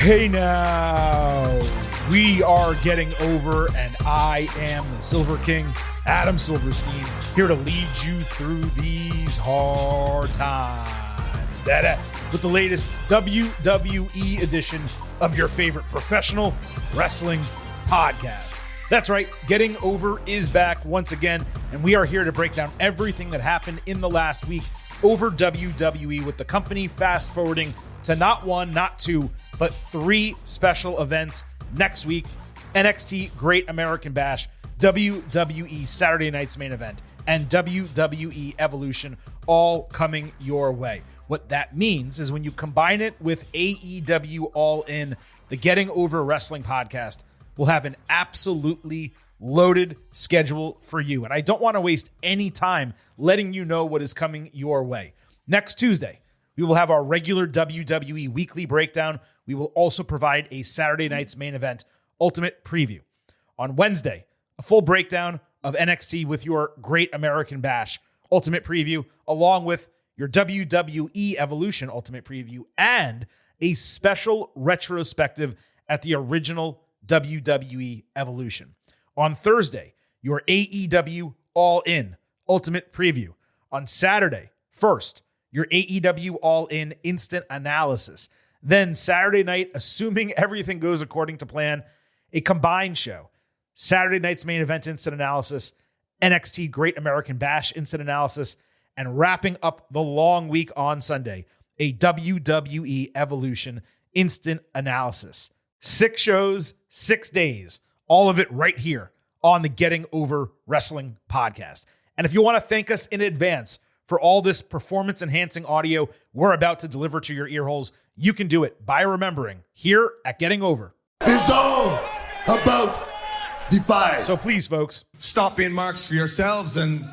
Hey now, we are getting over, and I am the Silver King, Adam Silverstein, here to lead you through these hard times. With the latest WWE edition of your favorite professional wrestling podcast. That's right, Getting Over is back once again, and we are here to break down everything that happened in the last week over WWE, with the company fast forwarding to not one, not two, but three special events next week: NXT Great American Bash, WWE Saturday Night's Main Event, and WWE Evolution, all coming your way. What that means is when you combine it with AEW All In, the Getting Over Wrestling podcast will have an absolutely loaded schedule for you. And I don't want to waste any time letting you know what is coming your way. Next Tuesday, we will have our regular WWE weekly breakdown. We will also provide a Saturday Night's Main Event Ultimate Preview. On Wednesday, a full breakdown of NXT with your Great American Bash Ultimate Preview, along with your WWE Evolution Ultimate Preview, and a special retrospective at the original WWE Evolution. On Thursday, your AEW All In Ultimate Preview. On Saturday, first, your AEW All In Instant Analysis. Then Saturday night, assuming everything goes according to plan, a combined show. Saturday Night's Main Event Instant Analysis, NXT Great American Bash Instant Analysis, and wrapping up the long week on Sunday, a WWE Evolution Instant Analysis. 6 shows, 6 days, all of it right here on the Getting Over Wrestling podcast. And if you want to thank us in advance for all this performance-enhancing audio we're about to deliver to your ear holes, you can do it by remembering here at Getting Over. It's all about Defy. So please, folks, stop being marks for yourselves and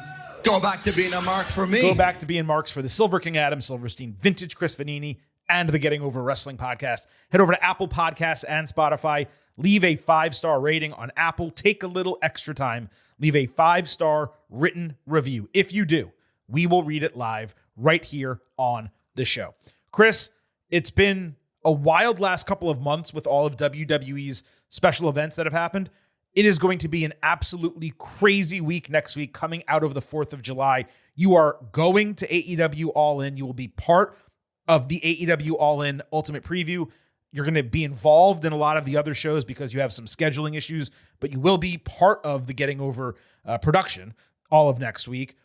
go back to being a mark for me. Go back to being marks for the Silver King Adam Silverstein, Vintage Chris Vanini, and the Getting Over Wrestling podcast. Head over to Apple Podcasts and Spotify. Leave a 5-star rating on Apple. Take a little extra time. Leave a 5-star written review. If you do, we will read it live right here on the show. Chris, it's been a wild last couple of months with all of WWE's special events that have happened. It is going to be an absolutely crazy week next week coming out of the 4th of July. You are going to AEW All In. You will be part of the AEW All In Ultimate Preview. You're going to be involved in a lot of the other shows because you have some scheduling issues, but you will be part of the Getting Over production all of next week.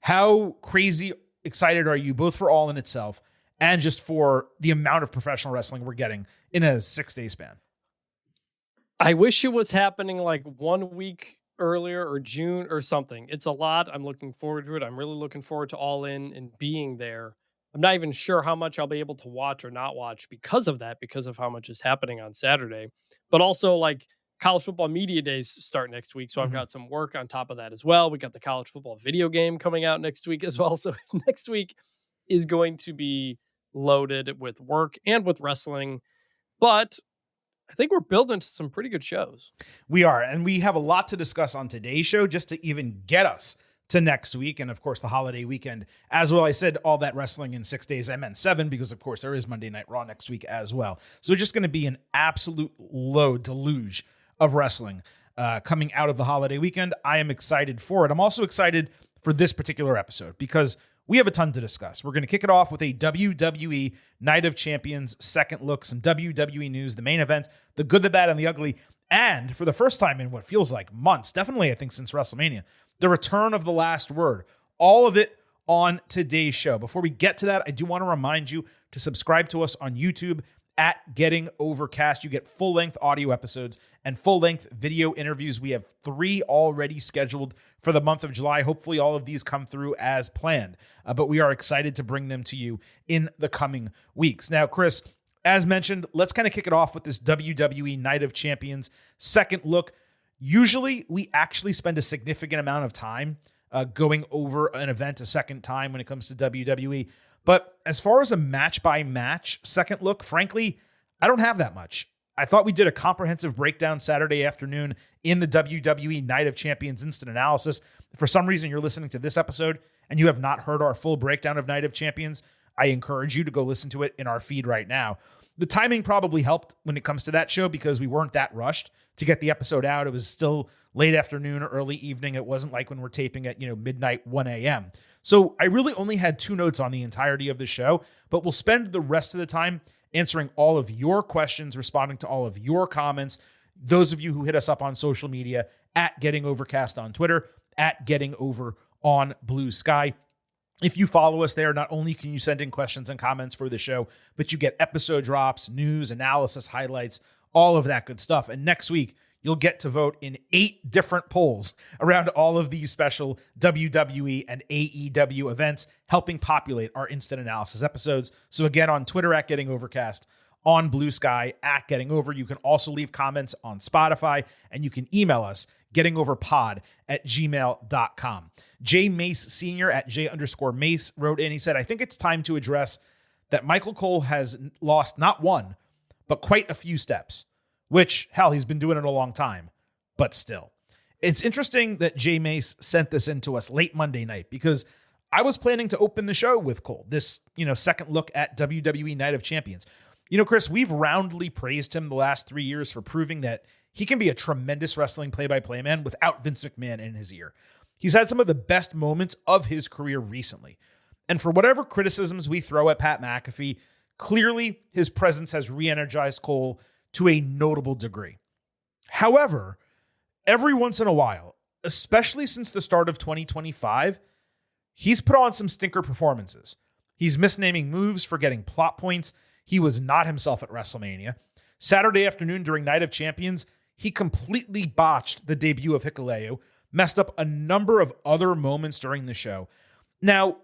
How crazy excited are you, both for All In itself and just for the amount of professional wrestling we're getting in a 6-day span? I wish it was happening like 1 week earlier or June or something. It's a lot. I'm looking forward to it. I'm really looking forward to All In and being there. I'm not even sure how much I'll be able to watch or not watch because of that, because of how much is happening on Saturday. But also, like, college football media days start next week, so I've got some work on top of that as well. We got the college football video game coming out next week as well. So next week is going to be loaded with work and with wrestling. But I think we're building to some pretty good shows. We are, and we have a lot to discuss on today's show just to even get us to next week, and of course the holiday weekend as well. I said all that wrestling in 6 days. I meant 7 because of course there is Monday Night Raw next week as well. So it's just going to be an absolute deluge of wrestling coming out of the holiday weekend. I am excited for it. I'm also excited for this particular episode because we have a ton to discuss. We're going to kick it off with a WWE Night of Champions second look, some WWE news, the main event, the good, the bad, and the ugly, and for the first time in what feels like months, definitely I think since WrestleMania, the return of the last word. All of it on today's show. Before we get to that, I do want to remind you to subscribe to us on YouTube at Getting Overcast. You get full-length audio episodes and full-length video interviews. We have 3 already scheduled for the month of July. Hopefully all of these come through as planned, but we are excited to bring them to you in the coming weeks. Now, Chris, as mentioned, let's kind of kick it off with this WWE Night of Champions second look. Usually we actually spend a significant amount of time going over an event a second time when it comes to WWE. But as far as a match-by-match second look, frankly, I don't have that much. I thought we did a comprehensive breakdown Saturday afternoon in the WWE Night of Champions Instant Analysis. If for some reason you're listening to this episode and you have not heard our full breakdown of Night of Champions, I encourage you to go listen to it in our feed right now. The timing probably helped when it comes to that show because we weren't that rushed to get the episode out. It was still late afternoon or early evening. It wasn't like when we're taping at, midnight, 1 a.m. So I really only had 2 notes on the entirety of the show, but we'll spend the rest of the time answering all of your questions, responding to all of your comments. Those of you who hit us up on social media at Getting Overcast on Twitter, at Getting Over on Blue Sky. If you follow us there, not only can you send in questions and comments for the show, but you get episode drops, news, analysis, highlights, all of that good stuff. And next week, you'll get to vote in 8 different polls around all of these special WWE and AEW events, helping populate our instant analysis episodes. So again, on Twitter at Getting Overcast, on Blue Sky at Getting Over. You can also leave comments on Spotify, and you can email us gettingoverpod@gmail.com. Jay Mace Sr. at J_Mace wrote in. He said, I think it's time to address that Michael Cole has lost not one, but quite a few steps, which, hell, he's been doing it a long time, but still. It's interesting that Jay Mace sent this in to us late Monday night because I was planning to open the show with Cole, this, second look at WWE Night of Champions. Chris, we've roundly praised him the last 3 years for proving that he can be a tremendous wrestling play-by-play man without Vince McMahon in his ear. He's had some of the best moments of his career recently. And for whatever criticisms we throw at Pat McAfee, clearly his presence has re-energized Cole to a notable degree. However, every once in a while, especially since the start of 2025, he's put on some stinker performances. He's misnaming moves, forgetting plot points. He was not himself at WrestleMania. Saturday afternoon during Night of Champions, he completely botched the debut of Hikuleo, messed up a number of other moments during the show. Now,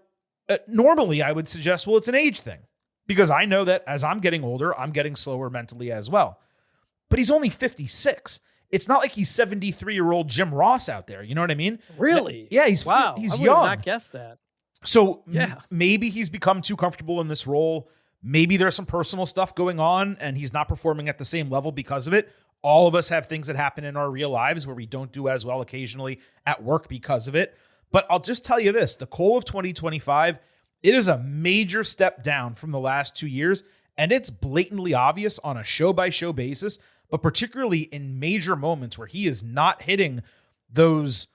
normally I would suggest, well, it's an age thing, because I know that as I'm getting older, I'm getting slower mentally as well. But he's only 56. It's not like he's 73-year-old Jim Ross out there. You know what I mean? Really? Yeah, he's wow. He's I would young. have not guessed that. So yeah, maybe he's become too comfortable in this role. Maybe there's some personal stuff going on and he's not performing at the same level because of it. All of us have things that happen in our real lives where we don't do as well occasionally at work because of it. But I'll just tell you this, the Cole of 2025, it is a major step down from the last 2 years. And it's blatantly obvious on a show-by-show basis, but particularly in major moments where he is not hitting those,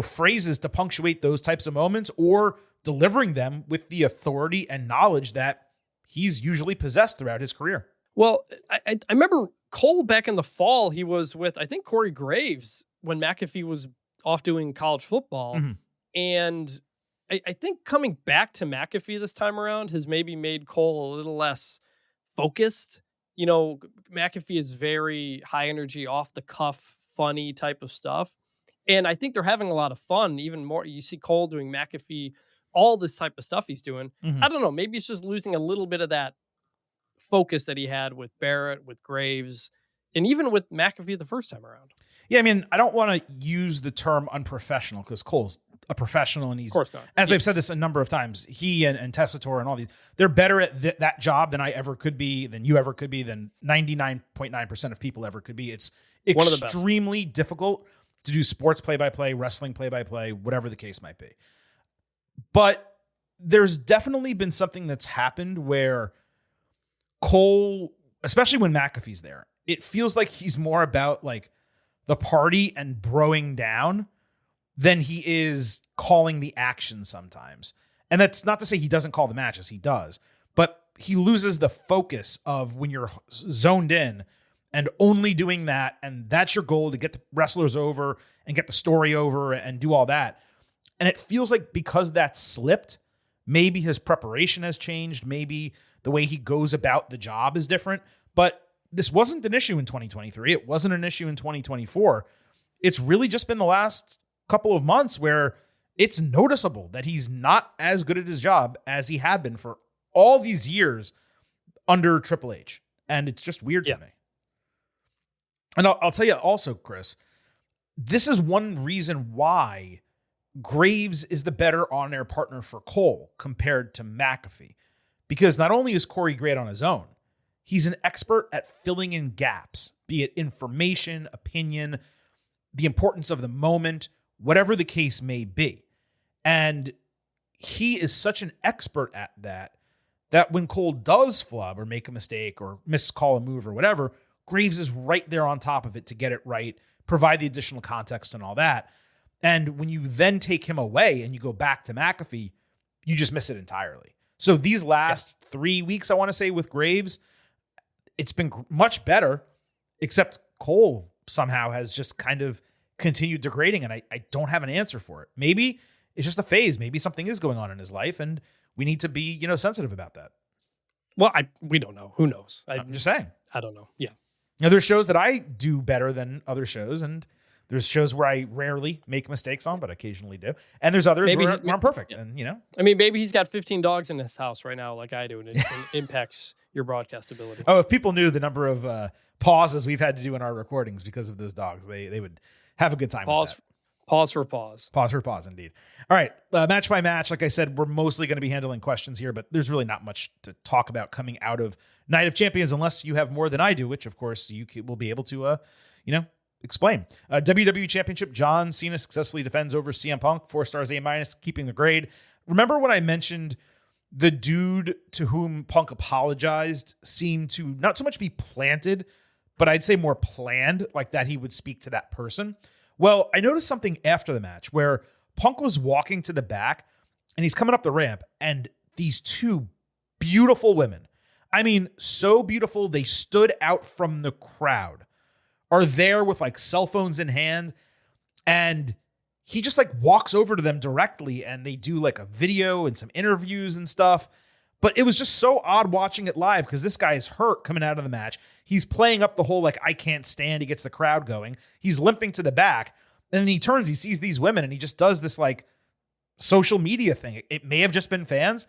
phrases to punctuate those types of moments or delivering them with the authority and knowledge that he's usually possessed throughout his career. Well, I remember Cole back in the fall, he was with, I think, Corey Graves when McAfee was off doing college football. Mm-hmm. And I think coming back to McAfee this time around has maybe made Cole a little less focused. McAfee is very high energy, off the cuff, funny type of stuff. And I think they're having a lot of fun, even more. You see Cole doing McAfee, all this type of stuff he's doing. Mm-hmm. I don't know. Maybe he's just losing a little bit of that focus that he had with Barrett, with Graves, and even with McAfee the first time around. Yeah, I mean, I don't want to use the term unprofessional because Cole's a professional and he's, of course not. As I've said this a number of times, he and Tessitore and all these, they're better at that job than I ever could be, than you ever could be, than 99.9% of people ever could be. It's extremely difficult to do sports play-by-play, wrestling play-by-play, whatever the case might be. But there's definitely been something that's happened where Cole, especially when McAfee's there, it feels like he's more about like the party and broing down than he is calling the action sometimes. And that's not to say he doesn't call the matches, he does. But he loses the focus of when you're zoned in and only doing that, and that's your goal, to get the wrestlers over and get the story over and do all that. And it feels like because that slipped, maybe his preparation has changed, maybe the way he goes about the job is different. But this wasn't an issue in 2023. It wasn't an issue in 2024. It's really just been the last couple of months where it's noticeable that he's not as good at his job as he had been for all these years under Triple H. And it's just weird to me. And I'll tell you also, Chris, this is one reason why Graves is the better on-air partner for Cole compared to McAfee. Because not only is Corey great on his own, he's an expert at filling in gaps, be it information, opinion, the importance of the moment, whatever the case may be. And he is such an expert at that that when Cole does flub or make a mistake or miscall a move or whatever, Graves is right there on top of it to get it right, provide the additional context and all that. And when you then take him away and you go back to McAfee, you just miss it entirely. So these last 3 weeks, I want to say, with Graves, it's been much better, except Cole somehow has just kind of continued degrading, and I don't have an answer for it. Maybe it's just a phase. Maybe something is going on in his life, and we need to be, sensitive about that. Well, we don't know. Who knows? I'm just saying. I don't know. Yeah. Now, there's shows that I do better than other shows, and there's shows where I rarely make mistakes on, but occasionally do. And there's others where I'm perfect. Yeah. And, I mean, maybe he's got 15 dogs in his house right now like I do, and it impacts your broadcast ability. Oh, if people knew the number of pauses we've had to do in our recordings because of those dogs, they would have a good time with that. Pause for pause. Pause for pause, indeed. All right, match by match. Like I said, we're mostly going to be handling questions here, but there's really not much to talk about coming out of Night of Champions unless you have more than I do, which, of course, you will be able to, explain. WWE Championship, John Cena successfully defends over CM Punk, 4 stars, A-, keeping the grade. Remember when I mentioned the dude to whom Punk apologized seemed to not so much be planted, but I'd say more planned, like that he would speak to that person? Well, I noticed something after the match where Punk was walking to the back and he's coming up the ramp, and these 2 beautiful women, I mean, so beautiful, they stood out from the crowd, are there with like cell phones in hand, and he just like walks over to them directly, and they do like a video and some interviews and stuff. But it was just so odd watching it live because this guy is hurt coming out of the match. He's playing up the whole like I can't stand. He gets the crowd going. He's limping to the back, and then he turns. He sees these women, and he just does this like social media thing. It may have just been fans.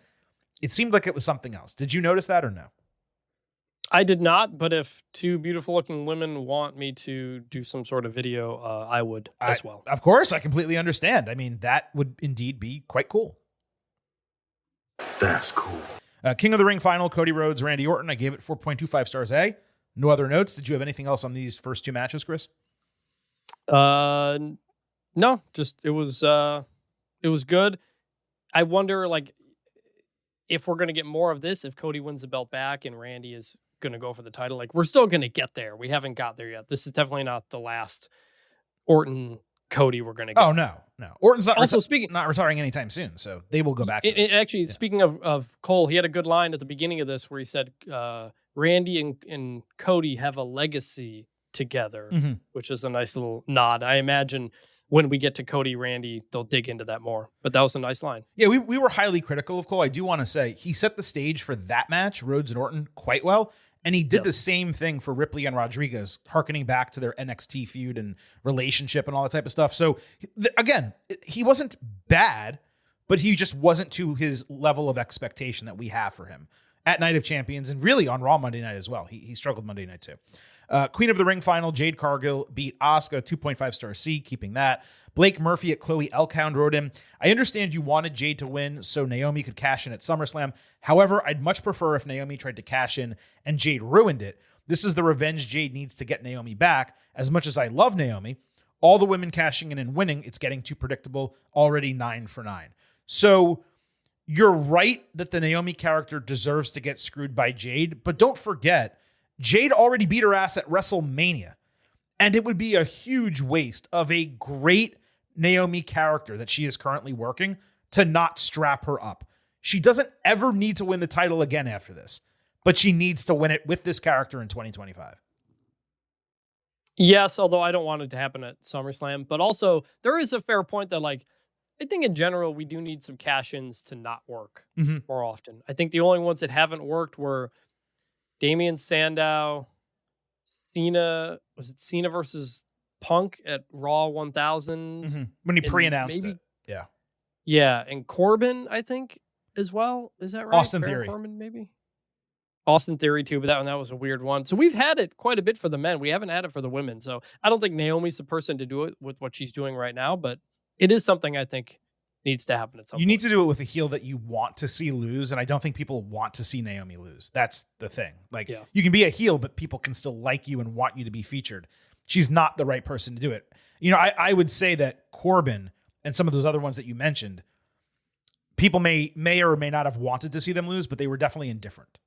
It seemed like it was something else. Did you notice that or no? I did not, but if 2 beautiful-looking women want me to do some sort of video, I would as well. Of course, I completely understand. I mean, that would indeed be quite cool. That's cool. King of the Ring final, Cody Rhodes, Randy Orton. I gave it 4.25 stars A. No other notes. Did you have anything else on these first 2 matches, Chris? No, just it was good. I wonder, like, if we're going to get more of this, if Cody wins the belt back and Randy is going to go for the title, like, we're still going to get there. We haven't got there yet. This is definitely not the last Orton Cody we're going to get. Oh, no. Orton's not also not retiring anytime soon, so they will go back to this. Speaking of Cole, he had a good line at the beginning of this where he said, Randy and Cody have a legacy together, which is a nice little nod. I imagine when we get to Cody, Randy, they'll dig into that more. But that was a nice line. Yeah, we were highly critical of Cole. I do want to say he set the stage for that match, Rhodes and Orton, quite well. And he did the same thing for Ripley and Rodriguez, hearkening back to their NXT feud and relationship and all that type of stuff. So, again, he wasn't bad, but he just wasn't to his level of expectation that we have for him at Night of Champions and really on Raw Monday night as well. He struggled Monday night too. Queen of the Ring final, Jade Cargill beat Asuka, 2.5 star C, keeping that. Blake Murphy at Chloe Elkhound wrote in, I understand you wanted Jade to win so Naomi could cash in at SummerSlam. However, I'd much prefer if Naomi tried to cash in and Jade ruined it. This is the revenge Jade needs to get Naomi back. As much as I love Naomi, all the women cashing in and winning, it's getting too predictable. Already 9 for 9. So you're right that the Naomi character deserves to get screwed by Jade, but don't forget, Jade already beat her ass at WrestleMania. And it would be a huge waste of a great Naomi character that she is currently working to not strap her up. She doesn't ever need to win the title again after this, but she needs to win it with this character in 2025. Yes, although I don't want it to happen at SummerSlam. But also, there is a fair point that, like, I think in general, we do need some cash-ins to not work more often. I think the only ones that haven't worked were Damian Sandow, Cena. Was it Cena versus Punk at Raw 1000? When he pre-announced it. Yeah. Yeah, and Corbin, I think, as well. Is that right? Austin Theory. Corbin, maybe? Austin Theory, too, but that was a weird one. So we've had it quite a bit for the men. We haven't had it for the women. So I don't think Naomi's the person to do it with what she's doing right now, but it is something I think needs to happen at some point. You need to do it with a heel that you want to see lose, and I don't think people want to see Naomi lose. That's the thing. Like, you can be a heel, but people can still like you and want you to be featured. She's not the right person to do it. You know, I would say that Corbin and some of those other ones that you mentioned, people may or may not have wanted to see them lose, but they were definitely indifferent.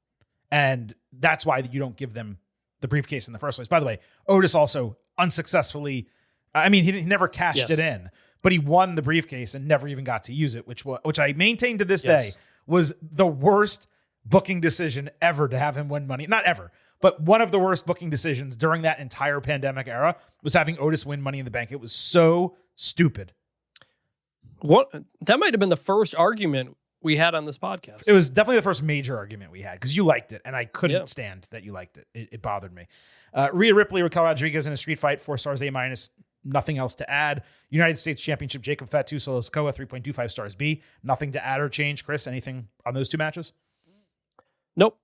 And that's why you don't give them the briefcase in the first place. By the way, Otis also unsuccessfully, I mean, he never cashed it in, but he won the briefcase and never even got to use it, which I maintain to this day was the worst booking decision ever to have him win money. Not ever, but one of the worst booking decisions during that entire pandemic era was having Otis win Money in the Bank. It was so stupid. That might have been the first argument we had on this podcast. It was definitely the first major argument we had because you liked it, and I couldn't stand that you liked it. It bothered me. Rhea Ripley, Raquel Rodriguez in a street fight, 4 stars, A-. Nothing else to add. United States Championship, Jacob Fatu, Solo Sikoa, 3.25 stars, B. Nothing to add or change. Chris, anything on those two matches? Nope.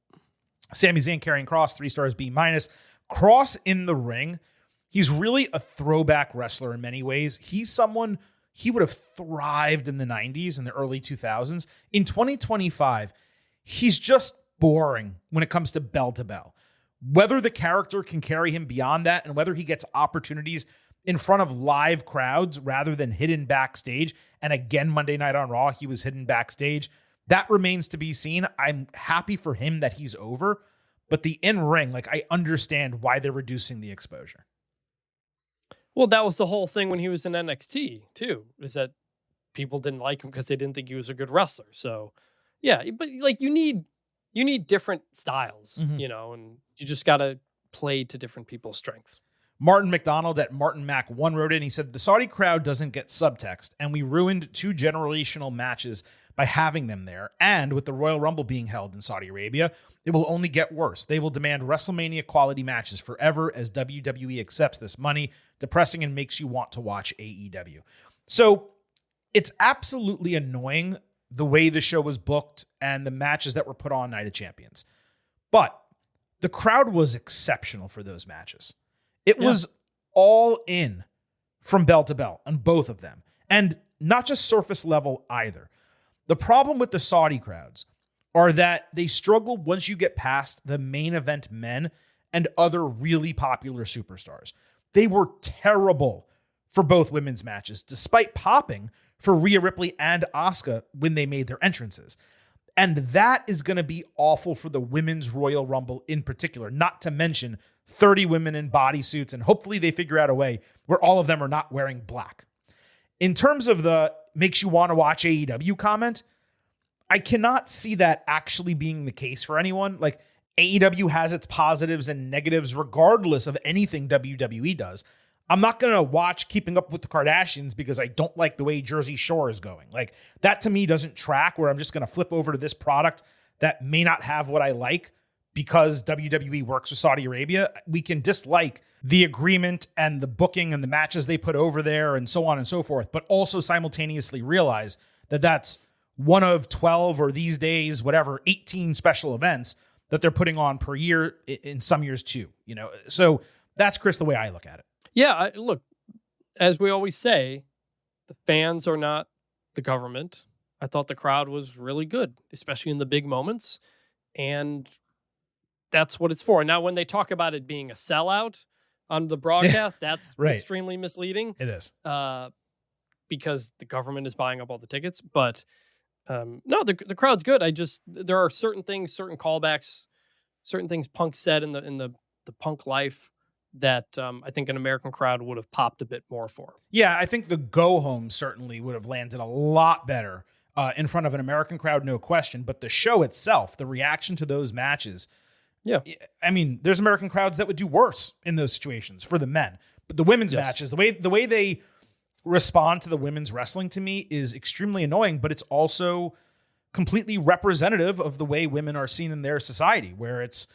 Sami Zayn, Karrion Kross, 3 stars, B-. Kross in the ring, he's really a throwback wrestler in many ways. He's someone... He would have thrived in the 90s and the early 2000s. In 2025, he's just boring when it comes to bell to bell. Whether the character can carry him beyond that and whether he gets opportunities in front of live crowds rather than hidden backstage, and again, Monday Night on Raw, he was hidden backstage, that remains to be seen. I'm happy for him that he's over, but the in-ring, I understand why they're reducing the exposure. Well, that was the whole thing when he was in NXT too, is that people didn't like him because they didn't think he was a good wrestler. So yeah, but you need different styles, and you just got to play to different people's strengths. Martin McDonald at Martin Mac 1 wrote in, he said, the Saudi crowd doesn't get subtext, and we ruined 2 generational matches by having them there. And with the Royal Rumble being held in Saudi Arabia, it will only get worse. They will demand WrestleMania quality matches forever as WWE accepts this money. Depressing and makes you want to watch AEW. So it's absolutely annoying the way the show was booked and the matches that were put on Night of Champions. But the crowd was exceptional for those matches. It was all in from bell to bell on both of them. And not just surface level either. The problem with the Saudi crowds are that they struggle once you get past the main event men and other really popular superstars. They were terrible for both women's matches, despite popping for Rhea Ripley and Asuka when they made their entrances. And that is going to be awful for the Women's Royal Rumble in particular, not to mention 30 women in bodysuits, and hopefully they figure out a way where all of them are not wearing black. In terms of the makes you want to watch AEW comment, I cannot see that actually being the case for anyone. AEW has its positives and negatives regardless of anything WWE does. I'm not going to watch Keeping Up with the Kardashians because I don't like the way Jersey Shore is going. That to me doesn't track, where I'm just going to flip over to this product that may not have what I like because WWE works with Saudi Arabia. We can dislike the agreement and the booking and the matches they put over there and so on and so forth, but also simultaneously realize that that's one of 12 or these days, 18 special events that they're putting on per year, in some years too, So that's, Chris, the way I look at it. Yeah, look, as we always say, the fans are not the government. I thought the crowd was really good, especially in the big moments. And that's what it's for. Now, when they talk about it being a sellout on the broadcast, that's extremely misleading. It is. Because the government is buying up all the tickets. But no, the crowd's good. There are certain things, certain callbacks, certain things Punk said in the Punk life that I think an American crowd would have popped a bit more for. Yeah, I think the go home certainly would have landed a lot better in front of an American crowd, no question. But the show itself, the reaction to those matches, I mean, there's American crowds that would do worse in those situations for the men. But the women's matches, the way they respond to the women's wrestling to me is extremely annoying, but it's also completely representative of the way women are seen in their society, where it's,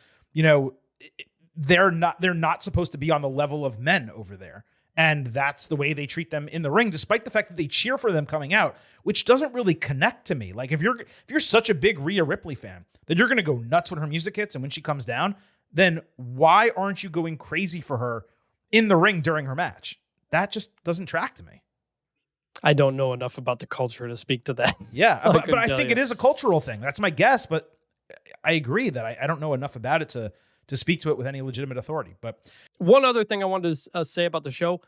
they're not supposed to be on the level of men over there. And that's the way they treat them in the ring, despite the fact that they cheer for them coming out, which doesn't really connect to me. If you're such a big Rhea Ripley fan that you're going to go nuts when her music hits and when she comes down, then why aren't you going crazy for her in the ring during her match? That just doesn't track to me. I don't know enough about the culture to speak to that. Yeah, but I think it is a cultural thing. That's my guess, but I agree that I don't know enough about it to speak to it with any legitimate authority. But one other thing I wanted to say about the show,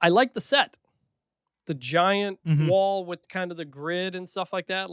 I like the set. The giant wall with kind of the grid and stuff like that.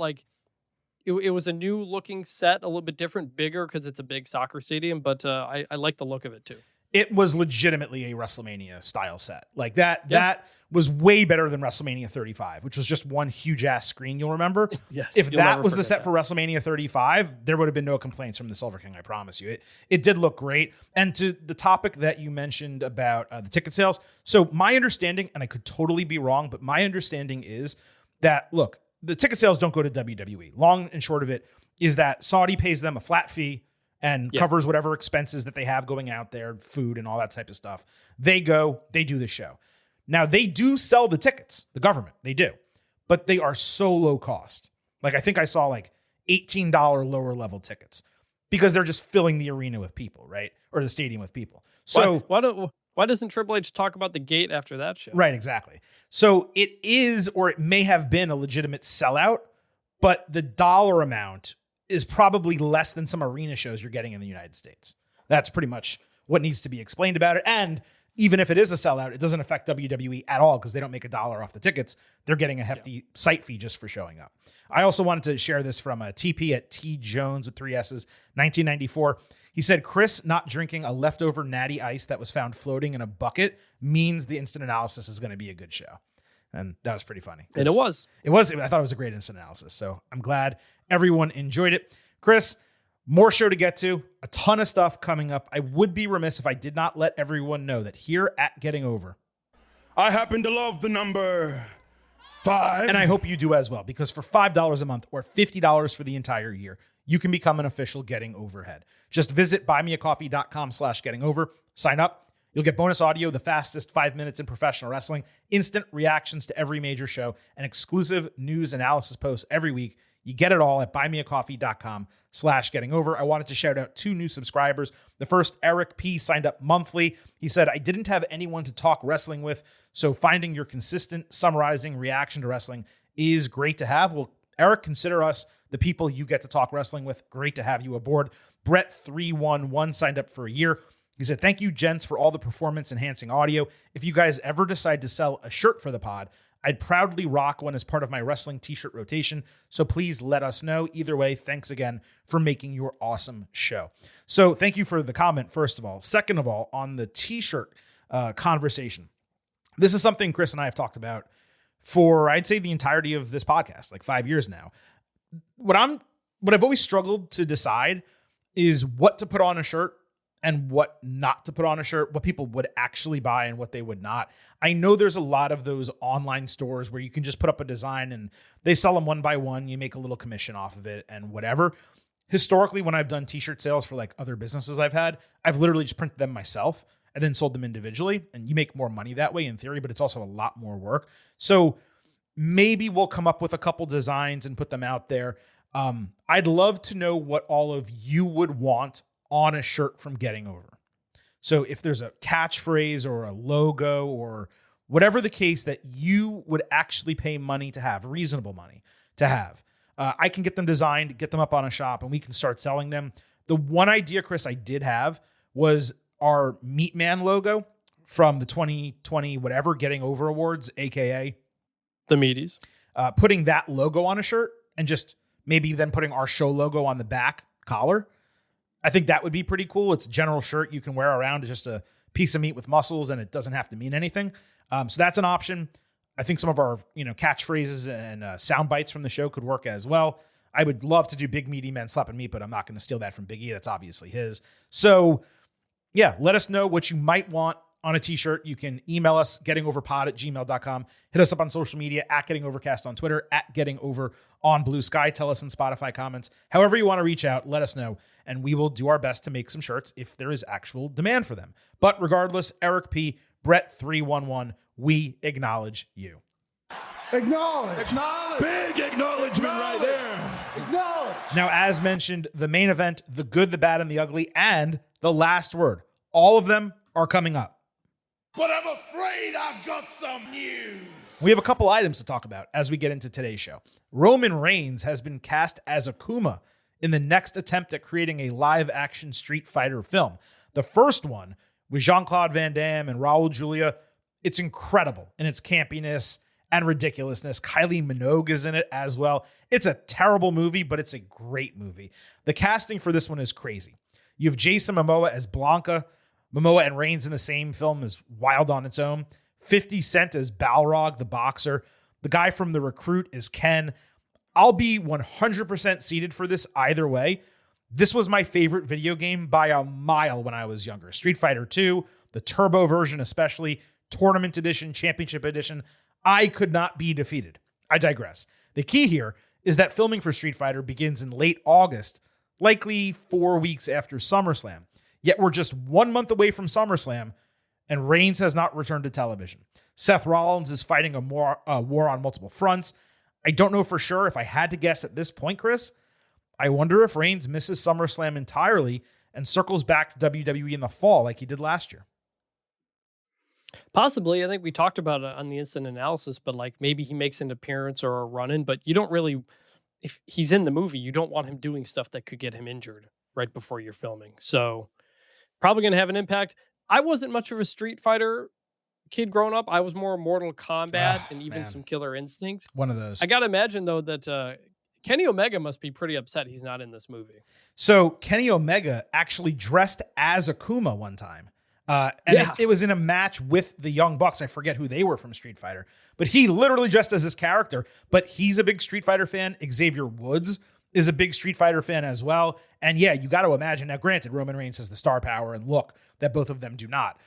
it was a new looking set, a little bit different, bigger because it's a big soccer stadium, but I like the look of it too. It was legitimately a WrestleMania style set. Like that was way better than WrestleMania 35, which was just one huge ass screen. You'll remember. Yes. If that was the set for WrestleMania 35, there would have been no complaints from the Silver King. I promise you. It did look great. And to the topic that you mentioned about the ticket sales. So my understanding, and I could totally be wrong, but my understanding is that, look, the ticket sales don't go to WWE. Long and short of it is that Saudi pays them a flat fee and covers whatever expenses that they have going out there, food and all that type of stuff. They go, they do the show. Now, they do sell the tickets, the government, they do, but they are so low cost. Like, I think I saw like $18 lower level tickets because they're just filling the arena with people, right? Or the stadium with people. So why doesn't Triple H talk about the gate after that show? Right, exactly. So it is, or it may have been a legitimate sellout, but the dollar amount is probably less than some arena shows you're getting in the United States. That's pretty much what needs to be explained about it. And even if it is a sellout, it doesn't affect WWE at all because they don't make $1 off the tickets. They're getting a hefty site fee just for showing up. I also wanted to share this from a TP at T Jones with 3 S's, 1994. He said, Chris not drinking a leftover natty ice that was found floating in a bucket means the instant analysis is going to be a good show. And that was pretty funny. And it was. I thought it was a great instant analysis. So I'm glad everyone enjoyed it. Chris, more show to get to, a ton of stuff coming up. I would be remiss if I did not let everyone know that here at Getting Over, I happen to love the number 5. and I hope you do as well, because for $5 a month or $50 for the entire year, you can become an official Getting Overhead. Just visit buymeacoffee.com/gettingover, sign up. You'll get bonus audio, the fastest 5 minutes in professional wrestling, instant reactions to every major show, and exclusive news analysis posts every week. You get it all at buymeacoffee.com/gettingover. I wanted to shout out 2 new subscribers. The first, Eric P, signed up monthly. He said, I didn't have anyone to talk wrestling with, so finding your consistent, summarizing reaction to wrestling is great to have. Well, Eric, consider us the people you get to talk wrestling with. Great to have you aboard. Brett311 signed up for a year. He said, thank you, gents, for all the performance-enhancing audio. If you guys ever decide to sell a shirt for the pod, I'd proudly rock one as part of my wrestling t-shirt rotation, so please let us know. Either way, thanks again for making your awesome show. So thank you for the comment, first of all. Second of all, on the t-shirt conversation, this is something Chris and I have talked about for, I'd say, the entirety of this podcast, like 5 years now. What I've always struggled to decide is what to put on a shirt and what not to put on a shirt, what people would actually buy and what they would not. I know there's a lot of those online stores where you can just put up a design and they sell them one by one. You make a little commission off of it and whatever. Historically, when I've done t-shirt sales for like other businesses I've literally just printed them myself and then sold them individually. And you make more money that way in theory, but it's also a lot more work. So maybe we'll come up with a couple designs and put them out there. I'd love to know what all of you would want on a shirt from Getting Over. So if there's a catchphrase or a logo or whatever the case that you would actually pay money to have, reasonable money to have, I can get them designed, get them up on a shop, and we can start selling them. The one idea, Chris, I did have was our Meat Man logo from the 2020 whatever Getting Over Awards, aka the Meaties. Putting that logo on a shirt and just maybe then putting our show logo on the back collar. I think that would be pretty cool. It's a general shirt you can wear around. It's just a piece of meat with muscles, and it doesn't have to mean anything. So that's an option. I think some of our catchphrases and sound bites from the show could work as well. I would love to do Big Meaty Men Slapping Meat, but I'm not going to steal that from Big E. That's obviously his. So yeah, let us know what you might want on a t-shirt. You can email us, gettingoverpod@gmail.com. Hit us up on social media at gettingovercast on Twitter, at gettingover on Blue Sky. Tell us in Spotify comments. However you want to reach out, let us know, and we will do our best to make some shirts if there is actual demand for them. But regardless, Eric P, Brett311, we acknowledge you. Acknowledge. Big acknowledgement right there. Acknowledge. Now, as mentioned, the main event, the good, the bad, and the ugly, and the last word, all of them are coming up. But I'm afraid I've got some news. We have a couple items to talk about as we get into today's show. Roman Reigns has been cast as Akuma in the next attempt at creating a live-action Street Fighter film. The first one with Jean-Claude Van Damme and Raul Julia. It's incredible in its campiness, and ridiculousness. Kylie Minogue is in it as well. It's a terrible movie, but it's a great movie. The casting for this one is crazy. You have Jason Momoa as Blanca. Momoa and Reigns in the same film is wild on its own. 50 Cent as Balrog, the boxer. The guy from The Recruit is Ken. I'll be 100% seated for this either way. This was my favorite video game by a mile when I was younger. Street Fighter 2, the turbo version especially, tournament edition, championship edition. I could not be defeated. I digress. The key here is that filming for Street Fighter begins in late August, likely 4 weeks after SummerSlam. Yet we're just 1 month away from SummerSlam, and Reigns has not returned to television. Seth Rollins is fighting a war on multiple fronts. I don't know for sure. If I had to guess at this point, Chris, I wonder if Reigns misses SummerSlam entirely and circles back to WWE in the fall like he did last year. Possibly. I think we talked about it on the instant analysis, but like maybe he makes an appearance or a run-in, but you don't really, if he's in the movie, you don't want him doing stuff that could get him injured right before you're filming. So probably going to have an impact. I wasn't much of a Street Fighter kid growing up. I was more Mortal Kombat and even some Killer Instinct. One of those. I got to imagine, though, that Kenny Omega must be pretty upset he's not in this movie. So Kenny Omega actually dressed as Akuma one time. It was in a match with the Young Bucks. I forget who they were from Street Fighter, but he literally dressed as this character. But he's a big Street Fighter fan. Xavier Woods is a big Street Fighter fan as well. And yeah, you got to imagine. Now, granted, Roman Reigns has the star power and look that both of them do not,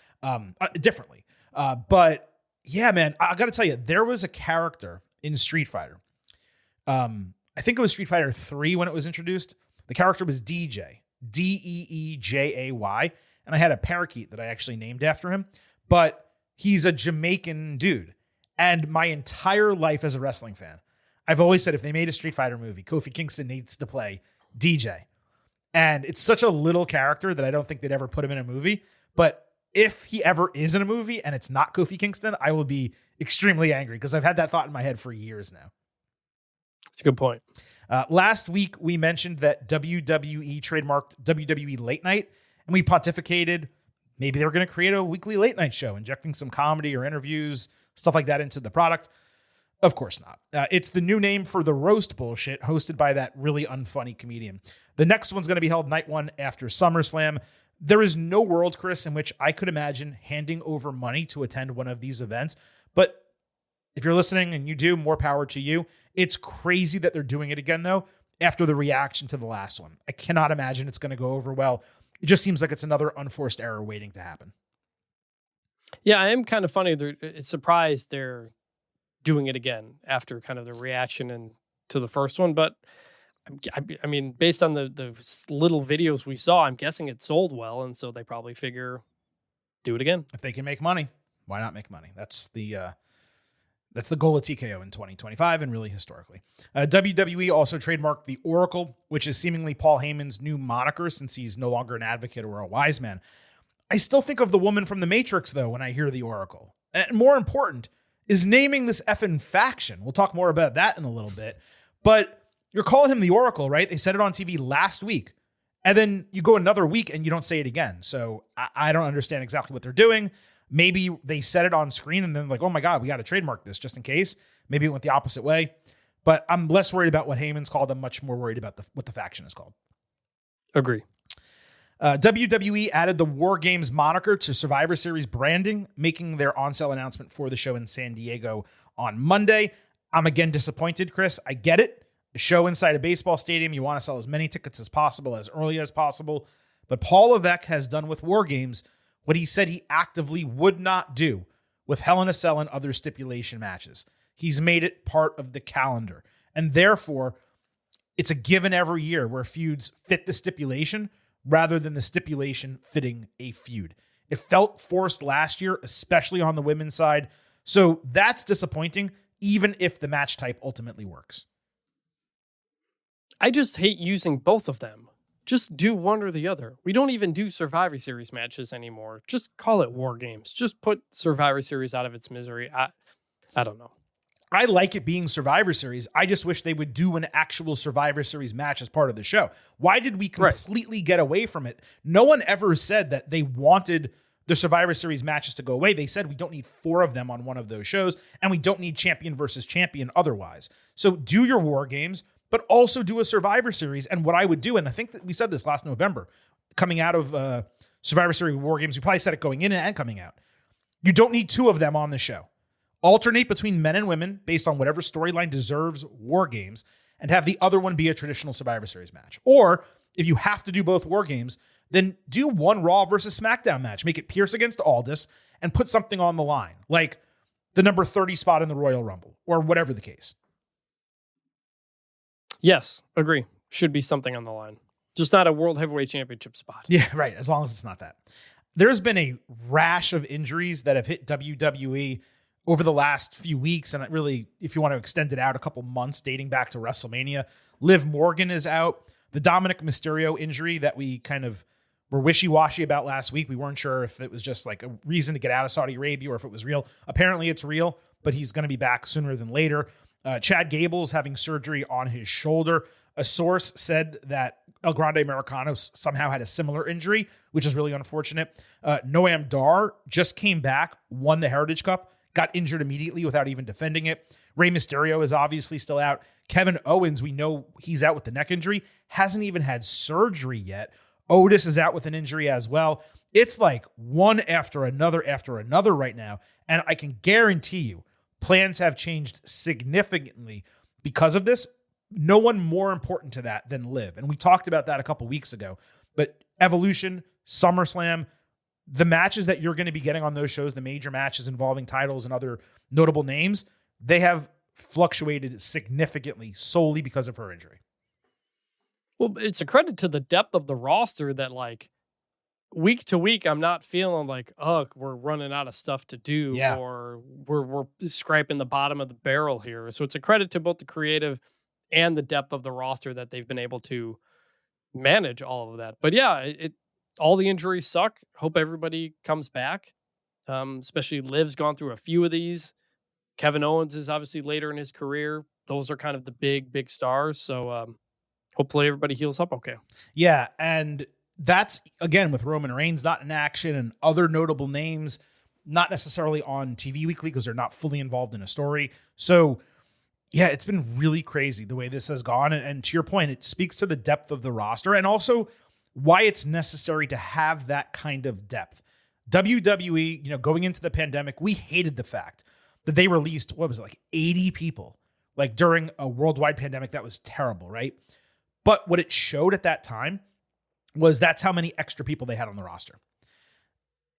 differently. But yeah, man, I got to tell you, there was a character in Street Fighter. I think it was Street Fighter 3 when it was introduced. The character was DJ, Deejay. And I had a parakeet that I actually named after him, but he's a Jamaican dude. And my entire life as a wrestling fan, I've always said if they made a Street Fighter movie, Kofi Kingston needs to play DJ. And it's such a little character that I don't think they'd ever put him in a movie. But if he ever is in a movie and it's not Kofi Kingston, I will be extremely angry because I've had that thought in my head for years now. That's a good point. Last week, we mentioned that WWE trademarked WWE Late Night. And we pontificated, maybe they were going to create a weekly late night show, injecting some comedy or interviews, stuff like that into the product. Of course not. It's the new name for the roast bullshit hosted by that really unfunny comedian. The next one's going to be held night one after SummerSlam. There is no world, Chris, in which I could imagine handing over money to attend one of these events. But if you're listening and you do, more power to you. It's crazy that they're doing it again, though, after the reaction to the last one. I cannot imagine it's going to go over well. It just seems like it's another unforced error waiting to happen. Yeah, I am kind of funny. Surprised they're doing it again after kind of the reaction to the first one. But I mean, based on the little videos we saw, I'm guessing it sold well. And so they probably figure, do it again. If they can make money, why not make money? That's the goal of TKO in 2025 and really historically. WWE also trademarked the Oracle, which is seemingly Paul Heyman's new moniker since he's no longer an advocate or a wise man. I still think of the woman from The Matrix, though, when I hear the Oracle. And more important is naming this effing faction. We'll talk more about that in a little bit. But you're calling him the Oracle, right? They said it on TV last week. And then you go another week and you don't say it again. So I don't understand exactly what they're doing. Maybe they said it on screen and then like, oh my God, we got to trademark this just in case. Maybe it went the opposite way. But I'm less worried about what Heyman's called. I'm much more worried about what the faction is called. Agree. WWE added the War Games moniker to Survivor Series branding, making their on-sale announcement for the show in San Diego on Monday. I'm again disappointed, Chris. I get it. The show inside a baseball stadium, you want to sell as many tickets as possible, as early as possible. But Paul Levesque has done with War Games what he said he actively would not do with Hell in a Cell and other stipulation matches. He's made it part of the calendar. And therefore, it's a given every year where feuds fit the stipulation rather than the stipulation fitting a feud. It felt forced last year, especially on the women's side. So that's disappointing, even if the match type ultimately works. I just hate using both of them. Just do one or the other. We don't even do Survivor Series matches anymore. Just call it War Games. Just put Survivor Series out of its misery. I don't know. I like it being Survivor Series. I just wish they would do an actual Survivor Series match as part of the show. Why did we completely get away from it? No one ever said that they wanted the Survivor Series matches to go away. They said we don't need 4 of them on one of those shows, and we don't need champion versus champion otherwise. So do your War Games, but also do a Survivor Series. And what I would do, and I think that we said this last November, coming out of Survivor Series War Games, we probably said it going in and coming out. You don't need 2 of them on the show. Alternate between men and women based on whatever storyline deserves War Games, and have the other one be a traditional Survivor Series match. Or if you have to do both War Games, then do one Raw versus SmackDown match. Make it Pierce against Aldis and put something on the line, like the number 30 spot in the Royal Rumble or whatever the case. Yes, agree. Should be something on the line. Just not a World Heavyweight Championship spot. Yeah, right. As long as it's not that. There's been a rash of injuries that have hit WWE over the last few weeks. And really, if you want to extend it out a couple months, dating back to WrestleMania, Liv Morgan is out. The Dominic Mysterio injury that we kind of were wishy-washy about last week. We weren't sure if it was just like a reason to get out of Saudi Arabia or if it was real. Apparently it's real, but he's going to be back sooner than later. Chad Gable is having surgery on his shoulder. A source said that El Grande Americano somehow had a similar injury, which is really unfortunate. Noam Dar just came back, won the Heritage Cup, got injured immediately without even defending it. Rey Mysterio is obviously still out. Kevin Owens, we know he's out with the neck injury, hasn't even had surgery yet. Otis is out with an injury as well. It's like one after another right now. And I can guarantee you, plans have changed significantly because of this. No one more important to that than Liv. And we talked about that a couple weeks ago. But Evolution, SummerSlam, the matches that you're going to be getting on those shows, the major matches involving titles and other notable names, they have fluctuated significantly solely because of her injury. Well, it's a credit to the depth of the roster that, like, week to week, I'm not feeling like, oh, we're running out of stuff to do, or we're scraping the bottom of the barrel here. So it's a credit to both the creative and the depth of the roster that they've been able to manage all of that. But yeah, all the injuries suck. Hope everybody comes back. Especially Liv's gone through a few of these. Kevin Owens is obviously later in his career. Those are kind of the big stars. So hopefully everybody heals up okay. Yeah, and that's, again, with Roman Reigns not in action and other notable names not necessarily on TV Weekly because they're not fully involved in a story. So, yeah, it's been really crazy the way this has gone. And to your point, it speaks to the depth of the roster and also why it's necessary to have that kind of depth. WWE, going into the pandemic, we hated the fact that they released, 80 people, like during a worldwide pandemic. That was terrible, right? But what it showed at that time was that's how many extra people they had on the roster.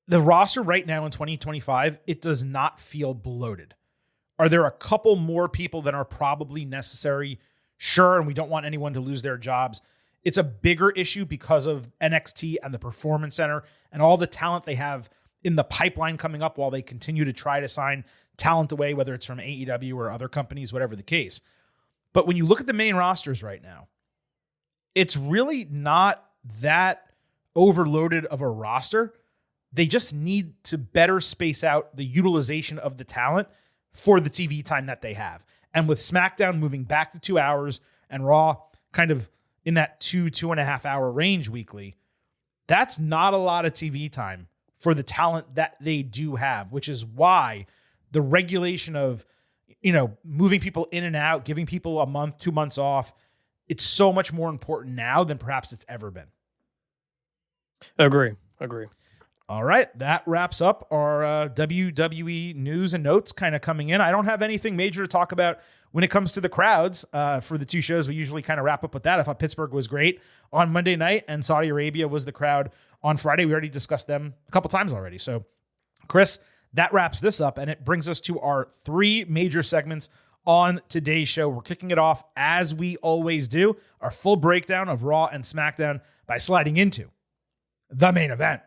The roster right now in 2025, it does not feel bloated. Are there a couple more people than are probably necessary? Sure, and we don't want anyone to lose their jobs. It's a bigger issue because of NXT and the Performance Center and all the talent they have in the pipeline coming up while they continue to try to sign talent away, whether it's from AEW or other companies, whatever the case. But when you look at the main rosters right now, it's really not that overloaded of a roster. They just need to better space out the utilization of the talent for the TV time that they have. And with SmackDown moving back to 2 hours and Raw kind of in that 2.5 hour range weekly, that's not a lot of TV time for the talent that they do have, which is why the regulation of, moving people in and out, giving people a month, 2 months off, it's so much more important now than perhaps it's ever been. Agree. All right, that wraps up our WWE news and notes kind of coming in. I don't have anything major to talk about when it comes to the crowds for the 2 shows. We usually kind of wrap up with that. I thought Pittsburgh was great on Monday night, and Saudi Arabia was the crowd on Friday. We already discussed them a couple times already. So, Chris, that wraps this up, and it brings us to our 3 major segments on today's show. We're kicking it off, as we always do, our full breakdown of Raw and SmackDown by sliding into the main event.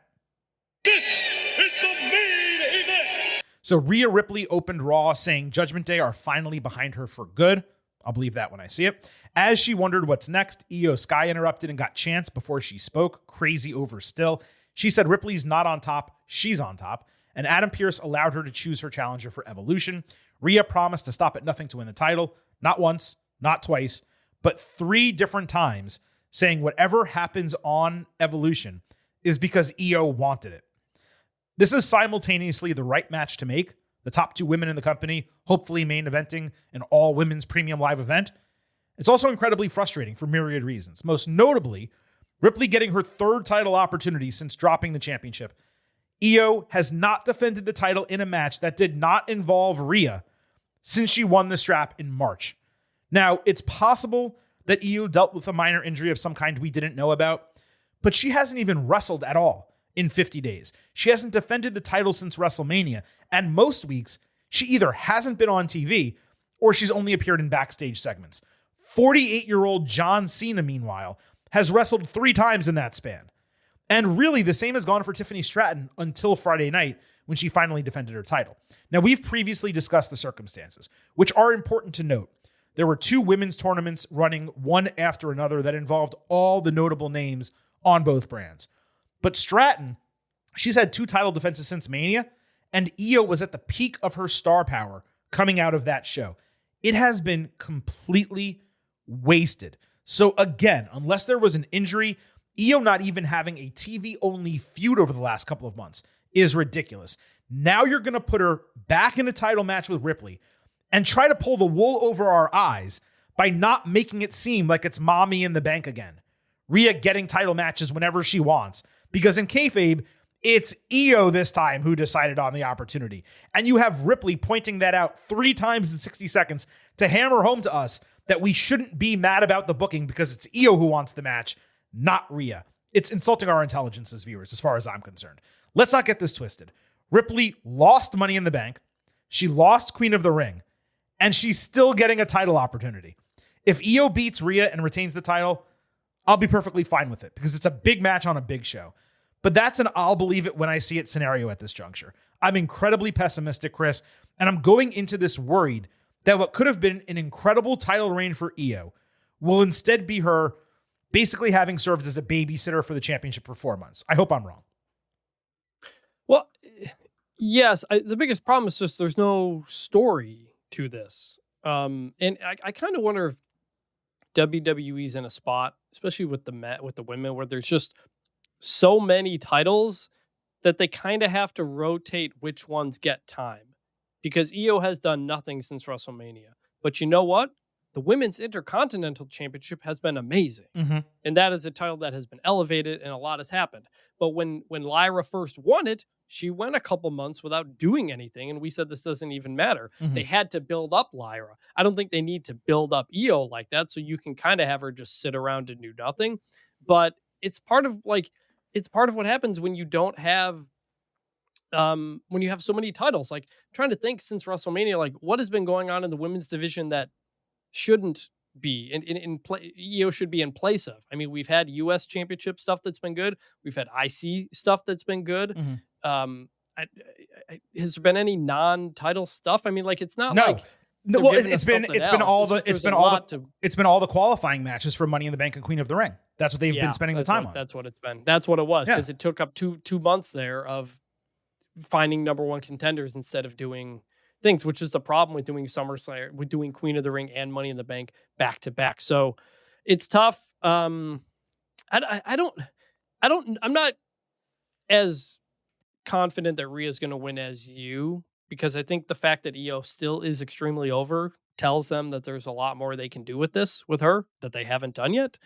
This is the main event. So Rhea Ripley opened Raw saying Judgment Day are finally behind her for good. I'll believe that when I see it. As she wondered what's next, IYO SKY interrupted and got chance before she spoke. Crazy over still. She said Ripley's not on top, she's on top. And Adam Pearce allowed her to choose her challenger for Evolution. Rhea promised to stop at nothing to win the title. Not once, not twice, but 3 different times, saying whatever happens on Evolution is because IYO wanted it. This is simultaneously the right match to make. The top two women in the company, hopefully main eventing an all-women's premium live event. It's also incredibly frustrating for myriad reasons. Most notably, Ripley getting her third title opportunity since dropping the championship. IYO has not defended the title in a match that did not involve Rhea since she won the strap in March. Now, it's possible that IYO dealt with a minor injury of some kind we didn't know about, but she hasn't even wrestled at all in 50 days. She hasn't defended the title since WrestleMania, and most weeks, she either hasn't been on TV or she's only appeared in backstage segments. 48-year-old John Cena, meanwhile, has wrestled 3 times in that span. And really, the same has gone for Tiffany Stratton until Friday night when she finally defended her title. Now, we've previously discussed the circumstances, which are important to note. There were 2 women's tournaments running one after another that involved all the notable names on both brands. But Stratton, she's had 2 title defenses since Mania, and IYO was at the peak of her star power coming out of that show. It has been completely wasted. So again, unless there was an injury, IYO not even having a TV-only feud over the last couple of months is ridiculous. Now you're going to put her back in a title match with Ripley and try to pull the wool over our eyes by not making it seem like it's Mommy in the Bank again. Rhea getting title matches whenever she wants. Because in kayfabe, it's IYO this time who decided on the opportunity. And you have Ripley pointing that out 3 times in 60 seconds to hammer home to us that we shouldn't be mad about the booking because it's IYO who wants the match, not Rhea. It's insulting our intelligence as viewers, as far as I'm concerned. Let's not get this twisted. Ripley lost Money in the Bank. She lost Queen of the Ring. And she's still getting a title opportunity. If IYO beats Rhea and retains the title, I'll be perfectly fine with it because it's a big match on a big show. But that's an I'll believe it when I see it scenario at this juncture. I'm incredibly pessimistic, Chris, and I'm going into this worried that what could have been an incredible title reign for IYO will instead be her basically having served as a babysitter for the championship for 4 months. I hope I'm wrong. Well, yes, the biggest problem is just there's no story to this. And I kind of wonder if WWE's in a spot, especially with the women, where there's just so many titles that they kind of have to rotate which ones get time. Because IYO has done nothing since WrestleMania. But you know what? The Women's Intercontinental Championship has been amazing. Mm-hmm. And that is a title that has been elevated and a lot has happened. But when Lyra first won it, she went a couple months without doing anything. And we said this doesn't even matter. Mm-hmm. They had to build up Lyra. I don't think they need to build up IYO like that. So you can kind of have her just sit around and do nothing. But it's part of what happens when you don't have when you have so many titles. Like, I'm trying to think since WrestleMania, like what has been going on in the women's division that shouldn't be in play, IYO should be in place of. I mean, we've had US championship stuff that's been good. We've had IC stuff that's been good. Mm-hmm. Has there been any non-title stuff? I mean, like it's not like well, it's been all the qualifying matches for Money in the Bank and Queen of the Ring. That's what they've been spending the time on. That's what it's been. That's what it was because it took up two months there of finding number 1 contenders instead of doing things, which is the problem with doing SummerSlam, with doing Queen of the Ring and Money in the Bank back to back. So it's tough. I'm not as confident that Rhea's going to win as you, because I think the fact that IYO still is extremely over tells them that there's a lot more they can do with her that they haven't done yet.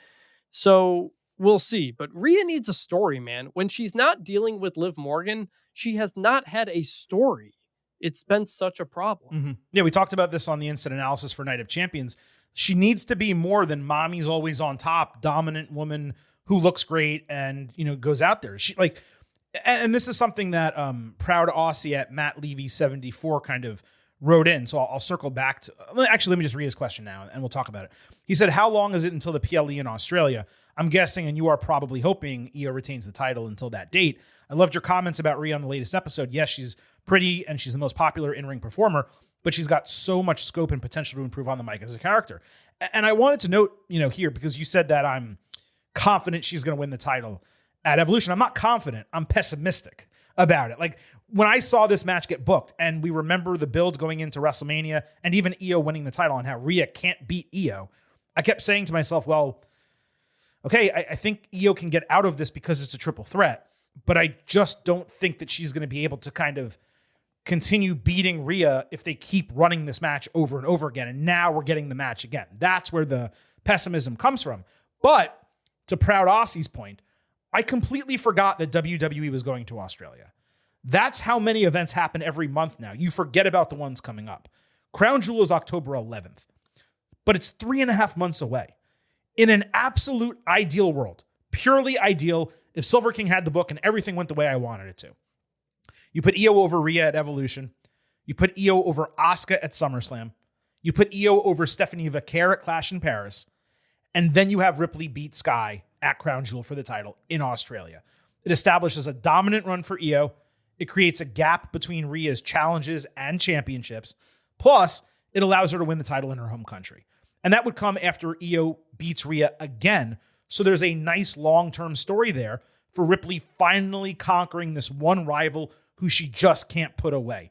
So we'll see. But Rhea needs a story, man. When she's not dealing with Liv Morgan, she has not had a story. It's been such a problem. Mm-hmm. Yeah, we talked about this on the Instant Analysis for Night of Champions. She needs to be more than mommy's always on top, dominant woman who looks great and, goes out there. She and this is something that Proud Aussie at Matt Levy 74 kind of wrote in. So I'll circle back to, actually, let me just read his question now and we'll talk about it. He said, how long is it until the PLE in Australia? I'm guessing, and you are probably hoping, IYO retains the title until that date. I loved your comments about Rhea on the latest episode. Yes, she's pretty and she's the most popular in-ring performer, but she's got so much scope and potential to improve on the mic as a character. And I wanted to note, here, because you said that I'm confident she's going to win the title at Evolution. I'm not confident. I'm pessimistic about it. Like, when I saw this match get booked and we remember the build going into WrestleMania and even IYO winning the title and how Rhea can't beat IYO, I kept saying to myself, well, okay, I think IYO can get out of this because it's a triple threat. but I just don't think that she's going to be able to kind of continue beating Rhea if they keep running this match over and over again. And now we're getting the match again. That's where the pessimism comes from. But to Proud Aussie's point, I completely forgot that WWE was going to Australia. That's how many events happen every month now. You forget about the ones coming up. Crown Jewel is October 11th, but it's 3.5 months away. In an absolute ideal world, purely ideal, if Silver King had the book and everything went the way I wanted it to, you put IYO over Rhea at Evolution. You put IYO over Asuka at SummerSlam. You put IYO over Stephanie Vaquer at Clash in Paris. And then you have Ripley beat Sky at Crown Jewel for the title in Australia. It establishes a dominant run for IYO. It creates a gap between Rhea's challenges and championships. Plus, it allows her to win the title in her home country. And that would come after IYO beats Rhea again. So there's a nice long-term story there for Ripley finally conquering this one rival who she just can't put away.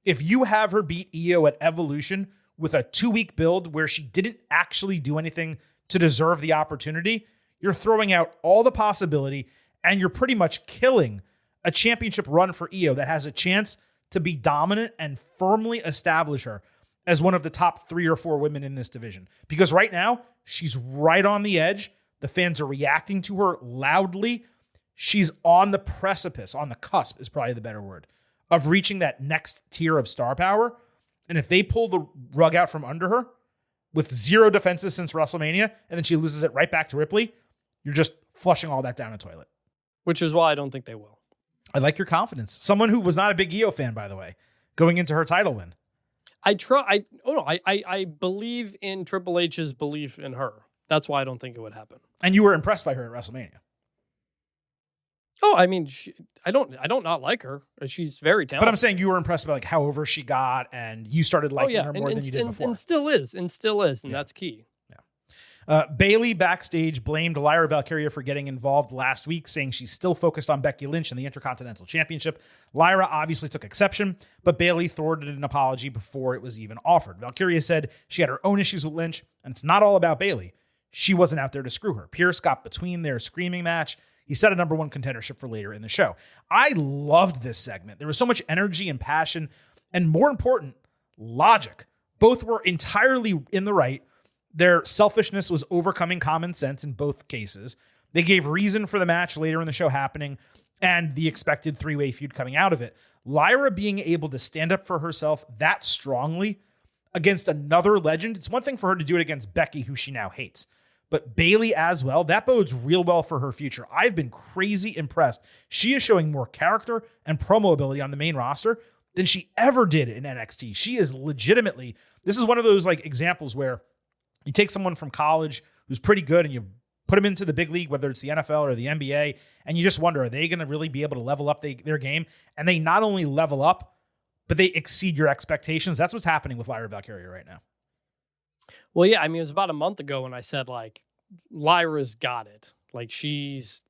If you have her beat IYO at Evolution with a 2-week build where she didn't actually do anything to deserve the opportunity, you're throwing out all the possibility and you're pretty much killing a championship run for IYO that has a chance to be dominant and firmly establish her as one of the top 3 or 4 women in this division. Because right now, she's right on the edge. The fans are reacting to her loudly. She's on the precipice, on the cusp is probably the better word, of reaching that next tier of star power. And if they pull the rug out from under her with 0 defenses since WrestleMania, and then she loses it right back to Ripley, you're just flushing all that down the toilet. Which is why I don't think they will. I like your confidence. Someone who was not a big IYO fan, by the way, going into her title win. I believe in Triple H's belief in her. That's why I don't think it would happen. And you were impressed by her at WrestleMania. Oh, I mean, I don't not like her. She's very talented. But I'm saying you were impressed by like how over she got, and you started liking her more than you did before. And still is, and that's key. Bayley backstage blamed Lyra Valkyria for getting involved last week, saying she's still focused on Becky Lynch and the Intercontinental Championship. Lyra obviously took exception, but Bayley thwarted an apology before it was even offered. Valkyria said she had her own issues with Lynch, and it's not all about Bayley. She wasn't out there to screw her. Pierce got between their screaming match. He set a number 1 contendership for later in the show. I loved this segment. There was so much energy and passion, and more important, logic. Both were entirely in the right. Their selfishness was overcoming common sense in both cases. They gave reason for the match later in the show happening and the expected 3-way feud coming out of it. Lyra being able to stand up for herself that strongly against another legend, it's one thing for her to do it against Becky, who she now hates. But Bayley as well, that bodes real well for her future. I've been crazy impressed. She is showing more character and promo ability on the main roster than she ever did in NXT. She is legitimately, this is one of those like examples where you take someone from college who's pretty good and you put them into the big league, whether it's the NFL or the NBA, and you just wonder, are they going to really be able to level up their game? And they not only level up, but they exceed your expectations. That's what's happening with Lyra Valkyria right now. Well, yeah, I mean, it was about a month ago when I said, like, Lyra's got it. Like, she's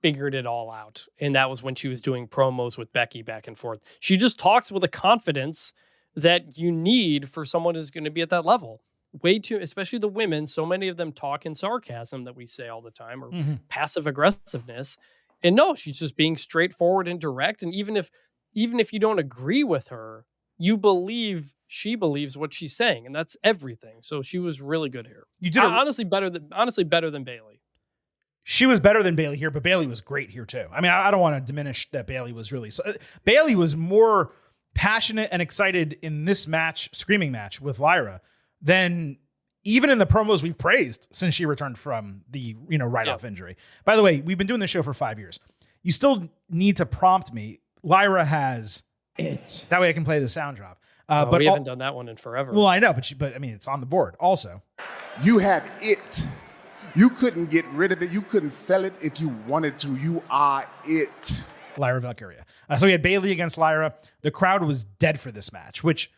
figured it all out. And that was when she was doing promos with Becky back and forth. She just talks with a confidence that you need for someone who's going to be at that level. Way too, especially the women, so many of them talk in sarcasm that we say all the time, or passive aggressiveness. And no, she's just being straightforward and direct. And even if you don't agree with her, you believe she believes what she's saying, and that's everything. So she was really good here. You did honestly better than Bayley. She was better than Bayley here, but Bayley was great here too. I mean, I don't want to diminish that Bayley was really. Bayley was more passionate and excited in this match, screaming match with Lyra, than even in the promos we've praised since she returned from the write-off injury. By the way, we've been doing this show for 5 years. You still need to prompt me. Lyra has it. That way I can play the sound drop. But we haven't done that one in forever. Well, I know, but I mean, it's on the board also. You have it. You couldn't get rid of it. You couldn't sell it if you wanted to. You are it. Lyra Valkyria. So we had Bayley against Lyra. The crowd was dead for this match, which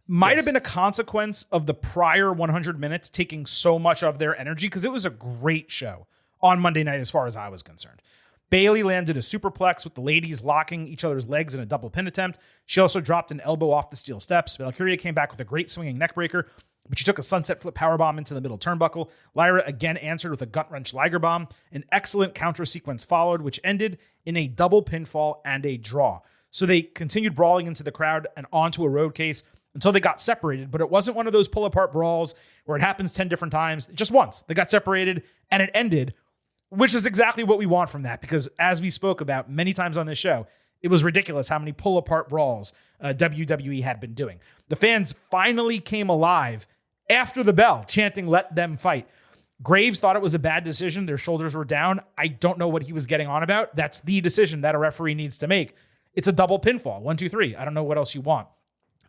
might have been a consequence of the prior 100 minutes taking so much of their energy, because it was a great show on Monday night as far as I was concerned. Bayley landed a superplex with the ladies locking each other's legs in a double pin attempt. She also dropped an elbow off the steel steps. Valkyria came back with a great swinging neckbreaker. but she took a sunset flip powerbomb into the middle turnbuckle. Lyra again answered with a gut wrench Liger bomb. An excellent counter sequence followed, which ended in a double pinfall and a draw. So they continued brawling into the crowd and onto a road case until they got separated. But it wasn't one of those pull-apart brawls where it happens 10 different times. Just once. They got separated and it ended, which is exactly what we want from that. Because as we spoke about many times on this show, it was ridiculous how many pull-apart brawls WWE had been doing. The fans finally came alive after the bell, chanting, "Let them fight." Graves thought it was a bad decision. Their shoulders were down. I don't know what he was getting on about. That's the decision that a referee needs to make. It's a double pinfall. 1, 2, 3. I don't know what else you want.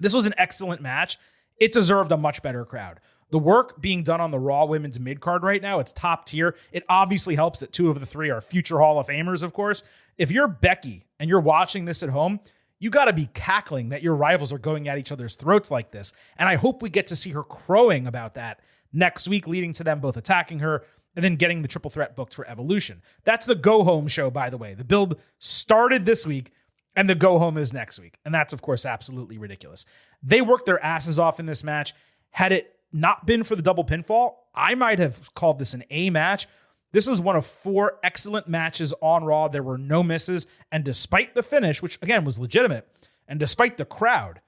This was an excellent match. It deserved a much better crowd. The work being done on the Raw Women's mid-card right now, it's top tier. It obviously helps that 2 of the 3 are future Hall of Famers, of course. If you're Becky and you're watching this at home, you got to be cackling that your rivals are going at each other's throats like this. And I hope we get to see her crowing about that next week, leading to them both attacking her and then getting the triple threat booked for Evolution. That's the go-home show, by the way. The build started this week, and the go-home is next week. And that's, of course, absolutely ridiculous. They worked their asses off in this match. Had it not been for the double pinfall, I might have called this an A match. This is one of 4 excellent matches on Raw. There were no misses. And despite the finish, which again was legitimate, and despite the crowd,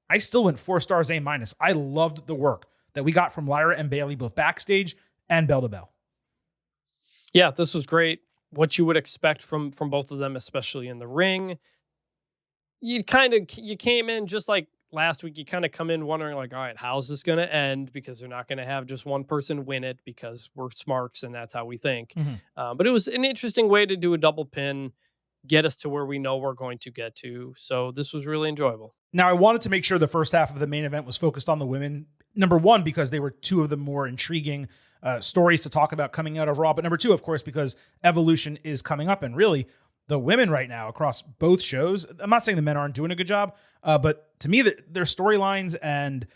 I still went 4 stars A-. I loved the work that we got from Lyra and Bayley, both backstage and bell to bell. Yeah, this was great. What you would expect from both of them, especially in the ring. You came in just like last week. You kind of come in wondering like, all right, how's this going to end? Because they're not going to have just one person win it because we're smarks and that's how we think. But it was an interesting way to do a double pin, get us to where we know we're going to get to. So this was really enjoyable. Now, I wanted to make sure the first half of the main event was focused on the women. Number 1, because they were 2 of the more intriguing stories to talk about coming out of Raw. But number 2, of course, because Evolution is coming up. And really, the women right now across both shows, I'm not saying the men aren't doing a good job, but to me, their storylines and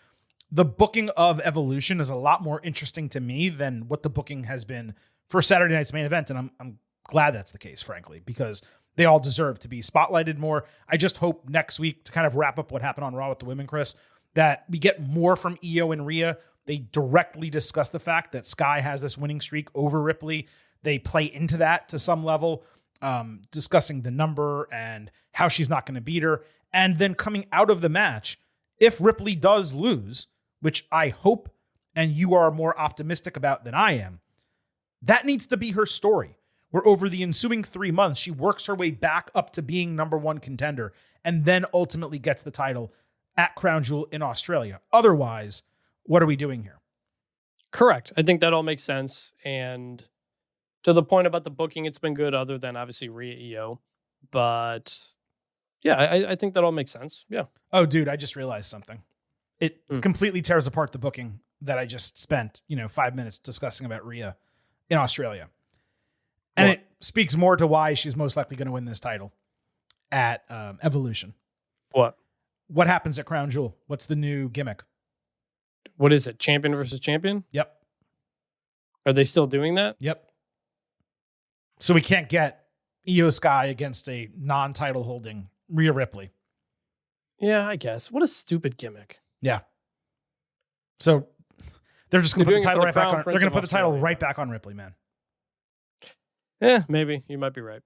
the booking of Evolution is a lot more interesting to me than what the booking has been for Saturday night's main event. And I'm glad that's the case, frankly, because they all deserve to be spotlighted more. I just hope next week, to kind of wrap up what happened on Raw with the women, Chris, that we get more from IYO and Rhea. They directly discuss the fact that Sky has this winning streak over Ripley. They play into that to some level, discussing the number and how she's not going to beat her. And then coming out of the match, if Ripley does lose, which I hope and you are more optimistic about than I am, that needs to be her story, where over the ensuing 3 months, she works her way back up to being number 1 contender and then ultimately gets the title at Crown Jewel in Australia. Otherwise, what are we doing here? Correct. I think that all makes sense. And to the point about the booking, it's been good other than obviously Rhea IYO. But yeah, I think that all makes sense. Yeah. Oh, dude, I just realized something. It completely tears apart the booking that I just spent, 5 minutes discussing about Rhea in Australia. And it speaks more to why she's most likely going to win this title at Evolution. What happens at Crown Jewel? What's the new gimmick? What is it? Champion versus champion? Yep. Are they still doing that? Yep. So we can't get IYO SKY against a non-title holding Rhea Ripley. Yeah, I guess. What a stupid gimmick. Yeah. So they're just going to put the title right back on. They're going to put the title right back on Ripley, man. Yeah, maybe. You might be right.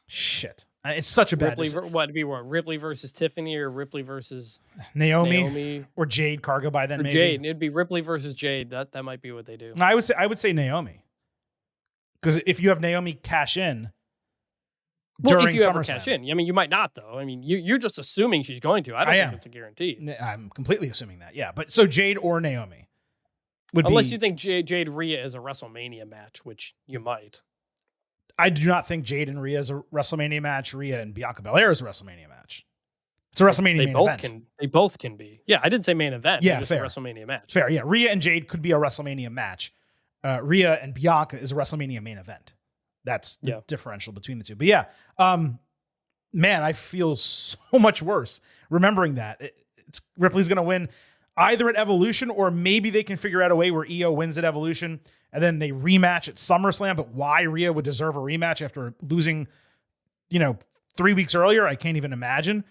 Shit. It's such a bad decision. What? Ripley versus Tiffany or Ripley versus Naomi or Jade Cargo by then, or maybe. Jade. It'd be Ripley versus Jade. That might be what they do. I would say Naomi. Because if you have Naomi cash in during if you SummerSlam. Ever cash in. I mean, you might not, though. I mean, you're just assuming she's going to. I don't think it's a guarantee. I'm completely assuming that, yeah. But so Jade or Naomi would Unless you think Jade Rhea is a WrestleMania match, which you might. I do not think Jade and Rhea is a WrestleMania match. Rhea and Bianca Belair is a WrestleMania match. It's a WrestleMania main event. They both can be. Yeah, I didn't say main event. Yeah, just fair. A WrestleMania match. Fair, yeah. Rhea and Jade could be a WrestleMania match. Rhea and Bianca is a WrestleMania main event. That's the differential between the two. But yeah, man, I feel so much worse remembering that. Ripley's going to win either at Evolution or maybe they can figure out a way where IYO wins at Evolution and then they rematch at SummerSlam. But why Rhea would deserve a rematch after losing, 3 weeks earlier, I can't even imagine.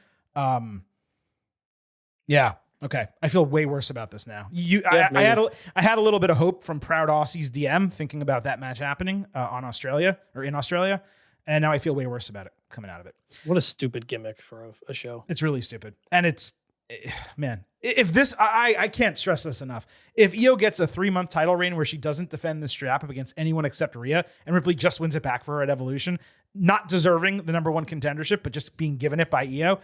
Yeah, Okay, I feel way worse about this now. Yeah, I had a little bit of hope from Proud Aussie's DM thinking about that match happening in Australia, and now I feel way worse about it coming out of it. What a stupid gimmick for a show. It's really stupid, and man, if this, I can't stress this enough. If IYO gets a 3-month title reign where she doesn't defend the strap up against anyone except Rhea, and Ripley just wins it back for her at Evolution, not deserving the number 1 contendership, but just being given it by IYO,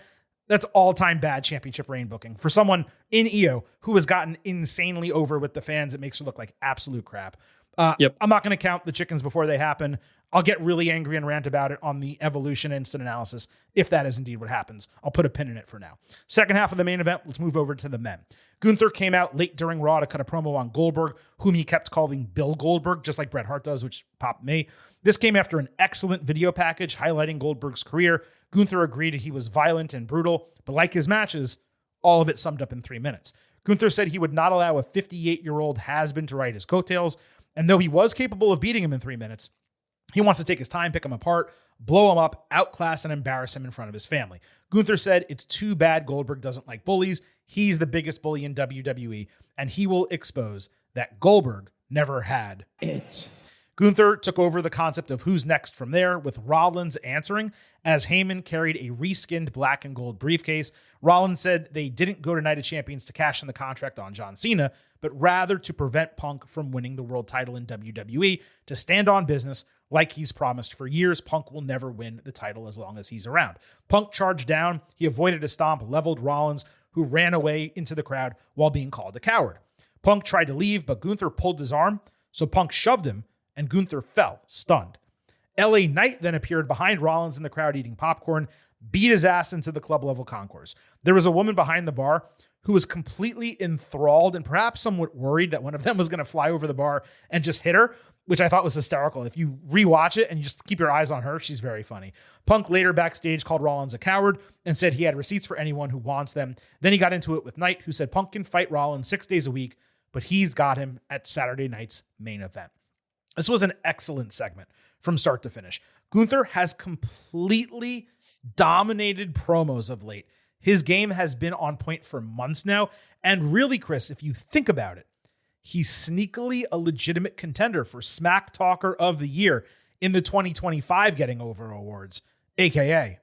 that's all-time bad championship reign booking for someone in IYO who has gotten insanely over with the fans. It makes her look like absolute crap. I'm not going to count the chickens before they happen. I'll get really angry and rant about it on the Evolution instant analysis if that is indeed what happens. I'll put a pin in it for now. Second half of the main event, let's move over to the men. Gunther came out late during Raw to cut a promo on Goldberg, whom he kept calling Bill Goldberg, just like Bret Hart does, which popped me. This came after an excellent video package highlighting Goldberg's career. Gunther agreed he was violent and brutal, but like his matches, all of it summed up in 3 minutes. Gunther said he would not allow a 58-year-old has-been to ride his coattails, and though he was capable of beating him in 3 minutes, he wants to take his time, pick him apart, blow him up, outclass and embarrass him in front of his family. Gunther said it's too bad Goldberg doesn't like bullies. He's the biggest bully in WWE, and he will expose that Goldberg never had it. Gunther took over the concept of who's next from there, with Rollins answering as Heyman carried a reskinned black and gold briefcase. Rollins said they didn't go to Night of Champions to cash in the contract on John Cena, but rather to prevent Punk from winning the world title in WWE, to stand on business like he's promised for years. Punk will never win the title as long as he's around. Punk charged down. He avoided a stomp, leveled Rollins, who ran away into the crowd while being called a coward. Punk tried to leave, but Gunther pulled his arm, so Punk shoved him, and Gunther fell, stunned. LA Knight then appeared behind Rollins in the crowd eating popcorn, beat his ass into the club-level concourse. There was a woman behind the bar who was completely enthralled and perhaps somewhat worried that one of them was going to fly over the bar and just hit her, which I thought was hysterical. If you rewatch it and you just keep your eyes on her, she's very funny. Punk later backstage called Rollins a coward and said he had receipts for anyone who wants them. Then he got into it with Knight, who said Punk can fight Rollins 6 days a week, but he's got him at Saturday night's main event. This was an excellent segment from start to finish. Gunther has completely dominated promos of late. His game has been on point for months now. And really, Chris, if you think about it, he's sneakily a legitimate contender for Smack Talker of the Year in the 2025 Getting Over Awards, a.k.a.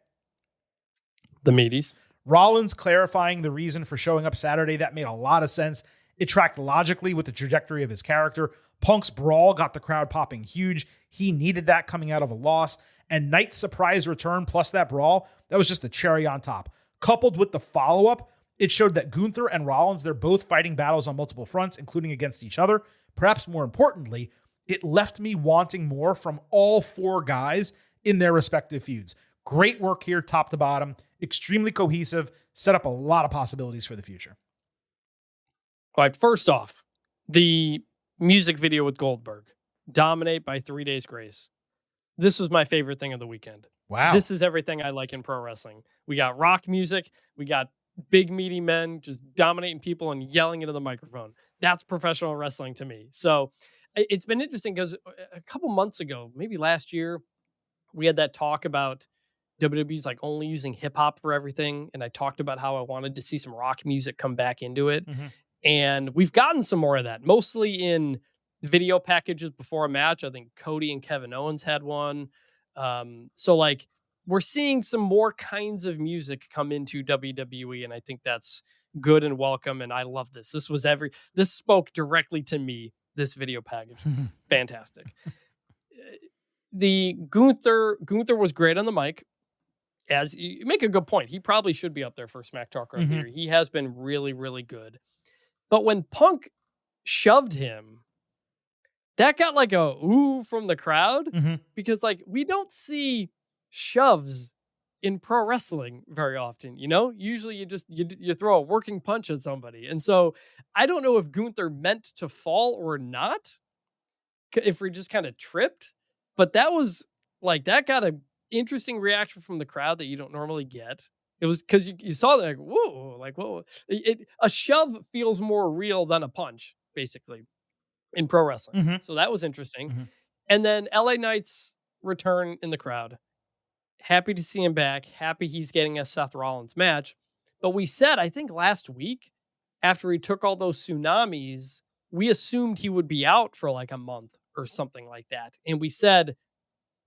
the Meaties. Rollins clarifying the reason for showing up Saturday. That made a lot of sense. It tracked logically with the trajectory of his character. Punk's brawl got the crowd popping huge. He needed that coming out of a loss. And Knight's surprise return plus that brawl, that was just the cherry on top. Coupled with the follow-up, it showed that Gunther and Rollins, they're both fighting battles on multiple fronts, including against each other. Perhaps more importantly, it left me wanting more from all 4 guys in their respective feuds. Great work here, top to bottom. Extremely cohesive. Set up a lot of possibilities for the future. All right, first off, the music video with Goldberg, Dominate by 3 Days Grace. This was my favorite thing of the weekend. Wow. This is everything I like in pro wrestling. We got rock music. We got big, meaty men just dominating people and yelling into the microphone. That's professional wrestling to me. So it's been interesting because a couple months ago, maybe last year, we had that talk about WWE's like only using hip hop for everything. And I talked about how I wanted to see some rock music come back into it. Mm-hmm. And we've gotten some more of that, mostly in video packages before a match. I think Cody and Kevin Owens had one. So like we're seeing some more kinds of music come into WWE, and I think that's good and welcome. And I love this. This spoke directly to me, this video package. Fantastic. The Gunther was great on the mic. As you make a good point, he probably should be up there for Smack Talker of the Year. He has been really, really good. But when Punk shoved him, that got like a ooh from the crowd, because like we don't see shoves in pro wrestling very often, you know? Usually you throw a working punch at somebody. And so I don't know if Gunther meant to fall or not, if we just kind of tripped, but that got an interesting reaction from the crowd that you don't normally get. It was because you saw that, like, whoa, like, whoa. A shove feels more real than a punch, basically, in pro wrestling. So that was interesting. And then LA Knight's return in the crowd. Happy to see him back. Happy he's getting a Seth Rollins match. But we said, I think last week, after he took all those tsunamis, we assumed he would be out for like a month or something like that. And we said,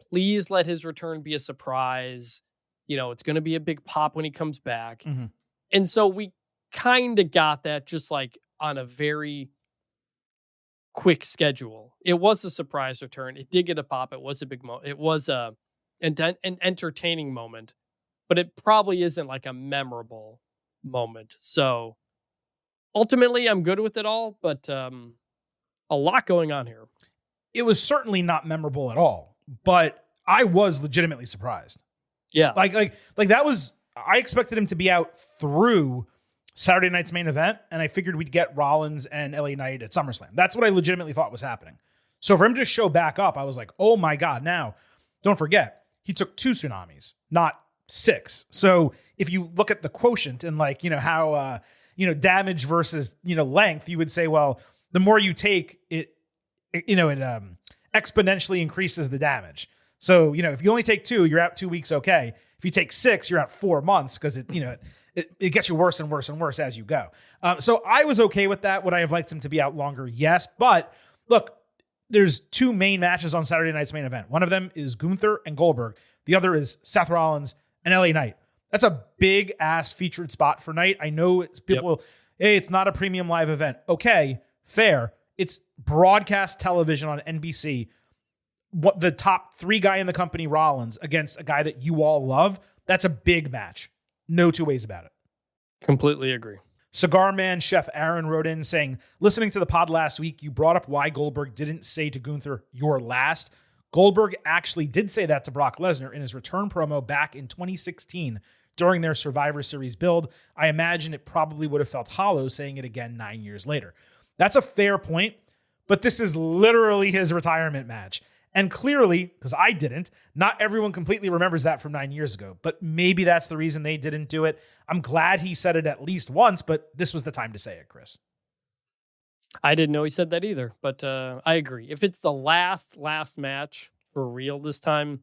please let his return be a surprise. It's going to be a big pop when he comes back. Mhm. And so we kind of got that just like on a very quick schedule. It was a surprise return. It did get a pop. It was a big it was an entertaining moment, but it probably isn't like a memorable moment. So ultimately, I'm good with it all, but a lot going on here. It was certainly not memorable at all, but I was legitimately surprised. Yeah. Like that was, I expected him to be out through Saturday night's main event, and I figured we'd get Rollins and LA Knight at SummerSlam. That's what I legitimately thought was happening. So for him to show back up, I was like, oh my God. Now, don't forget, he took 2 tsunamis, not 6. So if you look at the quotient and how, damage versus, length, you would say, well, the more you take, it exponentially increases the damage. So, if you only take 2, you're out 2 weeks. Okay. If you take 6, you're out 4 months because it gets you worse and worse and worse as you go. So I was okay with that. Would I have liked him to be out longer? Yes. But look, there's 2 main matches on Saturday night's main event. One of them is Gunther and Goldberg. The other is Seth Rollins and LA Knight. That's a big ass featured spot for Knight. I know it's people, hey, it's not a premium live event. Okay, fair. It's broadcast television on NBC. What the top 3 guy in the company, Rollins, against a guy that you all love. That's a big match. No 2 ways about it. Completely agree. Cigar Man Chef Aaron wrote in saying, listening to the pod last week, you brought up why Goldberg didn't say to Gunther, "You're last." Goldberg actually did say that to Brock Lesnar in his return promo back in 2016 during their Survivor Series build. I imagine it probably would have felt hollow saying it again 9 years later. That's a fair point, but this is literally his retirement match. And clearly, because I didn't, not everyone completely remembers that from 9 years ago, but maybe that's the reason they didn't do it. I'm glad he said it at least once, but this was the time to say it, Chris. I didn't know he said that either, but I agree. If it's the last match for real this time,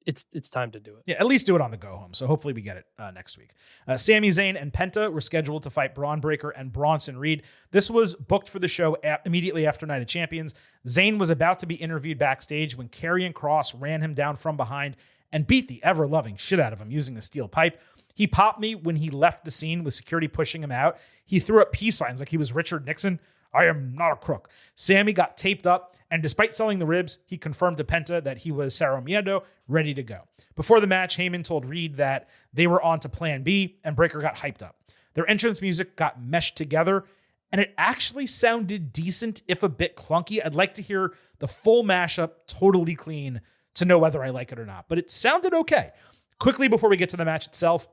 it's time to do it. Yeah, at least do it on the go home. So hopefully we get it next week. Sami Zayn and Penta were scheduled to fight Braun Breaker and Bronson Reed. This was booked for the show immediately after Night of Champions. Zayn was about to be interviewed backstage when Karrion Kross ran him down from behind and beat the ever-loving shit out of him using a steel pipe. He popped me when he left the scene with security pushing him out. He threw up peace signs like he was Richard Nixon. I am not a crook. Sami got taped up, and despite selling the ribs, he confirmed to Penta that he was Cerro Miedo, ready to go. Before the match, Heyman told Reed that they were on to Plan B, and Breaker got hyped up. Their entrance music got meshed together, and it actually sounded decent, if a bit clunky. I'd like to hear the full mashup totally clean to know whether I like it or not, but it sounded okay. Quickly before we get to the match itself,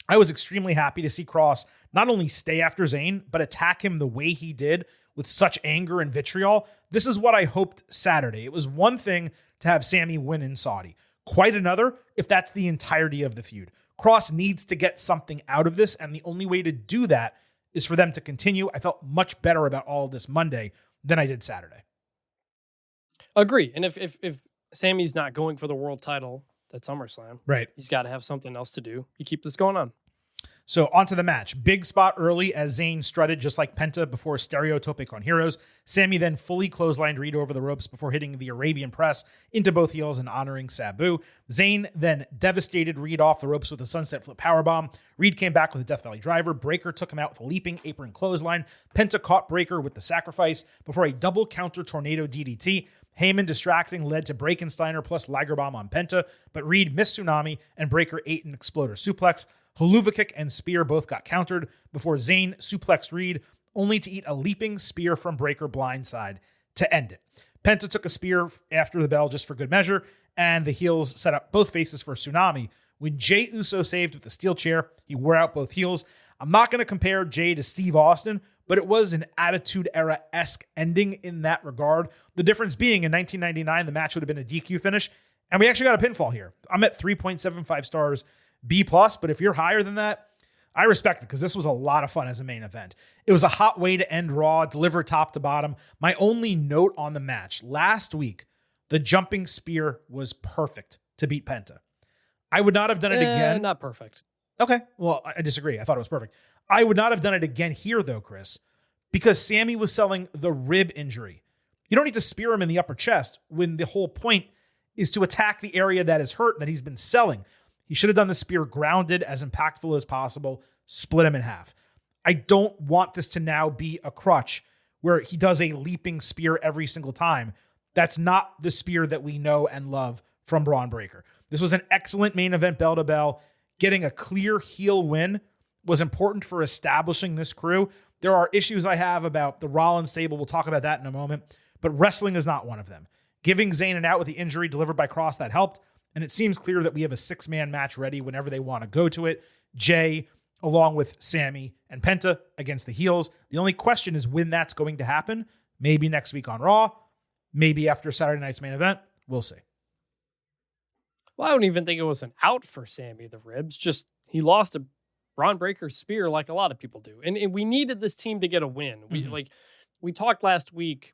I was extremely happy to see Kross not only stay after Zayn, but attack him the way he did with such anger and vitriol. This is what I hoped Saturday. It was one thing to have Sami win in Saudi. Quite another if that's the entirety of the feud. Kross needs to get something out of this, and the only way to do that is for them to continue. I felt much better about all of this Monday than I did Saturday. Agree. And if Sami's not going for the world title at SummerSlam, right, he's got to have something else to do. You keep this going on. So onto the match. Big spot early as Zayn strutted just like Penta before stereotopic on Heroes. Sami then fully clotheslined Reed over the ropes before hitting the Arabian press into both heels and honoring Sabu. Zayn then devastated Reed off the ropes with a sunset flip powerbomb. Reed came back with a Death Valley driver. Breaker took him out with a leaping apron clothesline. Penta caught Breaker with the sacrifice before a double counter tornado DDT. Heyman distracting led to Breakensteiner plus Liger Bomb on Penta, but Reed missed Tsunami and Breaker ate an exploder suplex. Haluva kick and spear both got countered before Zayn suplexed Reed, only to eat a leaping spear from Breaker blindside to end it. Penta took a spear after the bell just for good measure, and the heels set up both faces for a Tsunami. When Jey Uso saved with the steel chair, he wore out both heels. I'm not going to compare Jey to Steve Austin, but it was an Attitude Era-esque ending in that regard. The difference being in 1999, the match would have been a DQ finish, and we actually got a pinfall here. I'm at 3.75 stars. B+, but if you're higher than that, I respect it because this was a lot of fun as a main event. It was a hot way to end Raw, deliver top to bottom. My only note on the match, last week, the jumping spear was perfect to beat Penta. I would not have done it again. Not perfect. Okay, well, I disagree. I thought it was perfect. I would not have done it again here, though, Chris, because Sammy was selling the rib injury. You don't need to spear him in the upper chest when the whole point is to attack the area that is hurt that he's been selling. He should have done the spear grounded, as impactful as possible, split him in half. I don't want this to now be a crutch where he does a leaping spear every single time. That's not the spear that we know and love from Braun Breaker. This was an excellent main event bell to bell. Getting a clear heel win was important for establishing this crew. There are issues I have about the Rollins stable. We'll talk about that in a moment, but wrestling is not one of them. Giving Zayn an out with the injury delivered by Cross, that helped. And it seems clear that we have a 6-man match ready whenever they want to go to it. Jay, along with Sammy and Penta against the heels. The only question is when that's going to happen. Maybe next week on Raw. Maybe after Saturday night's main event. We'll see. Well, I don't even think it was an out for Sammy the Ribs. Just he lost a Braun Breaker spear like a lot of people do. And we needed this team to get a win. We talked last week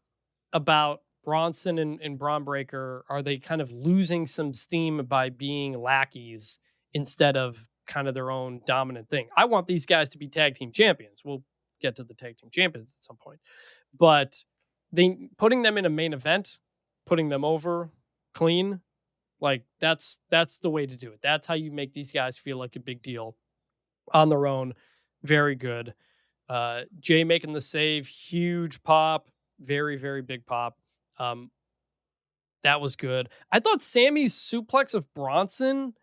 about Bronson and Braun Breaker. Are they kind of losing some steam by being lackeys instead of kind of their own dominant thing? I want these guys to be tag team champions. We'll get to the tag team champions at some point. But putting them in a main event, putting them over clean, like that's the way to do it. That's how you make these guys feel like a big deal on their own. Very good. Jay making the save, huge pop, very, very big pop. That was good. I thought Sammy's suplex of Bronson,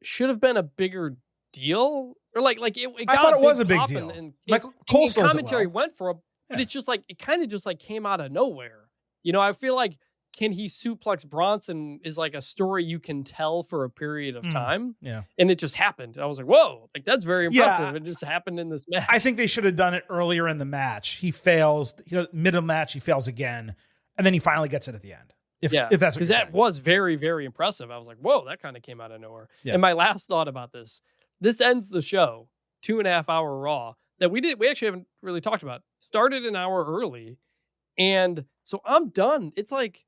should have been a bigger deal, or it got I thought a it was big a big pop deal. and Michael Cole sold it commentary well. went for it, but Yeah. it's just it kind of just came out of nowhere. I feel like can he suplex Bronson is a story you can tell for a period of time. Yeah. And it just happened. I was like, whoa, that's very impressive. Yeah. It just happened in this match. I think they should have done it earlier in the match. He fails, mid of match, he fails again, and then he finally gets it at the end. If that's what because you're that saying. was very, very impressive. I was like, whoa, that kind of came out of nowhere. Yeah. And my last thought about this ends the show, 2.5 hour Raw that we actually haven't really talked about. Started an hour early. And so I'm done. It's like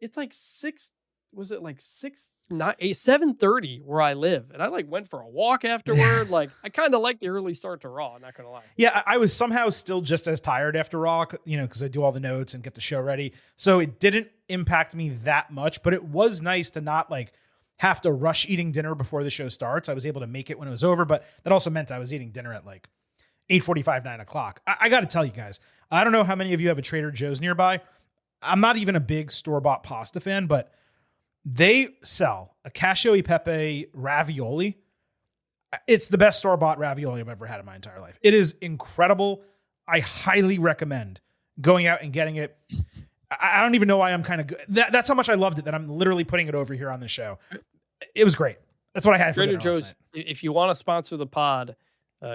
6, was it 7:30 where I live. And I went for a walk afterward. I kind of like the early start to Raw, not gonna lie. Yeah, I was somehow still just as tired after Raw, because I do all the notes and get the show ready. So it didn't impact me that much, but it was nice to not have to rush eating dinner before the show starts. I was able to make it when it was over, but that also meant I was eating dinner at 8:45, 9 o'clock. I got to tell you guys, I don't know how many of you have a Trader Joe's nearby. I'm not even a big store-bought pasta fan, but they sell a cacio e pepe ravioli. It's the best store-bought ravioli I've ever had in my entire life. It is incredible. I highly recommend going out and getting it. I don't even know why I'm kind of good. That's how much I loved it that I'm literally putting it over here on the show. It was great. That's what I had for Trader dinner last Joe's, night. if you want to sponsor the pod,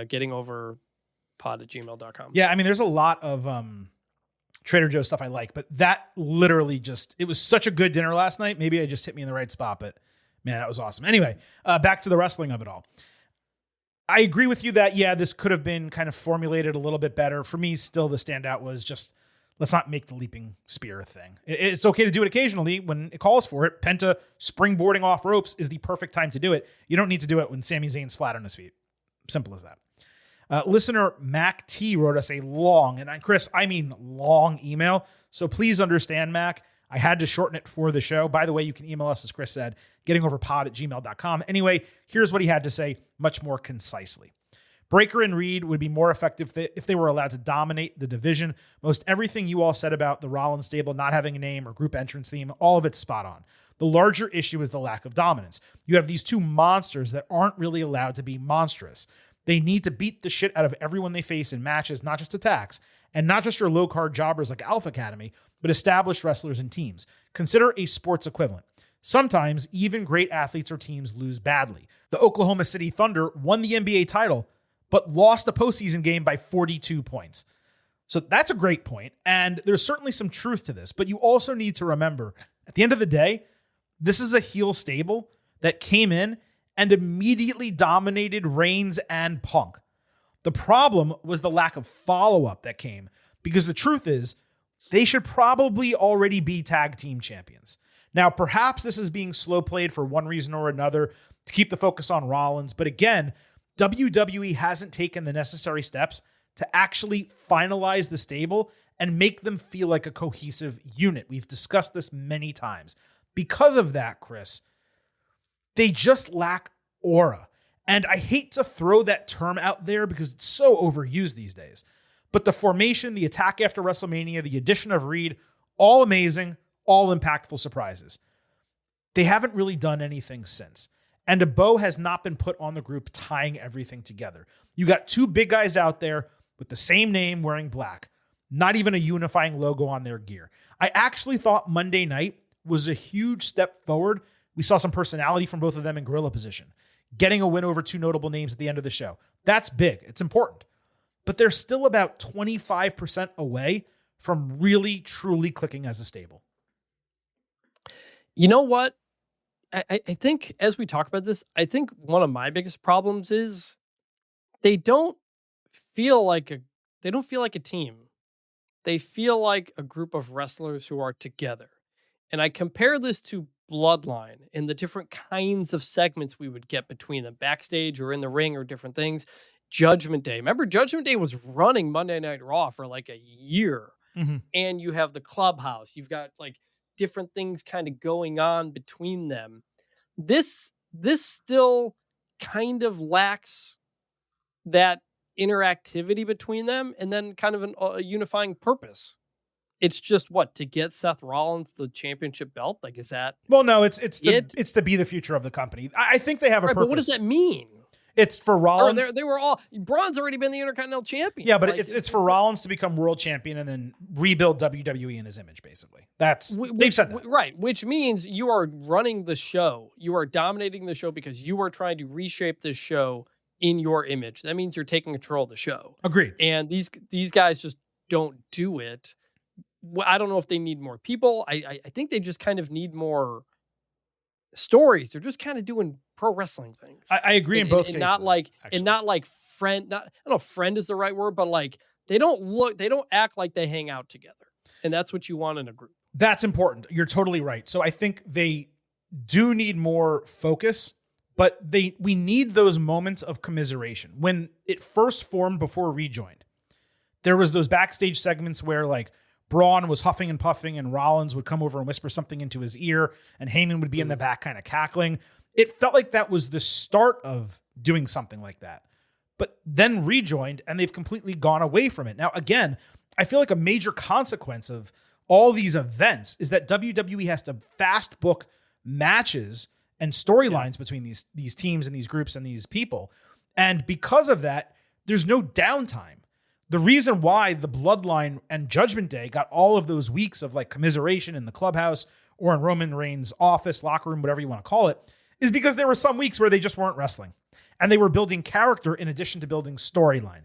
getting over pod@gmail.com. Yeah, I mean, there's a lot of Trader Joe's stuff I like, but that literally it was such a good dinner last night. Maybe it just hit me in the right spot, but man, that was awesome. Anyway, back to the wrestling of it all. I agree with you that, this could have been kind of formulated a little bit better. For me, still the standout was just, let's not make the leaping spear a thing. It's okay to do it occasionally when it calls for it. Penta springboarding off ropes is the perfect time to do it. You don't need to do it when Sami Zayn's flat on his feet. Simple as that. Listener Mac T wrote us a long, and Chris, I mean long email. So please understand, Mac, I had to shorten it for the show. By the way, you can email us, as Chris said, gettingoverpod@gmail.com. Anyway, here's what he had to say much more concisely. Breaker and Reed would be more effective if they were allowed to dominate the division. Most everything you all said about the Rollins stable not having a name or group entrance theme, all of it's spot on. The larger issue is the lack of dominance. You have these two monsters that aren't really allowed to be monstrous. They need to beat the shit out of everyone they face in matches, not just attacks, and not just your low-card jobbers like Alpha Academy, but established wrestlers and teams. Consider a sports equivalent. Sometimes even great athletes or teams lose badly. The Oklahoma City Thunder won the NBA title, but lost a postseason game by 42 points. So that's a great point, and there's certainly some truth to this, but you also need to remember, at the end of the day, this is a heel stable that came in and immediately dominated Reigns and Punk. The problem was the lack of follow-up that came, because the truth is, they should probably already be tag team champions. Now, perhaps this is being slow played for one reason or another to keep the focus on Rollins, but again, WWE hasn't taken the necessary steps to actually finalize the stable and make them feel like a cohesive unit. We've discussed this many times. Because of that, Chris, they just lack aura. And I hate to throw that term out there because it's so overused these days. But the formation, the attack after WrestleMania, the addition of Reed, all amazing, all impactful surprises. They haven't really done anything since. And a bow has not been put on the group tying everything together. You got two big guys out there with the same name wearing black. Not even a unifying logo on their gear. I actually thought Monday night was a huge step forward. We saw some personality from both of them in gorilla position. Getting a win over two notable names at the end of the show. That's big. It's important. But they're still about 25% away from really, truly clicking as a stable. You know what? I think as we talk about this, I think one of my biggest problems is they don't feel like a team. They feel like a group of wrestlers who are together. And I compare this to Bloodline and the different kinds of segments we would get between them backstage or in the ring or different things. Judgment Day. Remember, Judgment Day was running Monday Night Raw for like a year. Mm-hmm. And you have the clubhouse. You've got like different things kind of going on between them. This still kind of lacks that interactivity between them and then kind of a unifying purpose. It's just to get Seth Rollins the championship belt? Like, is that? Well, no, it's to be the future of the company. I think they have a purpose. But what does that mean? It's for Rollins. They were all Braun's already been the Intercontinental Champion. Yeah, but it's for Rollins to become world champion and then rebuild WWE in his image. Basically, they've said that, right? Which means you are running the show. You are dominating the show because you are trying to reshape this show in your image. That means you're taking control of the show. Agreed. And these guys just don't do it. I don't know if they need more people. I think they just kind of need more stories. They're just kind of doing pro wrestling things. I agree in both cases. Not like friend. I don't know if friend is the right word, but like they don't act like they hang out together. And that's what you want in a group. That's important. You're totally right. So I think they do need more focus, but we need those moments of commiseration. When it first formed before Rejoined, there was those backstage segments where like Braun was huffing and puffing and Rollins would come over and whisper something into his ear and Heyman would be in the back kind of cackling. It felt like that was the start of doing something like that. But then Rejoined and they've completely gone away from it. Now, again, I feel like a major consequence of all these events is that WWE has to fast book matches and storylines between these teams and these groups and these people. And because of that, there's no downtime. The reason why the Bloodline and Judgment Day got all of those weeks of like commiseration in the clubhouse or in Roman Reigns' office, locker room, whatever you want to call it, is because there were some weeks where they just weren't wrestling and they were building character in addition to building storyline.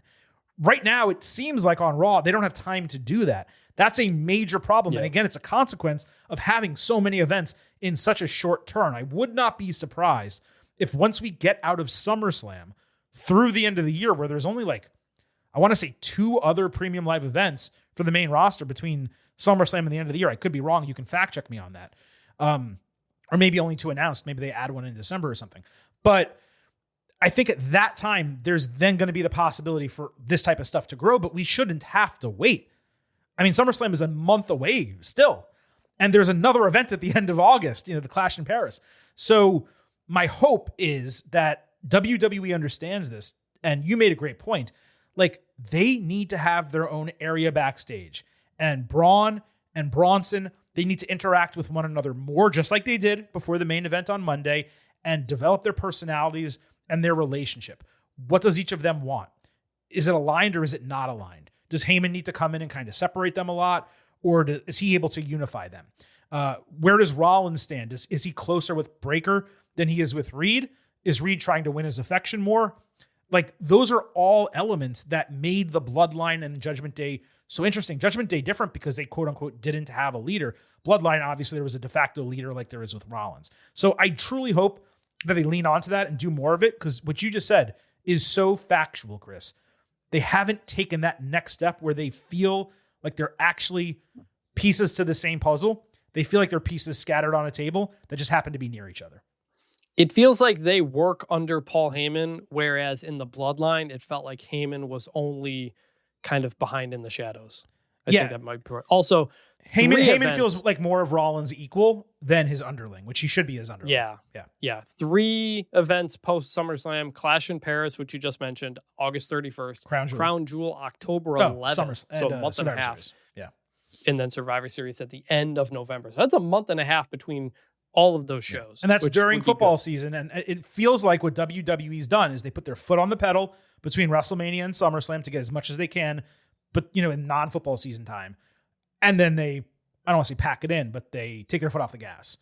Right now, it seems like on Raw, they don't have time to do that. That's a major problem. Yeah. And again, it's a consequence of having so many events in such a short turn. I would not be surprised if once we get out of SummerSlam through the end of the year, where there's only like, I want to say 2 other premium live events for the main roster between SummerSlam and the end of the year. I could be wrong. You can fact check me on that. Or maybe only 2 announced. Maybe they add one in December or something. But I think at that time, there's then going to be the possibility for this type of stuff to grow, but we shouldn't have to wait. I mean, SummerSlam is a month away still. And there's another event at the end of August, the Clash in Paris. So my hope is that WWE understands this. And you made a great point. Like, they need to have their own area backstage. And Braun and Bronson, they need to interact with one another more, just like they did before the main event on Monday, and develop their personalities and their relationship. What does each of them want? Is it aligned or is it not aligned? Does Heyman need to come in and kind of separate them a lot? Or is he able to unify them? Where does Rollins stand? Is he closer with Breaker than he is with Reed? Is Reed trying to win his affection more? Like, those are all elements that made the Bloodline and Judgment Day so interesting. Judgment Day different because they, quote unquote, didn't have a leader. Bloodline, obviously, there was a de facto leader like there is with Rollins. So I truly hope that they lean onto that and do more of it, because what you just said is so factual, Chris. They haven't taken that next step where they feel like they're actually pieces to the same puzzle. They feel like they're pieces scattered on a table that just happen to be near each other. It feels like they work under Paul Heyman, whereas in the Bloodline, it felt like Heyman was only kind of behind in the shadows. I think that might be right. Also, Heyman feels like more of Rollins' equal than his underling, which he should be his underling. Yeah. 3 events post SummerSlam: Clash in Paris, which you just mentioned, August 31st. Crown Jewel, October 11th. So a month and a half. Series. Yeah. And then Survivor Series at the end of November. So that's a month and a half between all of those shows. And that's during football season. And it feels like what WWE's done is they put their foot on the pedal between WrestleMania and SummerSlam to get as much as they can, but in non-football season time. And then I don't want to say pack it in, but they take their foot off the gas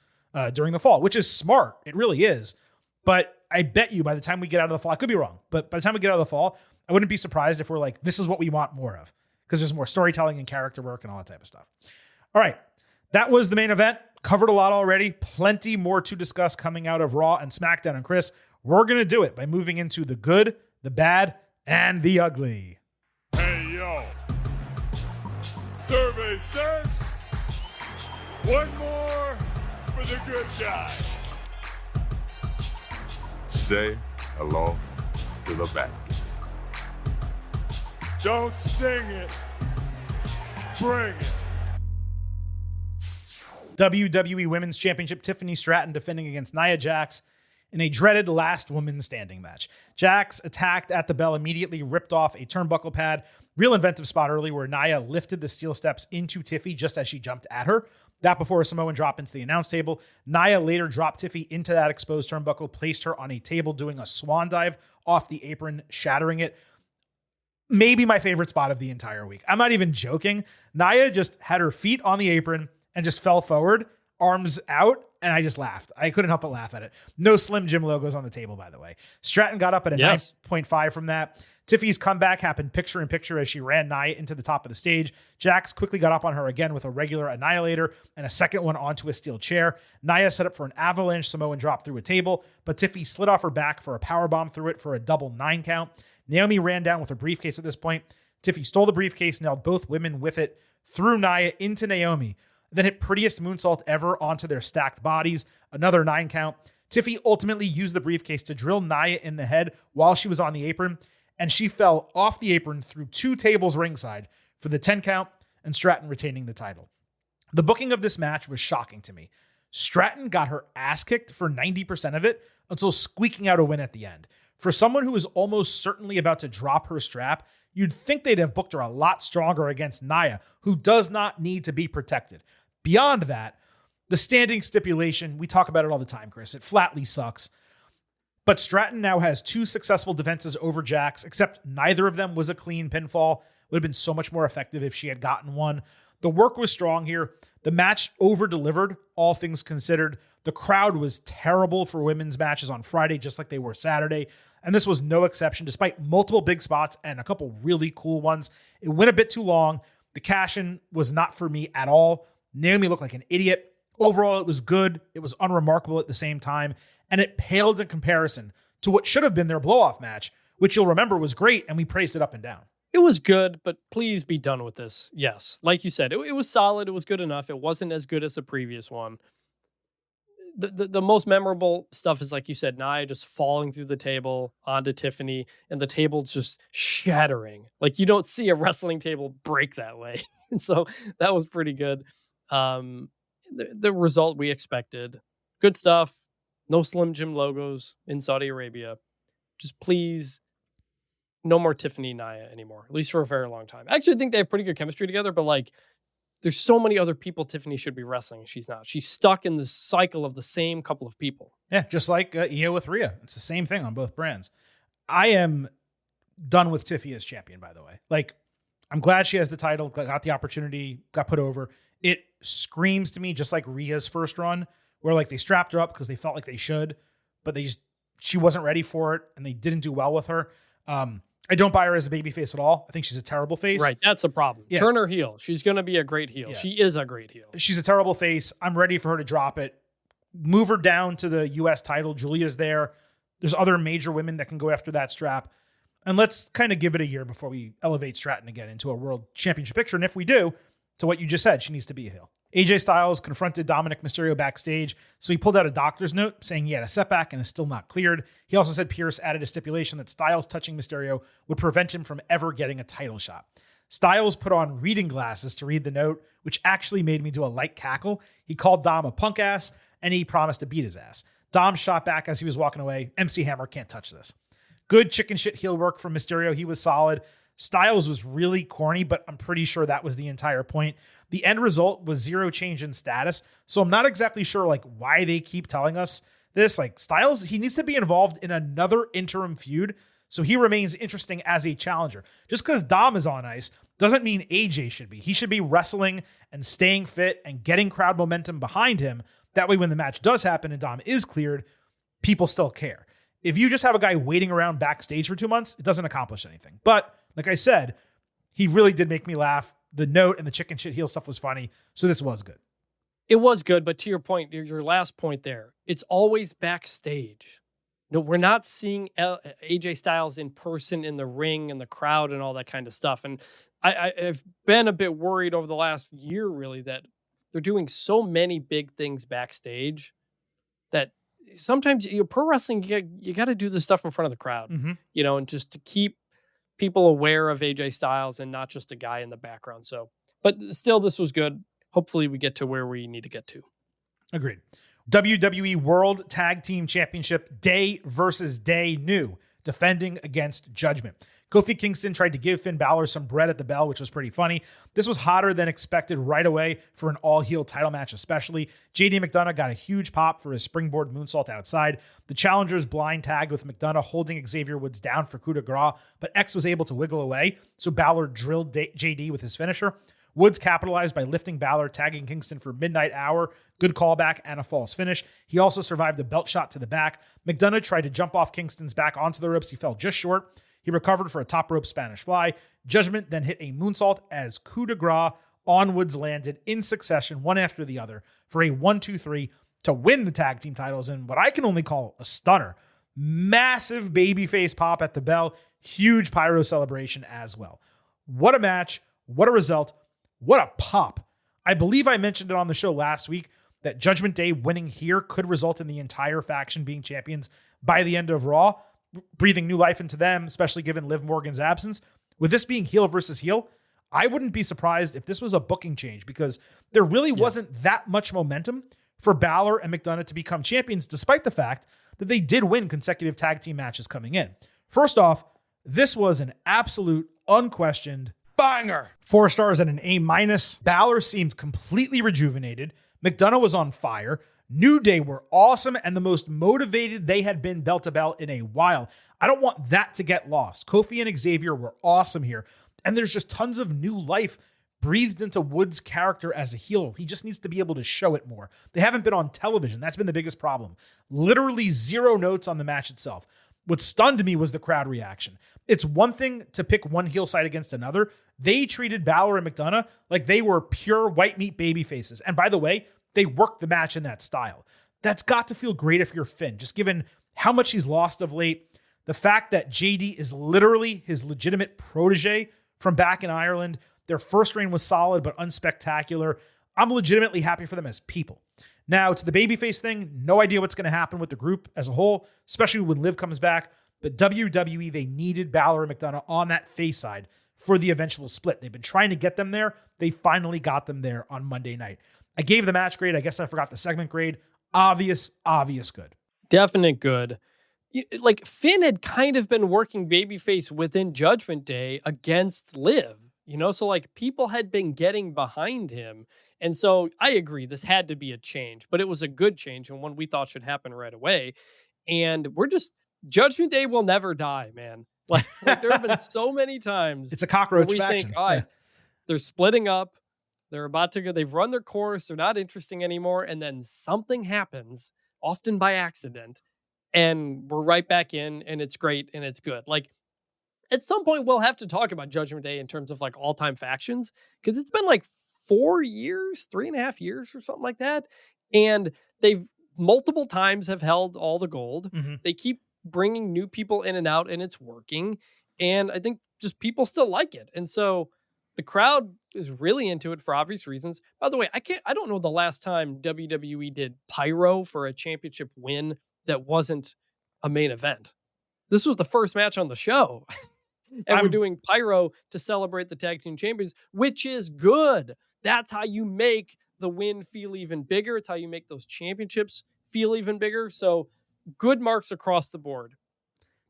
during the fall, which is smart. It really is. But I bet you by the time we get out of the fall, I could be wrong, but by the time we get out of the fall, I wouldn't be surprised if we're like, this is what we want more of, because there's more storytelling and character work and all that type of stuff. All right. That was the main event. Covered a lot already. Plenty more to discuss coming out of Raw and SmackDown. And Chris, we're going to do it by moving into the good, the bad, and the ugly. Hey, yo. Survey says one more for the good guy. Say hello to the back. Don't sing it. Bring it. WWE Women's Championship, Tiffany Stratton defending against Nia Jax in a dreaded last woman standing match. Jax attacked at the bell, immediately ripped off a turnbuckle pad. Real inventive spot early where Nia lifted the steel steps into Tiffy just as she jumped at her. That before a Samoan drop into the announce table. Nia later dropped Tiffy into that exposed turnbuckle, placed her on a table doing a swan dive off the apron, shattering it. Maybe my favorite spot of the entire week. I'm not even joking. Nia just had her feet on the apron and just fell forward, arms out, and I just laughed. I couldn't help but laugh at it. No Slim Jim logos on the table, by the way. Stratton got up at a 9.5 from that. Tiffy's comeback happened picture in picture as she ran Nia into the top of the stage. Jax quickly got up on her again with a regular Annihilator and a second one onto a steel chair. Nia set up for an avalanche Samoan drop through a table, but Tiffy slid off her back for a powerbomb through it for a double 9 count. Naomi ran down with a briefcase at this point. Tiffy stole the briefcase, nailed both women with it, threw Nia into Naomi, then hit prettiest moonsault ever onto their stacked bodies, another 9 count. Tiffy ultimately used the briefcase to drill Nia in the head while she was on the apron, and she fell off the apron through 2 tables ringside for the 10 count, and Stratton retaining the title. The booking of this match was shocking to me. Stratton got her ass kicked for 90% of it until squeaking out a win at the end. For someone who was almost certainly about to drop her strap, you'd think they'd have booked her a lot stronger against Nia, who does not need to be protected. Beyond that, the standing stipulation, we talk about it all the time, Chris. It flatly sucks. But Stratton now has 2 successful defenses over Jax, except neither of them was a clean pinfall. Would have been so much more effective if she had gotten one. The work was strong here. The match over-delivered, all things considered. The crowd was terrible for women's matches on Friday, just like they were Saturday. And this was no exception, despite multiple big spots and a couple really cool ones. It went a bit too long. The cash-in was not for me at all. Naomi looked like an idiot. Overall, it was good. It was unremarkable at the same time. And it paled in comparison to what should have been their blow-off match, which you'll remember was great, and we praised it up and down. It was good, but please be done with this. Yes, like you said, it was solid. It was good enough. It wasn't as good as the previous one. The most memorable stuff is, like you said, Nia just falling through the table onto Tiffany, and the table just shattering. Like, you don't see a wrestling table break that way. And so that was pretty good. The result we expected. Good stuff. No Slim Jim logos in Saudi Arabia. Just please, no more Tiffany and Nia anymore, at least for a very long time. I actually think they have pretty good chemistry together, but like, there's so many other people Tiffany should be wrestling. She's not. She's stuck in this cycle of the same couple of people. Yeah, just like IYO with Rhea. It's the same thing on both brands. I am done with Tiffy as champion, by the way. Like, I'm glad she has the title, got the opportunity, got put over. It screams to me just like Rhea's first run, where like they strapped her up because they felt like they should, but she wasn't ready for it, and they didn't do well with her. I don't buy her as a babyface at all. I think she's a terrible face. Right, that's a problem. Yeah. Turn her heel. She's going to be a great heel. Yeah. She is a great heel. She's a terrible face. I'm ready for her to drop it. Move her down to the U.S. title. Julia's there. There's other major women that can go after that strap. And let's kind of give it a year before we elevate Stratton again into a world championship picture. And if we do, to what you just said, she needs to be a heel. AJ Styles confronted Dominic Mysterio backstage, so he pulled out a doctor's note saying he had a setback and is still not cleared. He also said Pierce added a stipulation that Styles touching Mysterio would prevent him from ever getting a title shot. Styles put on reading glasses to read the note, which actually made me do a light cackle. He called Dom a punk ass, and he promised to beat his ass. Dom shot back as he was walking away. MC Hammer can't touch this. Good chicken shit heel work from Mysterio. He was solid. Styles was really corny, but I'm pretty sure that was the entire point. The end result was zero change in status, so I'm not exactly sure like why they keep telling us this. Like Styles, he needs to be involved in another interim feud so he remains interesting as a challenger. Just because Dom is on ice doesn't mean AJ should be. He should be wrestling and staying fit and getting crowd momentum behind him. That way when the match does happen and Dom is cleared, people still care. If you just have a guy waiting around backstage for 2 months, it doesn't accomplish anything. But like I said, he really did make me laugh. The note and the chicken shit heel stuff was funny. So this was good. It was good, but to your point, your last point there, it's always backstage. No, we're not seeing AJ Styles in person in the ring and the crowd and all that kind of stuff. And I've been a bit worried over the last year, really, that they're doing so many big things backstage that sometimes pro wrestling, you got to do the stuff in front of the crowd, and just to keep people aware of AJ Styles and not just a guy in the background. So, but still, this was good. Hopefully we get to where we need to get to. Agreed. WWE World Tag Team Championship, Day versus Day new, defending against Judgment. Kofi Kingston tried to give Finn Balor some bread at the bell, which was pretty funny. This was hotter than expected right away for an all-heel title match especially. JD McDonough got a huge pop for his springboard moonsault outside. The challengers blind tagged with McDonough holding Xavier Woods down for coup de grace, but X was able to wiggle away, so Balor drilled JD with his finisher. Woods capitalized by lifting Balor, tagging Kingston for Midnight Hour. Good callback and a false finish. He also survived a belt shot to the back. McDonough tried to jump off Kingston's back onto the ropes. He fell just short. He recovered for a top rope Spanish fly. Judgment then hit a moonsault as coup de grace on Woods landed in succession, one after the other, for a 1-2-3 to win the tag team titles in what I can only call a stunner. Massive babyface pop at the bell. Huge pyro celebration as well. What a match. What a result. What a pop. I believe I mentioned it on the show last week that Judgment Day winning here could result in the entire faction being champions by the end of Raw, breathing new life into them, especially given Liv Morgan's absence. With this being heel versus heel, I wouldn't be surprised if this was a booking change because there really wasn't that much momentum for Balor and McDonough to become champions, despite the fact that they did win consecutive tag team matches coming in. First off, this was an absolute, unquestioned Banger. 4 stars and an A-. Balor seemed completely rejuvenated. McDonough was on fire. New Day were awesome and the most motivated they had been belt to belt in a while. I don't want that to get lost. Kofi and Xavier were awesome here. And there's just tons of new life breathed into Woods' character as a heel. He just needs to be able to show it more. They haven't been on television. That's been the biggest problem. Literally 0 notes on the match itself. What stunned me was the crowd reaction. It's one thing to pick one heel side against another. They treated Balor and McDonough like they were pure white meat baby faces. And by the way, they worked the match in that style. That's got to feel great if you're Finn, just given how much he's lost of late. The fact that JD is literally his legitimate protege from back in Ireland. Their first reign was solid, but unspectacular. I'm legitimately happy for them as people. Now, to the babyface thing, no idea what's going to happen with the group as a whole, especially when Liv comes back. But WWE, they needed Balor and McDonough on that face side for the eventual split. They've been trying to get them there. They finally got them there on Monday night. I gave the match grade. I guess I forgot the segment grade. Obvious good. Definite good. Like Finn had kind of been working babyface within Judgment Day against Liv, so like people had been getting behind him. And so I agree, this had to be a change, but it was a good change and one we thought should happen right away. And Judgment Day will never die, man. Like there have been so many times. It's a cockroach we faction. Think, they're splitting up. They're about to go. They've run their course. They're not interesting anymore. And then something happens, often by accident, and we're right back in, and it's great and it's good. Like at some point, we'll have to talk about Judgment Day in terms of like all-time factions because it's been like 4 years, 3.5 years, or something like that, and they've multiple times have held all the gold. Mm-hmm. They keep bringing new people in and out, and it's working. And I think just people still like it. And so The crowd is really into it for obvious reasons. By the way, I don't know the last time WWE did pyro for a championship win that wasn't a main event. This was the first match on the show. And we're doing pyro to celebrate the tag team champions, which is good. That's how you make the win feel even bigger. It's how you make those championships feel even bigger. So good marks across the board.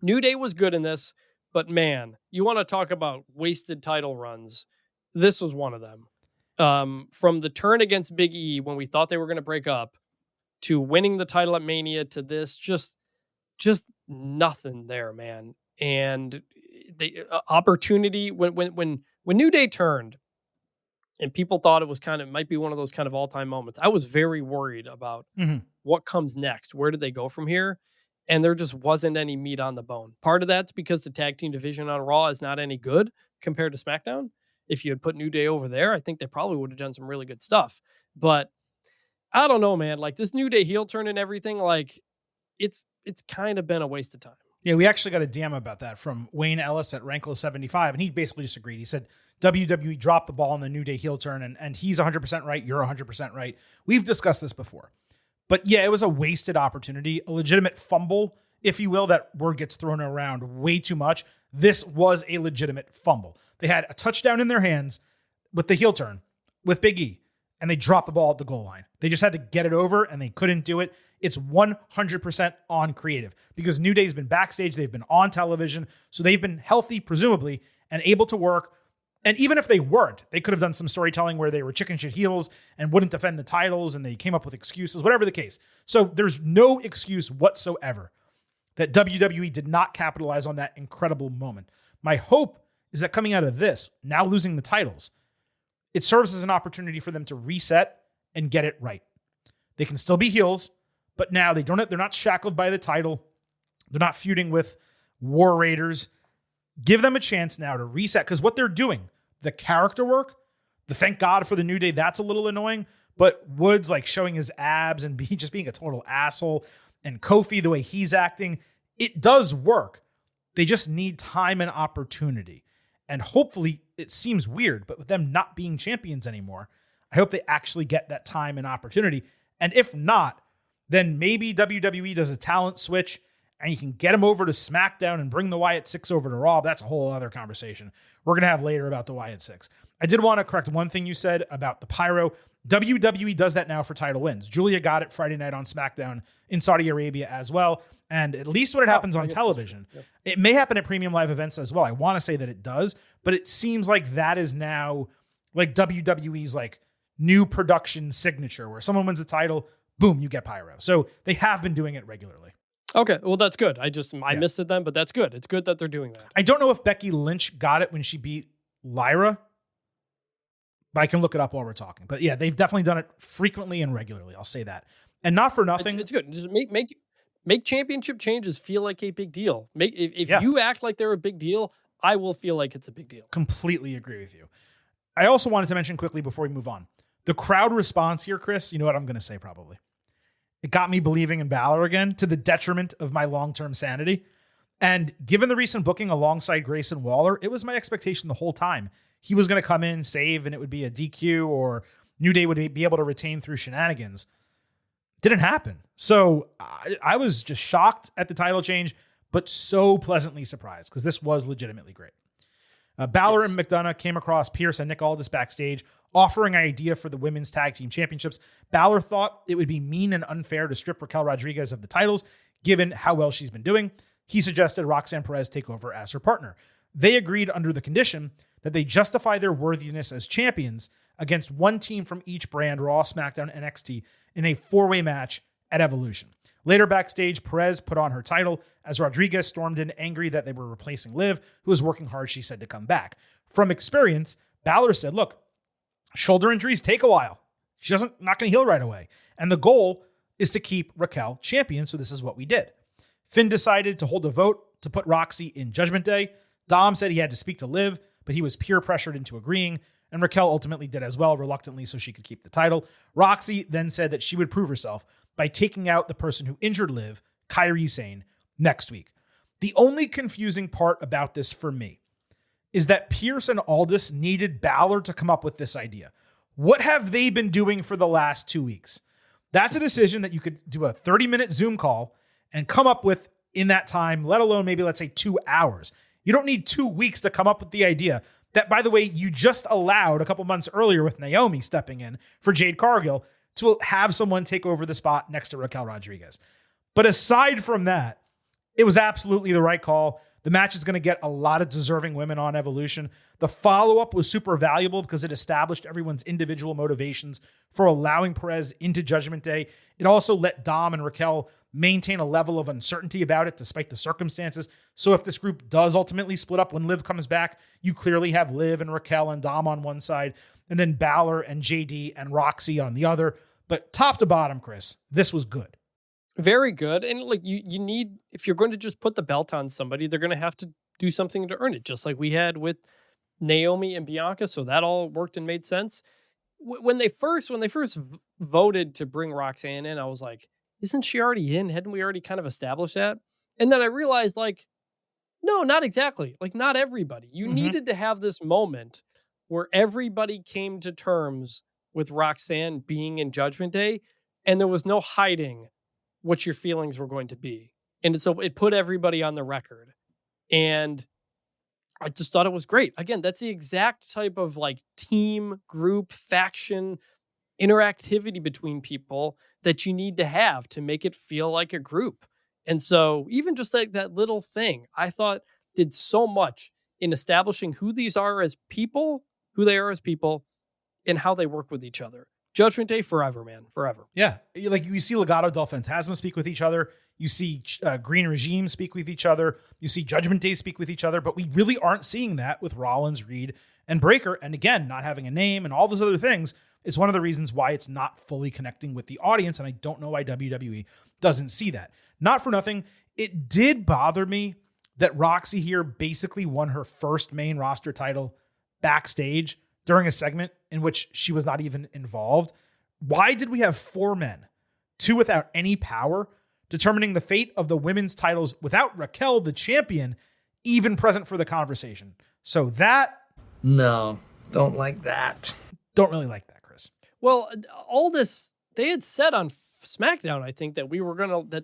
New Day was good in this, but man, you want to talk about wasted title runs. This was one of them. From the turn against Big E when we thought they were going to break up to winning the title at Mania to this, just nothing there, man. And the opportunity when New Day turned and people thought it was might be one of those kind of all-time moments. I was very worried about what comes next. Where did they go from here? And there just wasn't any meat on the bone. Part of that's because the tag team division on Raw is not any good compared to SmackDown. If you had put New Day over there, I think they probably would have done some really good stuff. But I don't know, man. Like this New Day heel turn and everything, like it's kind of been a waste of time. Yeah, we actually got a DM about that from Wayne Ellis at Rankle75, and he basically just agreed. He said WWE dropped the ball on the New Day heel turn, and he's 100% right, you're 100% right. We've discussed this before. But yeah, it was a wasted opportunity, a legitimate fumble, if you will. That word gets thrown around way too much. This was a legitimate fumble. They had a touchdown in their hands with the heel turn, with Big E, and they dropped the ball at the goal line. They just had to get it over, and they couldn't do it. It's 100% on creative because New Day's been backstage. They've been on television. So they've been healthy, presumably, and able to work. And even if they weren't, they could have done some storytelling where they were chicken shit heels and wouldn't defend the titles and they came up with excuses, whatever the case. So there's no excuse whatsoever that WWE did not capitalize on that incredible moment. My hope is that coming out of this, now losing the titles, it serves as an opportunity for them to reset and get it right. They can still be heels, but now they're not shackled by the title. They're not feuding with War Raiders. Give them a chance now to reset, because what they're doing, the character work, the thank God for the New Day, that's a little annoying, but Woods like showing his abs and just being a total asshole, and Kofi, the way he's acting, it does work. They just need time and opportunity. And hopefully, it seems weird, but with them not being champions anymore, I hope they actually get that time and opportunity. And if not, then maybe WWE does a talent switch and you can get them over to SmackDown and bring the Wyatt Six over to Raw. That's a whole other conversation we're going to have later about the Wyatt Six. I did want to correct one thing you said about the pyro. WWE does that now for title wins. Julia got it Friday night on SmackDown in Saudi Arabia as well. And at least when it happens on television, it may happen at premium live events as well. I want to say that it does, but it seems like that is now like WWE's like new production signature where someone wins the title, boom, you get pyro. So they have been doing it regularly. Okay, well, that's good. I missed it then, but that's good. It's good that they're doing that. I don't know if Becky Lynch got it when she beat Lyra, but I can look it up while we're talking. But yeah, they've definitely done it frequently and regularly. I'll say that. And not for nothing. It's good. Just make championship changes feel like a big deal. If you act like they're a big deal, I will feel like it's a big deal. Completely agree with you. I also wanted to mention quickly before we move on, the crowd response here, Chris, you know what I'm going to say probably. It got me believing in Balor again to the detriment of my long-term sanity. And given the recent booking alongside Grayson Waller, it was my expectation the whole time. He was going to come in, save, and it would be a DQ or New Day would be able to retain through shenanigans. Didn't happen. So I was just shocked at the title change, but so pleasantly surprised because this was legitimately great. Balor and McDonough came across Pierce and Nick Aldis backstage, offering an idea for the women's tag team championships. Balor thought it would be mean and unfair to strip Raquel Rodriguez of the titles, given how well she's been doing. He suggested Roxanne Perez take over as her partner. They agreed under the condition that they justify their worthiness as champions against one team from each brand, Raw, SmackDown, NXT, in a four-way match at Evolution. Later backstage, Perez put on her title as Rodriguez stormed in angry that they were replacing Liv, who was working hard, she said, to come back. From experience, Balor said, look, shoulder injuries take a while. She's not going to heal right away. And the goal is to keep Raquel champion, so this is what we did. Finn decided to hold a vote to put Roxy in Judgment Day. Dom said he had to speak to Liv, but he was peer pressured into agreeing, and Raquel ultimately did as well, reluctantly, so she could keep the title. Roxy then said that she would prove herself by taking out the person who injured Liv, Kairi Sane, next week. The only confusing part about this for me is that Pierce and Aldis needed Balor to come up with this idea. What have they been doing for the last 2 weeks? That's a decision that you could do a 30-minute Zoom call and come up with in that time, let alone maybe, let's say, 2 hours. You don't need 2 weeks to come up with the idea that, by the way, you just allowed a couple months earlier with Naomi stepping in for Jade Cargill to have someone take over the spot next to Raquel Rodriguez. But aside from that, it was absolutely the right call. The match is going to get a lot of deserving women on Evolution. The follow-up was super valuable because it established everyone's individual motivations for allowing Perez into Judgment Day. It also let Dom and Raquel maintain a level of uncertainty about it despite the circumstances. So if this group does ultimately split up when Liv comes back, you clearly have Liv and Raquel and Dom on one side, and then Balor and JD and Roxy on the other. But top to bottom, Chris, this was good. Very good. And like you need, if you're going to just put the belt on somebody, they're going to have to do something to earn it, just like we had with Naomi and Bianca. So that all worked and made sense. When they first voted to bring Roxanne in, I was like, isn't she already in? Hadn't we already kind of established that? And then I realized, like, no, not exactly. Like, not everybody. You needed to have this moment where everybody came to terms with Roxanne being in Judgment Day, and there was no hiding what your feelings were going to be. And so it put everybody on the record. And I just thought it was great. Again, that's the exact type of like team, group, faction interactivity between people that you need to have to make it feel like a group. And so even just like that little thing, I thought did so much in establishing who these are as people, who they are as people, and how they work with each other. Judgment Day forever, man, forever. Yeah, like you see Legado del Fantasma speak with each other. You see Green Regime speak with each other. You see Judgment Day speak with each other. But we really aren't seeing that with Rollins, Reed, and Breakker. And again, not having a name and all those other things is one of the reasons why it's not fully connecting with the audience. And I don't know why WWE doesn't see that. Not for nothing, it did bother me that Roxy here basically won her first main roster title backstage during a segment in which she was not even involved. Why did we have 4 men, 2 without any power, determining the fate of the women's titles without Raquel, the champion, even present for the conversation? So that... No, don't like that. Don't really like that, Chris. Well, all this, they had said on SmackDown, I think, that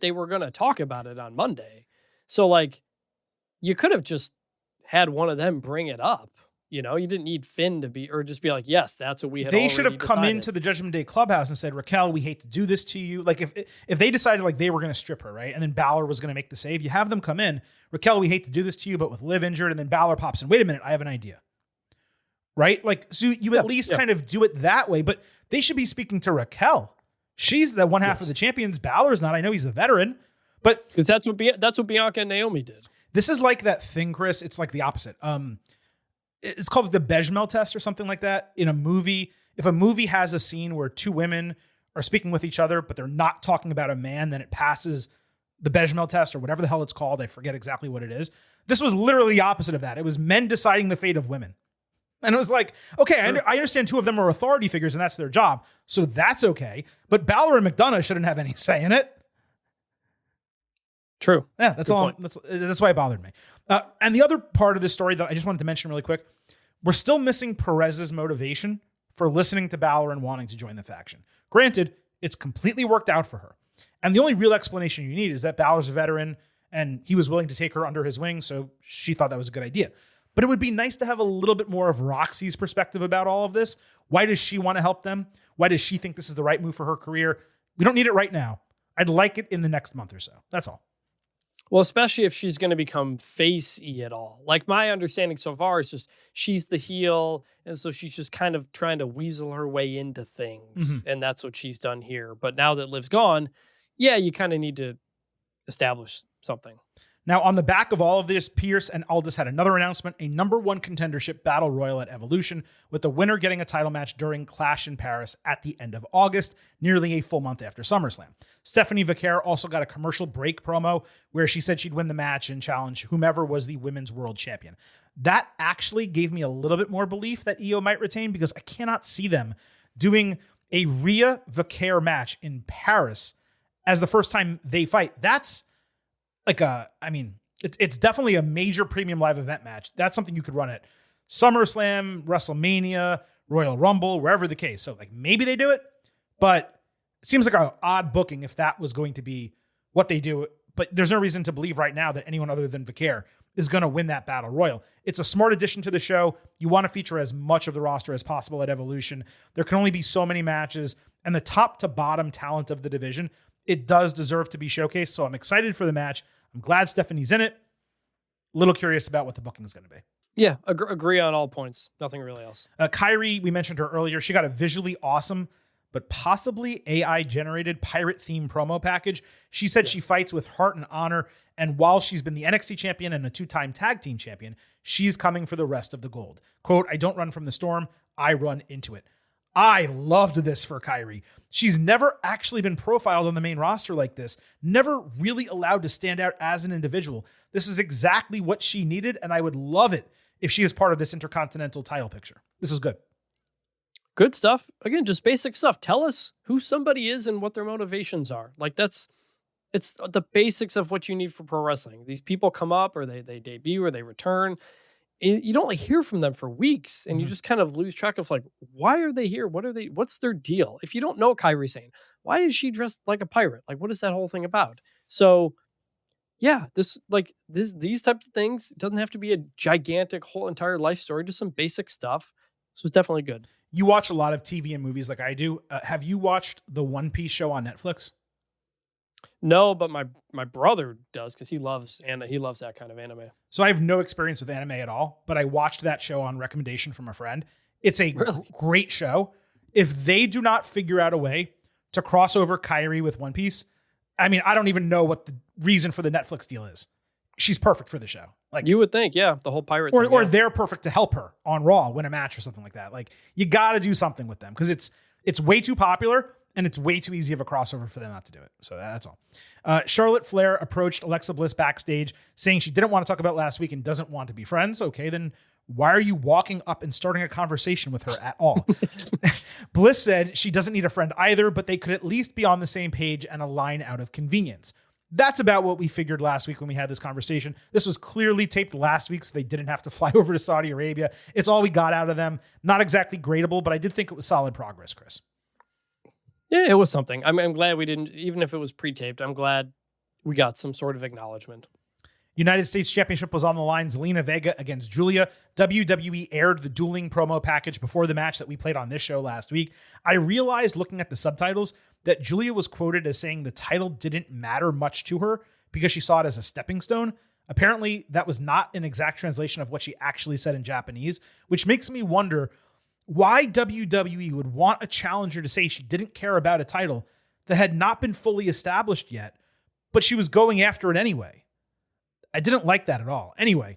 they were gonna talk about it on Monday. So like, you could have just had one of them bring it up. You know, you didn't need Finn to be, or just be like, yes, that's what we had. They should have come decided. into the Judgment Day clubhouse and said, Raquel, we hate to do this to you. Like if they decided like they were going to strip her, right? And then Balor was going to make the save, you have them come in, Raquel, we hate to do this to you, but with Liv injured, and then Balor pops in, wait a minute, I have an idea. Right? Like, so you at least kind of do it that way, but they should be speaking to Raquel. She's the one half of the champions. Balor's not. I know he's a veteran, but because that's what Bianca and Naomi did. This is like that thing, Chris. It's like the opposite. It's called the Bechdel test or something like that. In a movie, if a movie has a scene where 2 women are speaking with each other, but they're not talking about a man, then it passes the Bechdel test or whatever the hell it's called. I forget exactly what it is. This was literally the opposite of that. It was men deciding the fate of women. And it was like, okay, sure. I understand 2 of them are authority figures and that's their job. So that's okay. But Balor and McDonough shouldn't have any say in it. True. Yeah, that's all. That's why it bothered me. And the other part of this story that I just wanted to mention really quick, we're still missing Perez's motivation for listening to Balor and wanting to join the faction. Granted, it's completely worked out for her. And the only real explanation you need is that Balor's a veteran and he was willing to take her under his wing, so she thought that was a good idea. But it would be nice to have a little bit more of Roxy's perspective about all of this. Why does she want to help them? Why does she think this is the right move for her career? We don't need it right now. I'd like it in the next month or so. That's all. Well, especially if she's going to become face-y at all. Like, my understanding so far is just she's the heel, and so she's just kind of trying to weasel her way into things, and that's what she's done here. But now that Liv's gone, yeah, you kind of need to establish something. Now, on the back of all of this, Pierce and Aldis had another announcement, a number 1 contendership battle royal at Evolution, with the winner getting a title match during Clash in Paris at the end of August, nearly a full month after SummerSlam. Stephanie Vaquer also got a commercial break promo where she said she'd win the match and challenge whomever was the women's world champion. That actually gave me a little bit more belief that IYO might retain, because I cannot see them doing a Rhea Vaquer match in Paris as the first time they fight. That's like it's definitely a major premium live event match. That's something you could run at SummerSlam, WrestleMania, Royal Rumble, wherever the case. So like maybe they do it, but it seems like an odd booking if that was going to be what they do. But there's no reason to believe right now that anyone other than Vicaire is going to win that battle royal. It's a smart addition to the show. You want to feature as much of the roster as possible at Evolution. There can only be so many matches, and the top to bottom talent of the division, it does deserve to be showcased. So I'm excited for the match. I'm glad Stephanie's in it. A little curious about what the booking is going to be. Yeah, agree on all points. Nothing really else. Kyrie, we mentioned her earlier. She got a visually awesome, but possibly AI-generated pirate-themed promo package. She said she fights with heart and honor, and while she's been the NXT champion and a 2-time tag team champion, she's coming for the rest of the gold. Quote, I don't run from the storm, I run into it. I loved this for Kyrie. She's never actually been profiled on the main roster like this, never really allowed to stand out as an individual. This is exactly what she needed, and I would love it if she is part of this Intercontinental title picture. This is good. Good stuff. Again, just basic stuff. Tell us who somebody is and what their motivations are. Like it's the basics of what you need for pro wrestling. These people come up or they debut or they return. You don't like hear from them for weeks and you just kind of lose track of like, why are they here? What's their deal? If you don't know Kairi Sane, why is she dressed like a pirate? Like, what is that whole thing about? So yeah, these types of things, it doesn't have to be a gigantic whole entire life story, just some basic stuff. This was definitely good. You watch a lot of TV and movies like I do. Have you watched the One Piece show on Netflix? No, but my brother does because he loves that kind of anime. So I have no experience with anime at all, but I watched that show on recommendation from a friend. It's a great show. If they do not figure out a way to cross over Kairi with One Piece, I mean, I don't even know what the reason for the Netflix deal is. She's perfect for the show. Like you would think, yeah, the whole pirate thing, or yeah. They're perfect to help her on Raw win a match or something like that. Like you got to do something with them because it's way too popular and it's way too easy of a crossover for them not to do it. So that's all. Charlotte Flair approached Alexa Bliss backstage saying she didn't want to talk about last week and doesn't want to be friends. Okay, then why are you walking up and starting a conversation with her at all? Bliss said she doesn't need a friend either, but they could at least be on the same page and align out of convenience. That's about what we figured last week when we had this conversation. This was clearly taped last week, so they didn't have to fly over to Saudi Arabia. It's all we got out of them. Not exactly gradable, but I did think it was solid progress, Chris. Yeah, it was something. I'm glad we didn't, even if it was pre-taped, I'm glad we got some sort of acknowledgement. United States Championship was on the line. Zelina Vega against Julia. WWE aired the dueling promo package before the match that we played on this show last week. I realized looking at the subtitles that Julia was quoted as saying the title didn't matter much to her because she saw it as a stepping stone. Apparently, that was not an exact translation of what she actually said in Japanese, which makes me wonder why WWE would want a challenger to say she didn't care about a title that had not been fully established yet, but she was going after it anyway. I didn't like that at all. Anyway,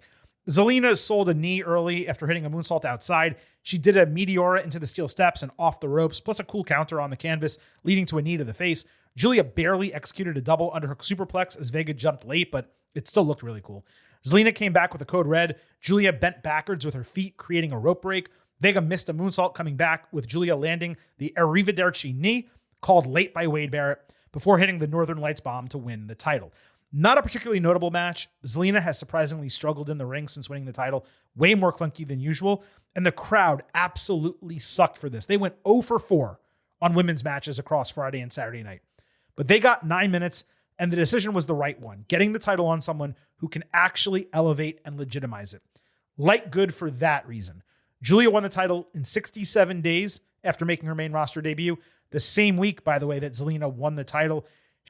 Zelina sold a knee early after hitting a moonsault outside. She did a Meteora into the steel steps and off the ropes, plus a cool counter on the canvas, leading to a knee to the face. Julia barely executed a double under her superplex as Vega jumped late, but it still looked really cool. Zelina came back with a code red. Julia bent backwards with her feet, creating a rope break. Vega missed a moonsault coming back with Julia landing the Arrivederci knee, called late by Wade Barrett, before hitting the Northern Lights bomb to win the title. Not a particularly notable match. Zelina has surprisingly struggled in the ring since winning the title, way more clunky than usual, and the crowd absolutely sucked for this. They went 0 for 4 on women's matches across Friday and Saturday night. But they got 9 minutes, and the decision was the right one, getting the title on someone who can actually elevate and legitimize it. Light good for that reason. Julia won the title in 67 days after making her main roster debut, the same week, by the way, that Zelina won the title.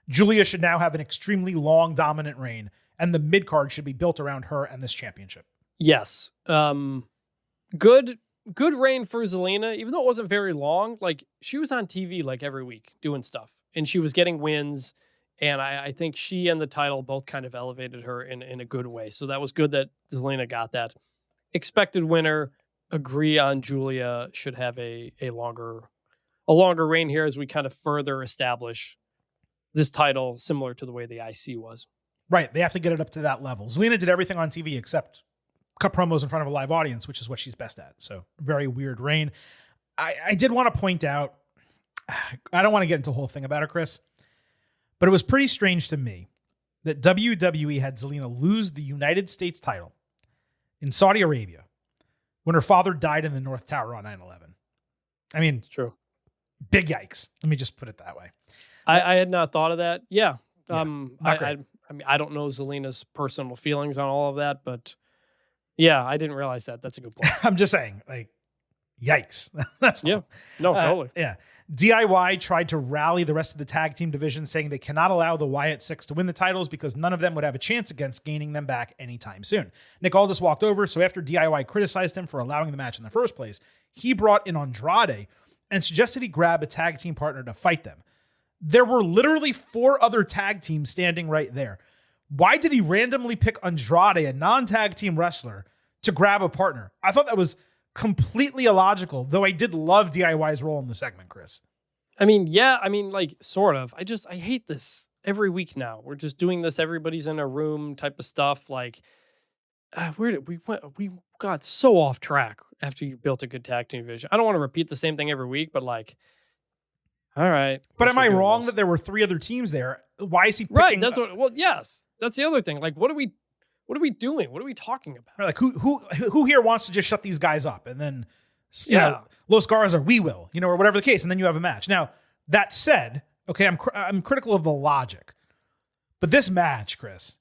Julia should now have an extremely long, dominant reign, and the mid-card should be built around her and this championship. Yes. Good reign for Zelina, even though it wasn't very long. Like, she was on TV like every week doing stuff, and she was getting wins, and I think she and the title both kind of elevated her in a good way. So that was good that Zelina got that. Expected winner, agree on Julia should have a longer reign here as we kind of further establish this title similar to the way the IC was. Right. They have to get it up to that level. Zelina did everything on TV except cut promos in front of a live audience, which is what she's best at. So very weird reign. I did want to point out, I don't want to get into a whole thing about her, Chris, but it was pretty strange to me that WWE had Zelina lose the United States title in Saudi Arabia when her father died in the North Tower on 9/11. I mean, It's true. big yikes. Let me just put it that way. I had not thought of that. Yeah. Yeah, not great. I mean, I don't know Zelina's personal feelings on all of that, but yeah, I didn't realize that. That's a good point. I'm just saying, like, yikes. That's all. Yeah. No, totally. Yeah. DIY tried to rally the rest of the tag team division, saying they cannot allow the Wyatt Six to win the titles because none of them would have a chance against gaining them back anytime soon. Nick Aldis walked over, so after DIY criticized him for allowing the match in the first place, he brought in Andrade and suggested he grab a tag team partner to fight them. There were literally 4 other tag teams standing right there. Why did he randomly pick Andrade, a non-tag team wrestler, to grab a partner? I thought that was completely illogical, though I did love DIY's role in the segment, Chris. I mean, yeah, I mean, like, sort of. I hate this every week now. We're just doing this. Everybody's in a room type of stuff. Like, where did we went? We got so off track after you built a good tag team division. I don't want to repeat the same thing every week, but like, all right. But am I wrong that there were 3 other teams there? Why is he picking? Right. That's what. Well, yes. That's the other thing. Like, what are we doing? What are we talking about? Like, who here wants to just shut these guys up and then, you know, Los Garza, we will, you know, or whatever the case, and then you have a match. Now, that said, okay, I'm critical of the logic, but this match, Chris,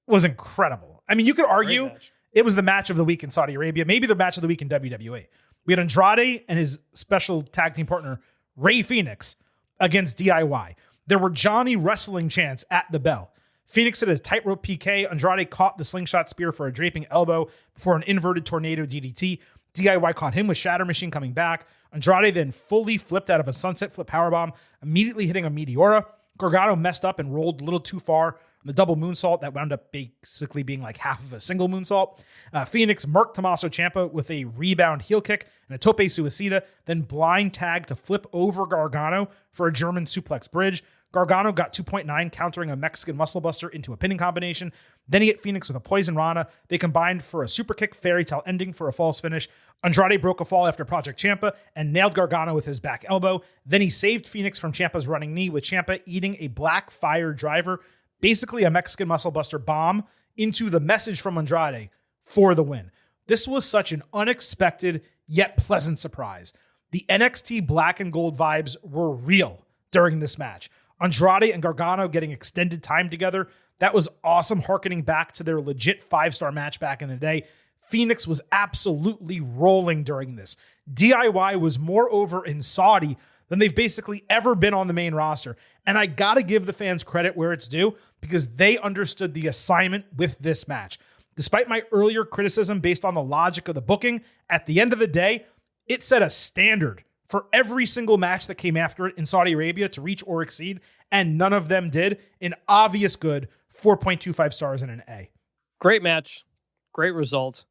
was incredible. I mean, you could argue it was the match of the week in Saudi Arabia, maybe the match of the week in WWE. We had Andrade and his special tag team partner, Rey Fenix, against DIY. There were Johnny wrestling chants at the bell. Phoenix did a tightrope PK. Andrade caught the slingshot spear for a draping elbow before an inverted tornado DDT. DIY caught him with Shatter Machine coming back. Andrade then fully flipped out of a sunset flip powerbomb, immediately hitting a Meteora. Gargano messed up and rolled a little too far on the double moonsault that wound up basically being like half of a single moonsault. Phoenix marked Tommaso Ciampa with a rebound heel kick and a tope suicida, then blind tag to flip over Gargano for a German suplex bridge. Gargano got 2.9, countering a Mexican muscle buster into a pinning combination. Then he hit Phoenix with a poison rana. They combined for a super kick fairy tale ending for a false finish. Andrade broke a fall after Project Ciampa and nailed Gargano with his back elbow. Then he saved Phoenix from Ciampa's running knee, with Ciampa eating a black fire driver, basically a Mexican muscle buster bomb, into the message from Andrade for the win. This was such an unexpected yet pleasant surprise. The NXT black and gold vibes were real during this match. Andrade and Gargano getting extended time together, that was awesome, harkening back to their legit 5-star match back in the day. Phoenix was absolutely rolling during this. DIY was more over in Saudi than they've basically ever been on the main roster. And I gotta give the fans credit where it's due, because they understood the assignment with this match. Despite my earlier criticism based on the logic of the booking, at the end of the day, it set a standard for every single match that came after it in Saudi Arabia to reach or exceed, and none of them did. An obvious good 4.25 stars and an A. Great match. Great result.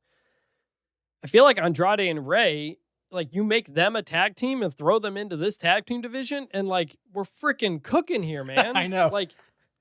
I feel like Andrade and Rey, like, you make them a tag team and throw them into this tag team division, and like, we're freaking cooking here, man. I know. Like,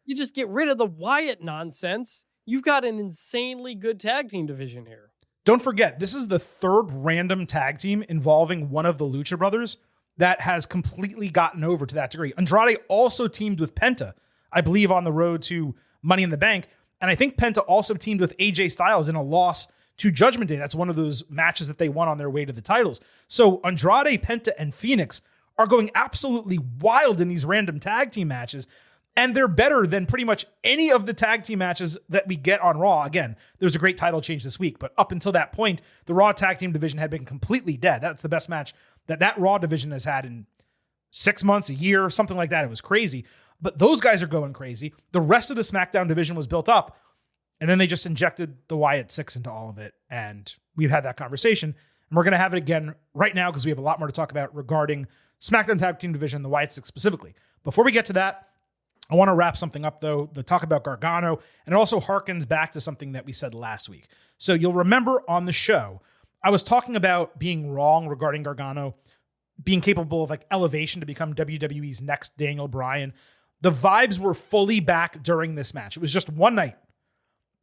you just get rid of the Wyatt nonsense. You've got an insanely good tag team division here. Don't forget, this is the 3rd random tag team involving one of the Lucha Brothers that has completely gotten over to that degree. Andrade also teamed with Penta, I believe, on the road to Money in the Bank. And I think Penta also teamed with AJ Styles in a loss to Judgment Day. That's one of those matches that they won on their way to the titles. So Andrade, Penta, and Phoenix are going absolutely wild in these random tag team matches. And they're better than pretty much any of the tag team matches that we get on Raw. Again, there's a great title change this week, but up until that point, the Raw tag team division had been completely dead. That's the best match that Raw division has had in 6 months, a year, something like that. It was crazy. But those guys are going crazy. The rest of the SmackDown division was built up, and then they just injected the Wyatt Six into all of it. And we've had that conversation, and we're going to have it again right now because we have a lot more to talk about regarding SmackDown tag team division, the Wyatt Six specifically. Before we get to that, I want to wrap something up, though, the talk about Gargano, and it also harkens back to something that we said last week. So you'll remember on the show, I was talking about being wrong regarding Gargano being capable of like elevation to become WWE's next Daniel Bryan. The vibes were fully back during this match. It was just one night,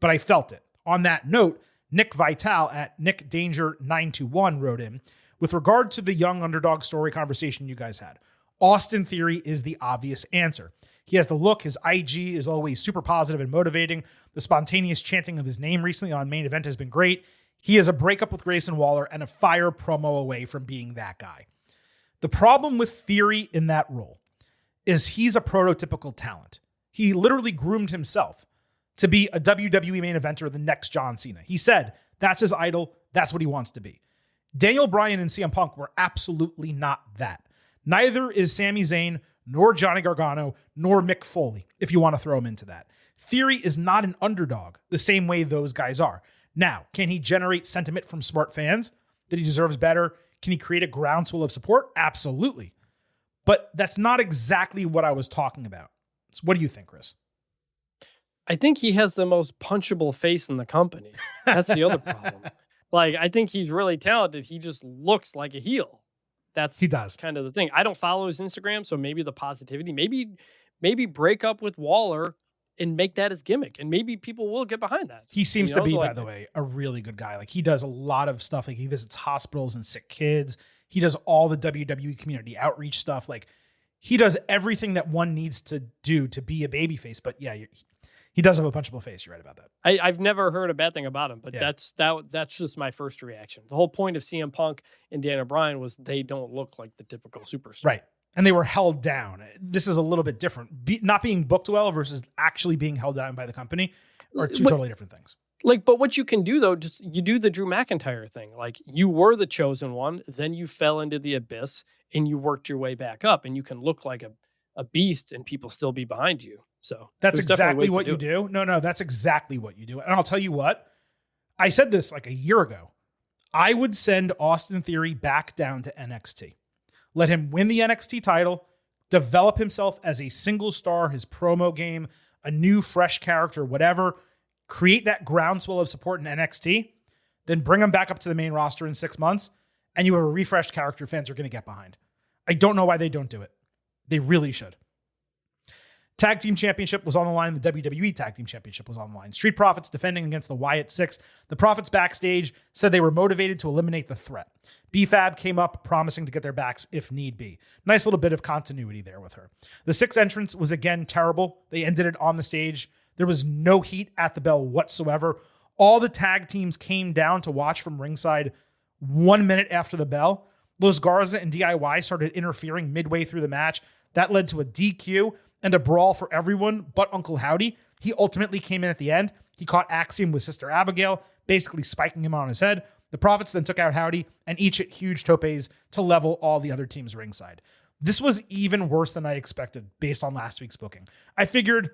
but I felt it. On that note, Nick Vital at Nick Danger 921 wrote in, with regard to the young underdog story conversation you guys had, Austin Theory is the obvious answer. He has the look. His IG is always super positive and motivating. The spontaneous chanting of his name recently on Main Event has been great. He is a breakup with Grayson Waller and a fire promo away from being that guy. The problem with Theory in that role is he's a prototypical talent. He literally groomed himself to be a WWE main eventer, the next John Cena. He said that's his idol. That's what he wants to be. Daniel Bryan and CM Punk were absolutely not that. Neither is Sami Zayn, nor Johnny Gargano, nor Mick Foley, if you want to throw him into that. Theory is not an underdog the same way those guys are. Now, can he generate sentiment from smart fans that he deserves better? Can he create a groundswell of support? Absolutely. But that's not exactly what I was talking about. So what do you think, Chris? I think he has the most punchable face in the company. That's the other problem. Like, I think he's really talented. He just looks like a heel. He does. Kind of the thing. I don't follow his Instagram, so maybe the positivity, maybe break up with Waller and make that his gimmick, and maybe people will get behind that. He seems to be, by the way, a really good guy. Like, he does a lot of stuff. Like, he visits hospitals and sick kids. He does all the WWE community outreach stuff. Like, he does everything that one needs to do to be a babyface. But yeah, he does have a punchable face. You're right about that. I've never heard a bad thing about him, but Yeah. that's just my first reaction. The whole point of CM Punk and Daniel Bryan was they don't look like the typical superstar. Right. And they were held down. This is a little bit different. Not being booked well versus actually being held down by the company are two totally different things. Like, but what you can do though, just you do the Drew McIntyre thing. Like, you were the chosen one, then you fell into the abyss and you worked your way back up, and you can look like a beast and people still be behind you. So that's exactly what you do. No, that's exactly what you do. And I'll tell you what, I said this like a year ago. I would send Austin Theory back down to NXT. Let him win the NXT title, develop himself as a single star, his promo game, a new, fresh character, whatever. Create that groundswell of support in NXT, then bring him back up to the main roster in 6 months, and you have a refreshed character fans are going to get behind. I don't know why they don't do it. They really should. Tag Team Championship was on the line. The WWE Tag Team Championship was on the line. Street Profits defending against the Wyatt Six. The Profits backstage said they were motivated to eliminate the threat. B-Fab came up promising to get their backs if need be. Nice little bit of continuity there with her. The Six entrance was again terrible. They ended it on the stage. There was no heat at the bell whatsoever. All the tag teams came down to watch from ringside 1 minute after the bell. Los Garza and DIY started interfering midway through the match. That led to a DQ and a brawl for everyone but Uncle Howdy. He ultimately came in at the end. He caught Axiom with Sister Abigail, basically spiking him on his head. The Profits then took out Howdy and each hit huge topes to level all the other teams ringside. This was even worse than I expected based on last week's booking. I figured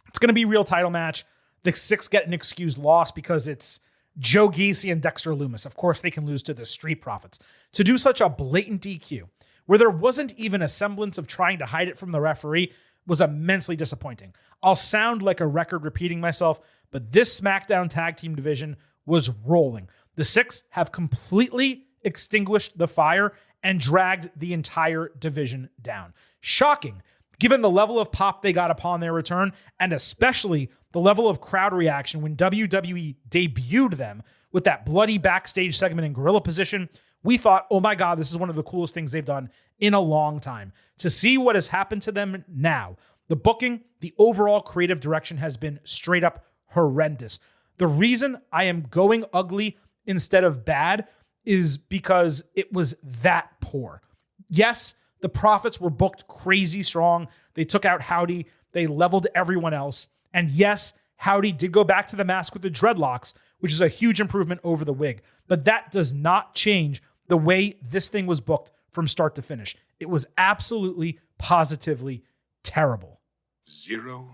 it's going to be a real title match. The Six get an excused loss because it's Joe Gacy and Dexter Lumis. Of course, they can lose to the Street Profits. To do such a blatant DQ, where there wasn't even a semblance of trying to hide it from the referee, was immensely disappointing. I'll sound like a record repeating myself, but this SmackDown tag team division was rolling. The Six have completely extinguished the fire and dragged the entire division down. Shocking, given the level of pop they got upon their return, and especially the level of crowd reaction when WWE debuted them with that bloody backstage segment in gorilla position. We thought, oh my God, this is one of the coolest things they've done in a long time. To see what has happened to them now, the booking, the overall creative direction has been straight up horrendous. The reason I am going ugly instead of bad is because it was that poor. Yes, the Profits were booked crazy strong. They took out Howdy. They leveled everyone else. And yes, Howdy did go back to the mask with the dreadlocks, which is a huge improvement over the wig. But that does not change the way this thing was booked from start to finish. It was absolutely, positively terrible. 0.0.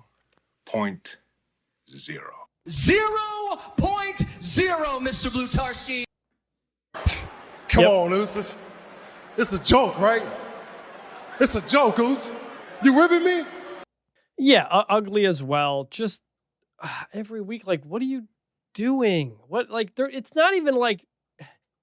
0.0, Mr. Blutarski. Come on, Oos. It's a joke, right? It's a joke, Oos. You ribbing me? Yeah, ugly as well. Just every week, like, what are you doing? What, like, it's not even like,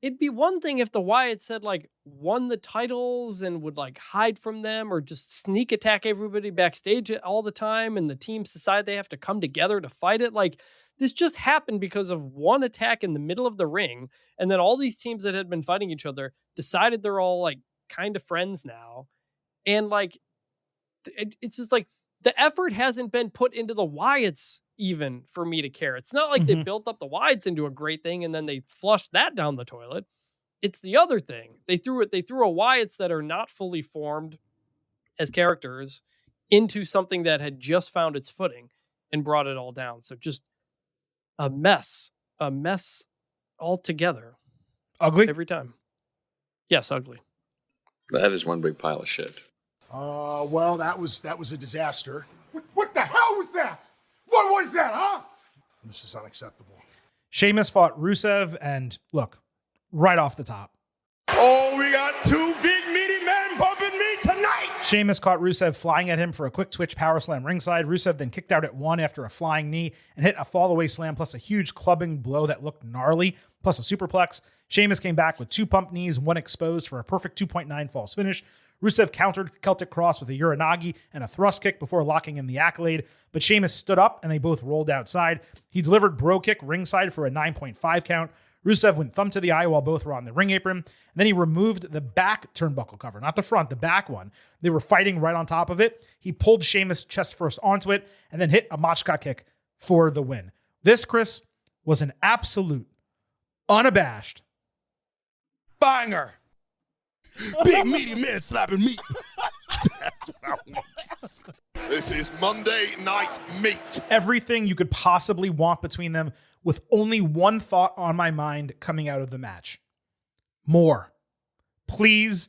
it'd be one thing if the Wyatt said, like, won the titles and would, like, hide from them or just sneak attack everybody backstage all the time and the teams decide they have to come together to fight it. Like, this just happened because of one attack in the middle of the ring, and then all these teams that had been fighting each other decided they're all, like, kind of friends now. And, like, it's just like, the effort hasn't been put into the Wyatts even for me to care. It's not like they built up the wides into a great thing and then they flushed that down the toilet. It's the other thing. They threw a Wyatts that are not fully formed as characters into something that had just found its footing and brought it all down. So just a mess altogether. Ugly? Every time. Yes, ugly. That is one big pile of shit. Well, that was a disaster. What the hell was that? What was that, huh? This is unacceptable. Sheamus fought Rusev, and look, right off the top, Oh, we got two big meaty men bumping me tonight. Sheamus caught Rusev flying at him for a quick twitch power slam ringside. Rusev then kicked out at 1 after a flying knee and hit a fall-away slam plus a huge clubbing blow that looked gnarly, plus a superplex. Sheamus came back with 2 pump knees, 1 exposed for a perfect 2.9 false finish. Rusev countered Celtic Cross with a Uranagi and a thrust kick before locking in the accolade, but Sheamus stood up and they both rolled outside. He delivered bro kick ringside for a 9.5 count. Rusev went thumb to the eye while both were on the ring apron. And then he removed the back turnbuckle cover, not the front, the back one. They were fighting right on top of it. He pulled Sheamus chest first onto it and then hit a Machka kick for the win. This, Chris, was an absolute, unabashed Banger. Big meaty man slapping meat. That's what I want. This is Monday Night Meat. everything you could possibly want between them, with only one thought on my mind coming out of the match. More. Please,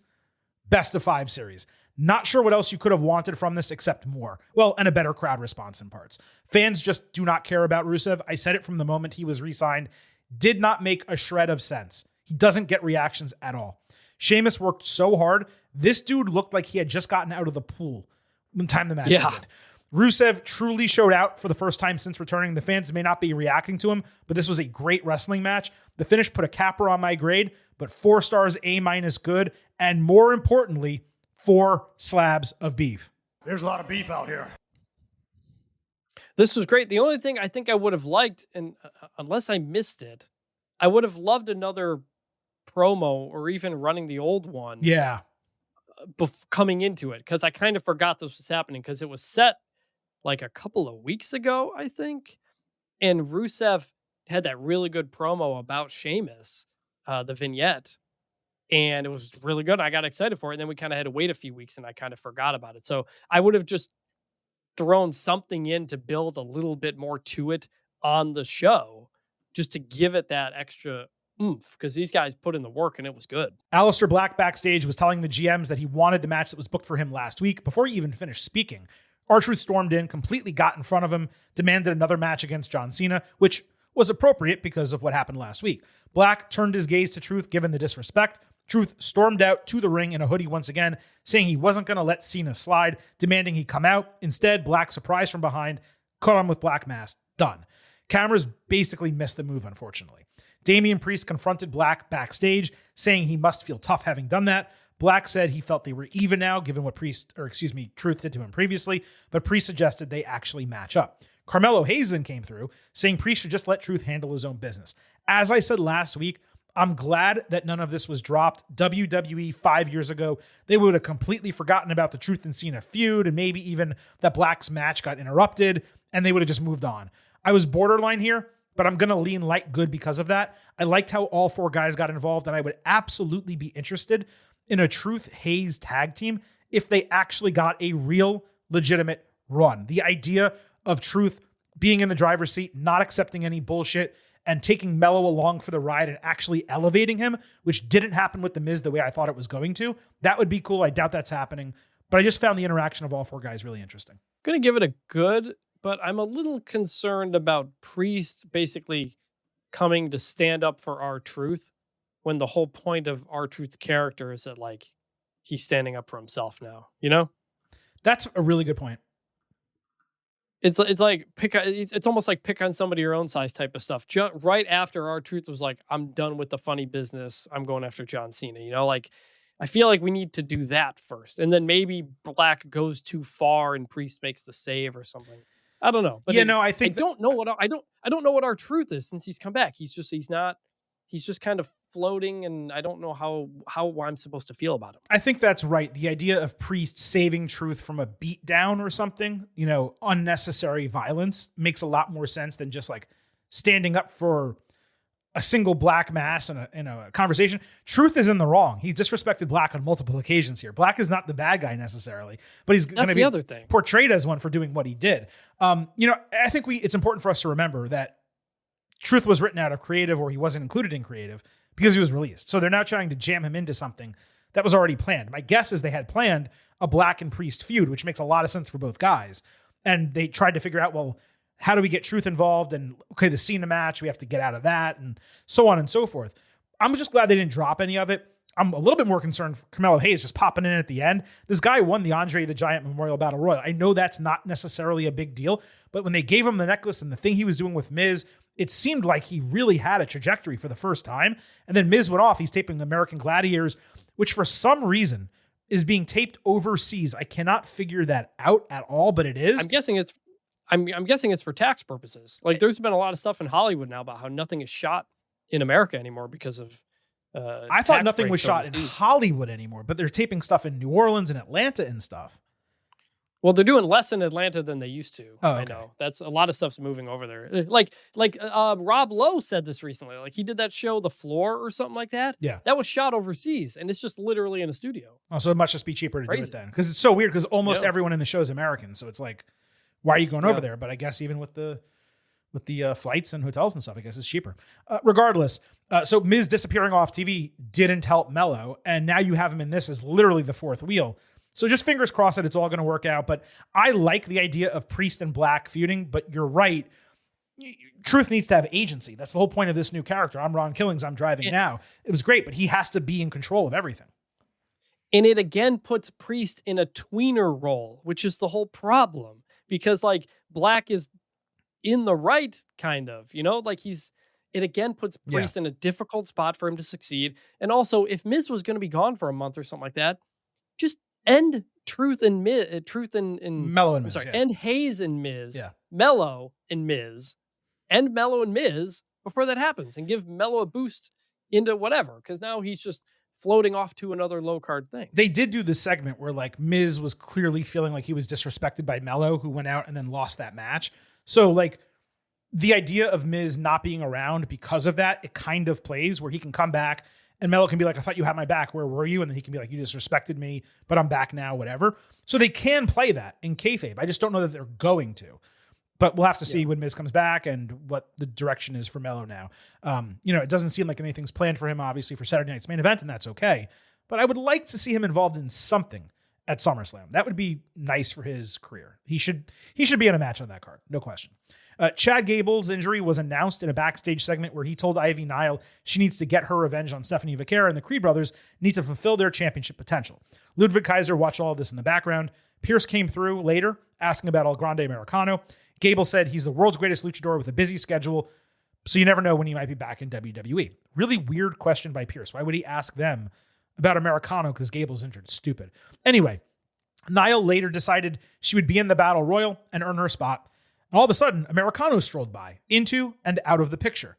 best of 5 series. Not sure what else you could have wanted from this except more. Well, and a better crowd response in parts. Fans just do not care about Rusev. I said it from the moment he was re-signed. Did not make a shred of sense. He doesn't get reactions at all. Sheamus worked so hard. This dude looked like he had just gotten out of the pool when time the match ended. Rusev truly showed out for the first time since returning. The fans may not be reacting to him, but this was a great wrestling match. The finish put a capper on my grade, but 4 stars, A- good, and more importantly, 4 slabs of beef. There's a lot of beef out here. This was great. The only thing I think I would have liked, and unless I missed it, I would have loved another promo or even running the old one. Yeah. Coming into it, because I kind of forgot this was happening because it was set like a couple of weeks ago, I think. And Rusev had that really good promo about Sheamus, the vignette, and it was really good. I got excited for it. And then we kind of had to wait a few weeks and I kind of forgot about it. So I would have just thrown something in to build a little bit more to it on the show, just to give it that extra oomph, because these guys put in the work and it was good. Aleister Black backstage was telling the GMs that he wanted the match that was booked for him last week. Before he even finished speaking, R-Truth stormed in, completely got in front of him, demanded another match against John Cena, which was appropriate because of what happened last week. Black turned his gaze to Truth given the disrespect. Truth stormed out to the ring in a hoodie once again, saying he wasn't going to let Cena slide, demanding he come out. Instead, Black surprised from behind, caught him with Black Mass. Done. Cameras basically missed the move, unfortunately. Damian Priest confronted Black backstage, saying he must feel tough having done that. Black said he felt they were even now, given what Truth did to him previously, but Priest suggested they actually match up. Carmelo Hayes then came through, saying Priest should just let Truth handle his own business. As I said last week, I'm glad that none of this was dropped. WWE 5 years ago, they would have completely forgotten about the Truth and Cena feud, and maybe even that Black's match got interrupted, and they would have just moved on. I was borderline here, but I'm going to lean light good because of that. I liked how all 4 guys got involved, and I would absolutely be interested in a Truth Hayes tag team if they actually got a real, legitimate run. The idea of Truth being in the driver's seat, not accepting any bullshit, and taking Mello along for the ride and actually elevating him, which didn't happen with The Miz the way I thought it was going to. That would be cool. I doubt that's happening, but I just found the interaction of all 4 guys really interesting. Going to give it a good, but I'm a little concerned about Priest basically coming to stand up for R-Truth when the whole point of R-Truth's character is that, like, he's standing up for himself now, you know? That's a really good point. It's like it's almost like pick on somebody your own size type of stuff. Right after R-Truth was like, I'm done with the funny business, I'm going after John Cena. You know, like, I feel like we need to do that first, and then maybe Black goes too far and Priest makes the save or something. I don't know. But I think I don't know what R-Truth is since he's come back. He's just kind of floating, and I don't know how I'm supposed to feel about him. I think that's right. The idea of Priest saving Truth from a beatdown or something, unnecessary violence, makes a lot more sense than just like standing up for a single Black mass in a conversation. Truth is in the wrong. He disrespected Black on multiple occasions here. Black is not the bad guy necessarily, but he's going to be other thing. Portrayed as one for doing what he did. I think it's important for us to remember that Truth was written out of creative, or he wasn't included in creative because he was released. So they're now trying to jam him into something that was already planned. My guess is they had planned a Black and Priest feud, which makes a lot of sense for both guys. And they tried to figure out, well, how do we get Truth involved? And okay, the Cena match, we have to get out of that, and so on and so forth. I'm just glad they didn't drop any of it. I'm a little bit more concerned for Carmelo Hayes just popping in at the end. This guy won the Andre the Giant Memorial Battle Royal. I know that's not necessarily a big deal, but when they gave him the necklace and the thing he was doing with Miz, it seemed like he really had a trajectory for the first time. And then Miz went off. He's taping American Gladiators, which for some reason is being taped overseas. I cannot figure that out at all, but it is. I'm guessing it's for tax purposes. Like, there's been a lot of stuff in Hollywood now about how nothing is shot in America anymore because of I thought nothing was shot in Hollywood anymore, but they're taping stuff in New Orleans and Atlanta and stuff. Well, they're doing less in Atlanta than they used to. Oh, okay. I know. That's a lot of stuff's moving over there. Like Rob Lowe said this recently. Like, he did that show, The Floor or something like that. Yeah. That was shot overseas, and it's just literally in a studio. Oh, so it must just be cheaper to do it then. Because it's so weird, because almost everyone in the show is American. So it's like, why are you going over there? But I guess even with the flights and hotels and stuff, I guess it's cheaper. Regardless, so Miz disappearing off TV didn't help Melo, and now you have him in this as literally the fourth wheel. So just fingers crossed that it's all going to work out. But I like the idea of Priest and Black feuding, but you're right. Truth needs to have agency. That's the whole point of this new character. I'm Ron Killings. I'm driving now. It was great, but he has to be in control of everything. And it again puts Priest in a tweener role, which is the whole problem. Because like Black is in the right, kind of, like it again puts Priest in a difficult spot for him to succeed. And also, if Miz was going to be gone for a month or something like that, just end Truth and Melo and Miz. End Hayes and Miz. Yeah. Melo and Miz. End Melo and Miz before that happens, and give Melo a boost into whatever. Because now he's just floating off to another low card thing. They did do this segment where like Miz was clearly feeling like he was disrespected by Melo, who went out and then lost that match. So like the idea of Miz not being around because of that, it kind of plays where he can come back and Melo can be like, I thought you had my back. Where were you? And then he can be like, you disrespected me, but I'm back now, whatever. So they can play that in kayfabe. I just don't know that they're going to. But we'll have to see when Miz comes back and what the direction is for Melo now. It doesn't seem like anything's planned for him, obviously, for Saturday night's main event, and that's okay. But I would like to see him involved in something at SummerSlam. That would be nice for his career. He should be in a match on that card, no question. Chad Gable's injury was announced in a backstage segment where he told Ivy Nile she needs to get her revenge on Stephanie Vaquera, and the Creed brothers need to fulfill their championship potential. Ludwig Kaiser watched all of this in the background. Pierce came through later, asking about El Grande Americano. Gable said he's the world's greatest luchador with a busy schedule, so you never know when he might be back in WWE. Really weird question by Pierce. Why would he ask them about Americano because Gable's injured? Stupid. Anyway, Nile later decided she would be in the Battle Royal and earn her spot. And all of a sudden, Americano strolled by, into and out of the picture.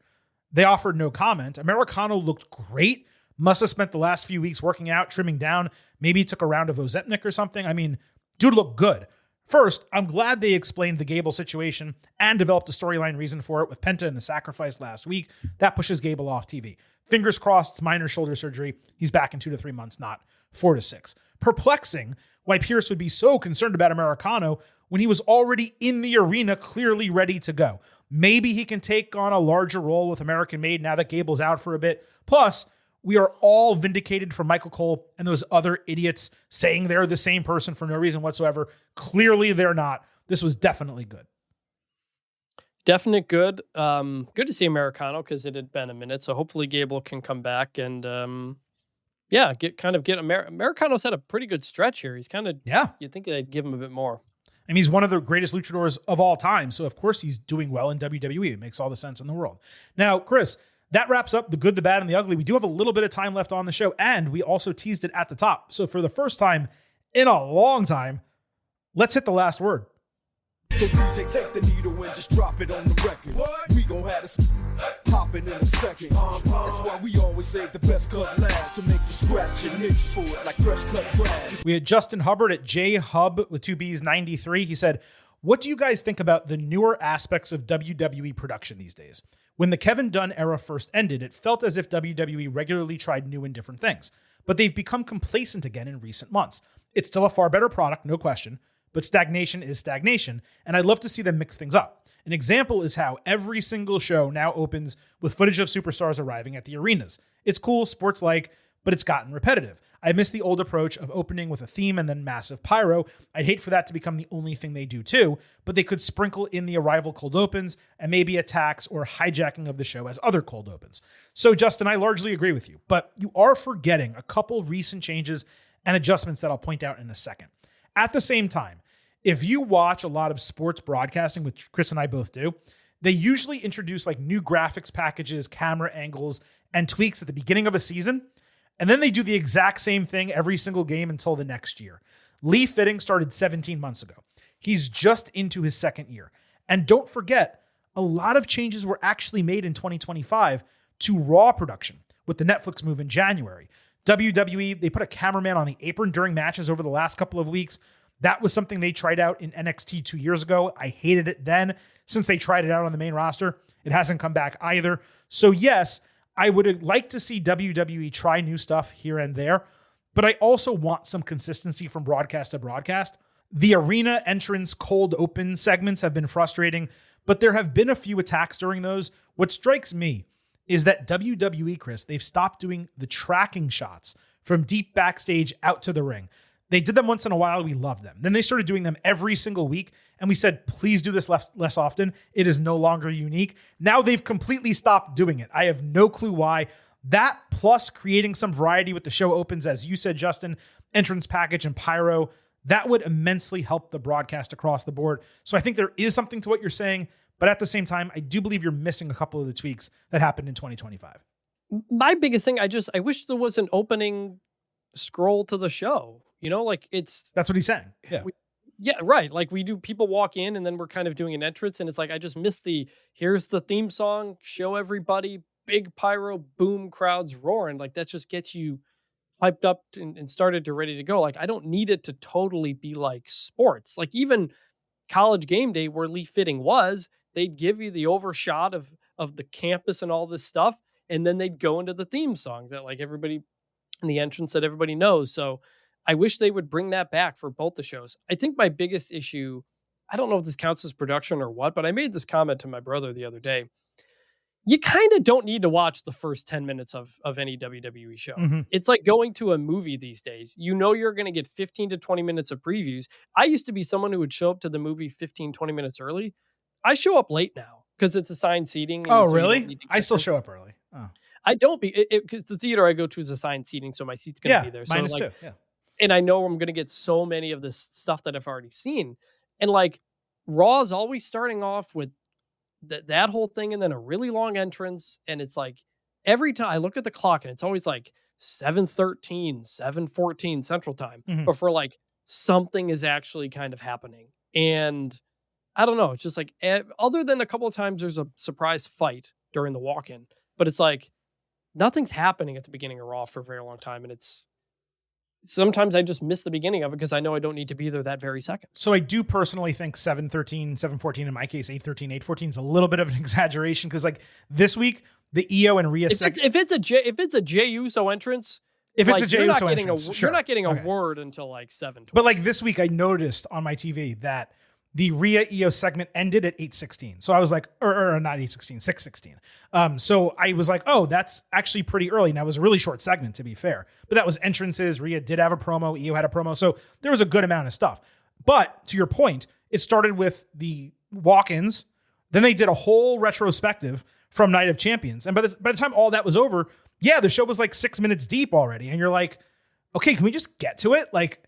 They offered no comment. Americano looked great. Must have spent the last few weeks working out, trimming down. Maybe he took a round of Ozempic or something. I mean, dude looked good. First, I'm glad they explained the Gable situation and developed a storyline reason for it with Penta and the sacrifice last week. That pushes Gable off TV. Fingers crossed, it's minor shoulder surgery. He's back in 2 to 3 months, not 4 to 6. Perplexing why Pierce would be so concerned about Americano when he was already in the arena, clearly ready to go. Maybe he can take on a larger role with American Made now that Gable's out for a bit. Plus, we are all vindicated from Michael Cole and those other idiots saying they're the same person for no reason whatsoever. Clearly, they're not. This was definitely good. Good. Good to see Americano because it had been a minute. So hopefully Gable can come back and Americano's had a pretty good stretch here. He's kind of You'd think they'd give him a bit more. I mean, he's one of the greatest luchadors of all time. So of course he's doing well in WWE. It makes all the sense in the world. Now, Chris, that wraps up the good, the bad, and the ugly. We do have a little bit of time left on the show, and we also teased it at the top. So for the first time in a long time, let's hit the last word. So DJ, take the needle and just drop it on the record. What? We gon' have this popping in a second. That's why we always save the best cut last to make you scratch and itch for it like fresh cut grass. We had Justin Hubbard at JHub with 2Bs 93. He said, what do you guys think about the newer aspects of WWE production these days? When the Kevin Dunn era first ended, it felt as if WWE regularly tried new and different things, but they've become complacent again in recent months. It's still a far better product, no question, but stagnation is stagnation, and I'd love to see them mix things up. An example is how every single show now opens with footage of superstars arriving at the arenas. It's cool, sports-like, but it's gotten repetitive. I miss the old approach of opening with a theme and then massive pyro. I'd hate for that to become the only thing they do too, but they could sprinkle in the arrival cold opens and maybe attacks or hijacking of the show as other cold opens. So Justin, I largely agree with you, but you are forgetting a couple recent changes and adjustments that I'll point out in a second. At the same time, if you watch a lot of sports broadcasting, which Chris and I both do, they usually introduce like new graphics packages, camera angles, and tweaks at the beginning of a season. And then they do the exact same thing every single game until the next year. Lee Fitting started 17 months ago. He's just into his second year. And don't forget, a lot of changes were actually made in 2025 to Raw production with the Netflix move in January. WWE, they put a cameraman on the apron during matches over the last couple of weeks. That was something they tried out in NXT 2 years ago. I hated it then. Since they tried it out on the main roster, it hasn't come back either. So yes, I would like to see WWE try new stuff here and there, but I also want some consistency from broadcast to broadcast. The arena entrance cold open segments have been frustrating, but there have been a few attacks during those. What strikes me is that WWE, Chris, they've stopped doing the tracking shots from deep backstage out to the ring. They did them once in a while. We loved them. Then they started doing them every single week. And we said, please do this less often. It is no longer unique. Now they've completely stopped doing it. I have no clue why. That plus creating some variety with the show opens, as you said, Justin, entrance package and pyro, that would immensely help the broadcast across the board. So I think there is something to what you're saying. But at the same time, I do believe you're missing a couple of the tweaks that happened in 2025. My biggest thing, I wish there was an opening scroll to the show. You know, like that's what he's saying. Yeah. Yeah, right. Like we do, people walk in and then we're kind of doing an entrance and it's like, I just missed here's the theme song, show everybody, big pyro, boom, crowds roaring. Like that just gets you hyped up and started to ready to go. Like I don't need it to totally be like sports. Like even College Game Day where Lee Fitting was, they'd give you the overshot of the campus and all this stuff. And then they'd go into the theme song that like everybody in the entrance that everybody knows. So I wish they would bring that back for both the shows. I think my biggest issue, I don't know if this counts as production or what, but I made this comment to my brother the other day. You kind of don't need to watch the first 10 minutes of any WWE show. Mm-hmm. It's like going to a movie these days. You know you're going to get 15 to 20 minutes of previews. I used to be someone who would show up to the movie 15, 20 minutes early. I show up late now because it's assigned seating. Oh, really? I still show up early. Oh. I don't because the theater I go to is assigned seating, so my seat's going to be there. So mine is like, too. Yeah. And I know I'm going to get so many of this stuff that I've already seen. And like Raw is always starting off with that whole thing and then a really long entrance. And it's like every time I look at the clock and it's always like 7:13, 7:14 Central Time before like something is actually kind of happening. And I don't know. It's just like, other than a couple of times there's a surprise fight during the walk-in, but it's like nothing's happening at the beginning of Raw for a very long time. And sometimes I just miss the beginning of it because I know I don't need to be there that very second. So I do personally think 7:13, 7:14, in my case, 8:13, 8:14 is a little bit of an exaggeration because like this week, the IYO and Rhea if it's a Jey Uso entrance, if it's a Jey Uso entrance, you're not getting a word until like 7:20. But like this week, I noticed on my TV that the Rhea IYO segment ended at 8:16. So I was like, or not 8:16, 6:16. So I was like, oh, that's actually pretty early. Now it was a really short segment, to be fair. But that was entrances. Rhea did have a promo. IYO had a promo. So there was a good amount of stuff. But to your point, it started with the walk-ins. Then they did a whole retrospective from Night of Champions. And by the time all that was over, yeah, the show was like 6 minutes deep already. And you're like, okay, can we just get to it? Like,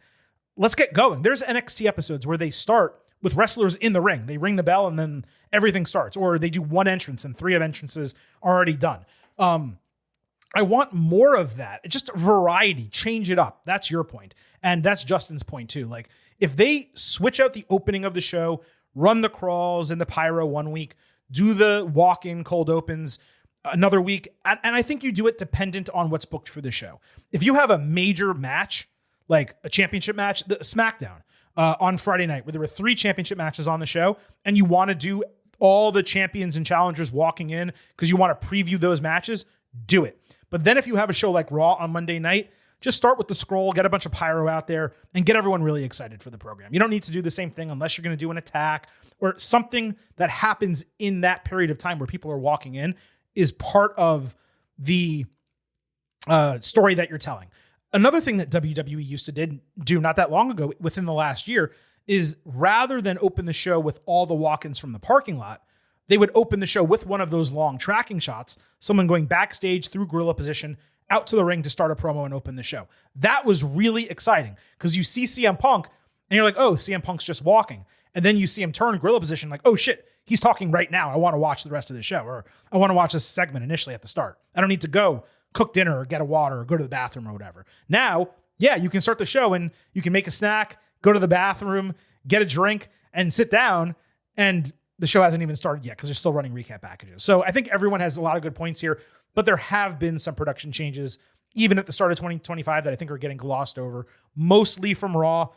let's get going. There's NXT episodes where they start with wrestlers in the ring. They ring the bell and then everything starts. Or they do one entrance and 3 of entrances are already done. I want more of that. Just variety, change it up. That's your point. And that's Justin's point too. Like if they switch out the opening of the show, run the crawls and the pyro one week, do the walk-in cold opens another week. And I think you do it dependent on what's booked for the show. If you have a major match, like a championship match, the SmackDown on Friday night, where there were 3 championship matches on the show, and you want to do all the champions and challengers walking in because you want to preview those matches, do it. But then if you have a show like Raw on Monday night, just start with the scroll, get a bunch of pyro out there, and get everyone really excited for the program. You don't need to do the same thing unless you're going to do an attack or something that happens in that period of time where people are walking in is part of the story that you're telling. Another thing that WWE used to do not that long ago within the last year is rather than open the show with all the walk-ins from the parking lot, they would open the show with one of those long tracking shots, someone going backstage through gorilla position, out to the ring to start a promo and open the show. That was really exciting because you see CM Punk and you're like, oh, CM Punk's just walking. And then you see him turn gorilla position like, oh shit, he's talking right now. I want to watch the rest of the show, or I want to watch this segment initially at the start. I don't need to go cook dinner or get a water or go to the bathroom or whatever. Now, yeah, you can start the show and you can make a snack, go to the bathroom, get a drink, and sit down, and the show hasn't even started yet because they're still running recap packages. So I think everyone has a lot of good points here, but there have been some production changes, even at the start of 2025, that I think are getting glossed over, mostly from Raw.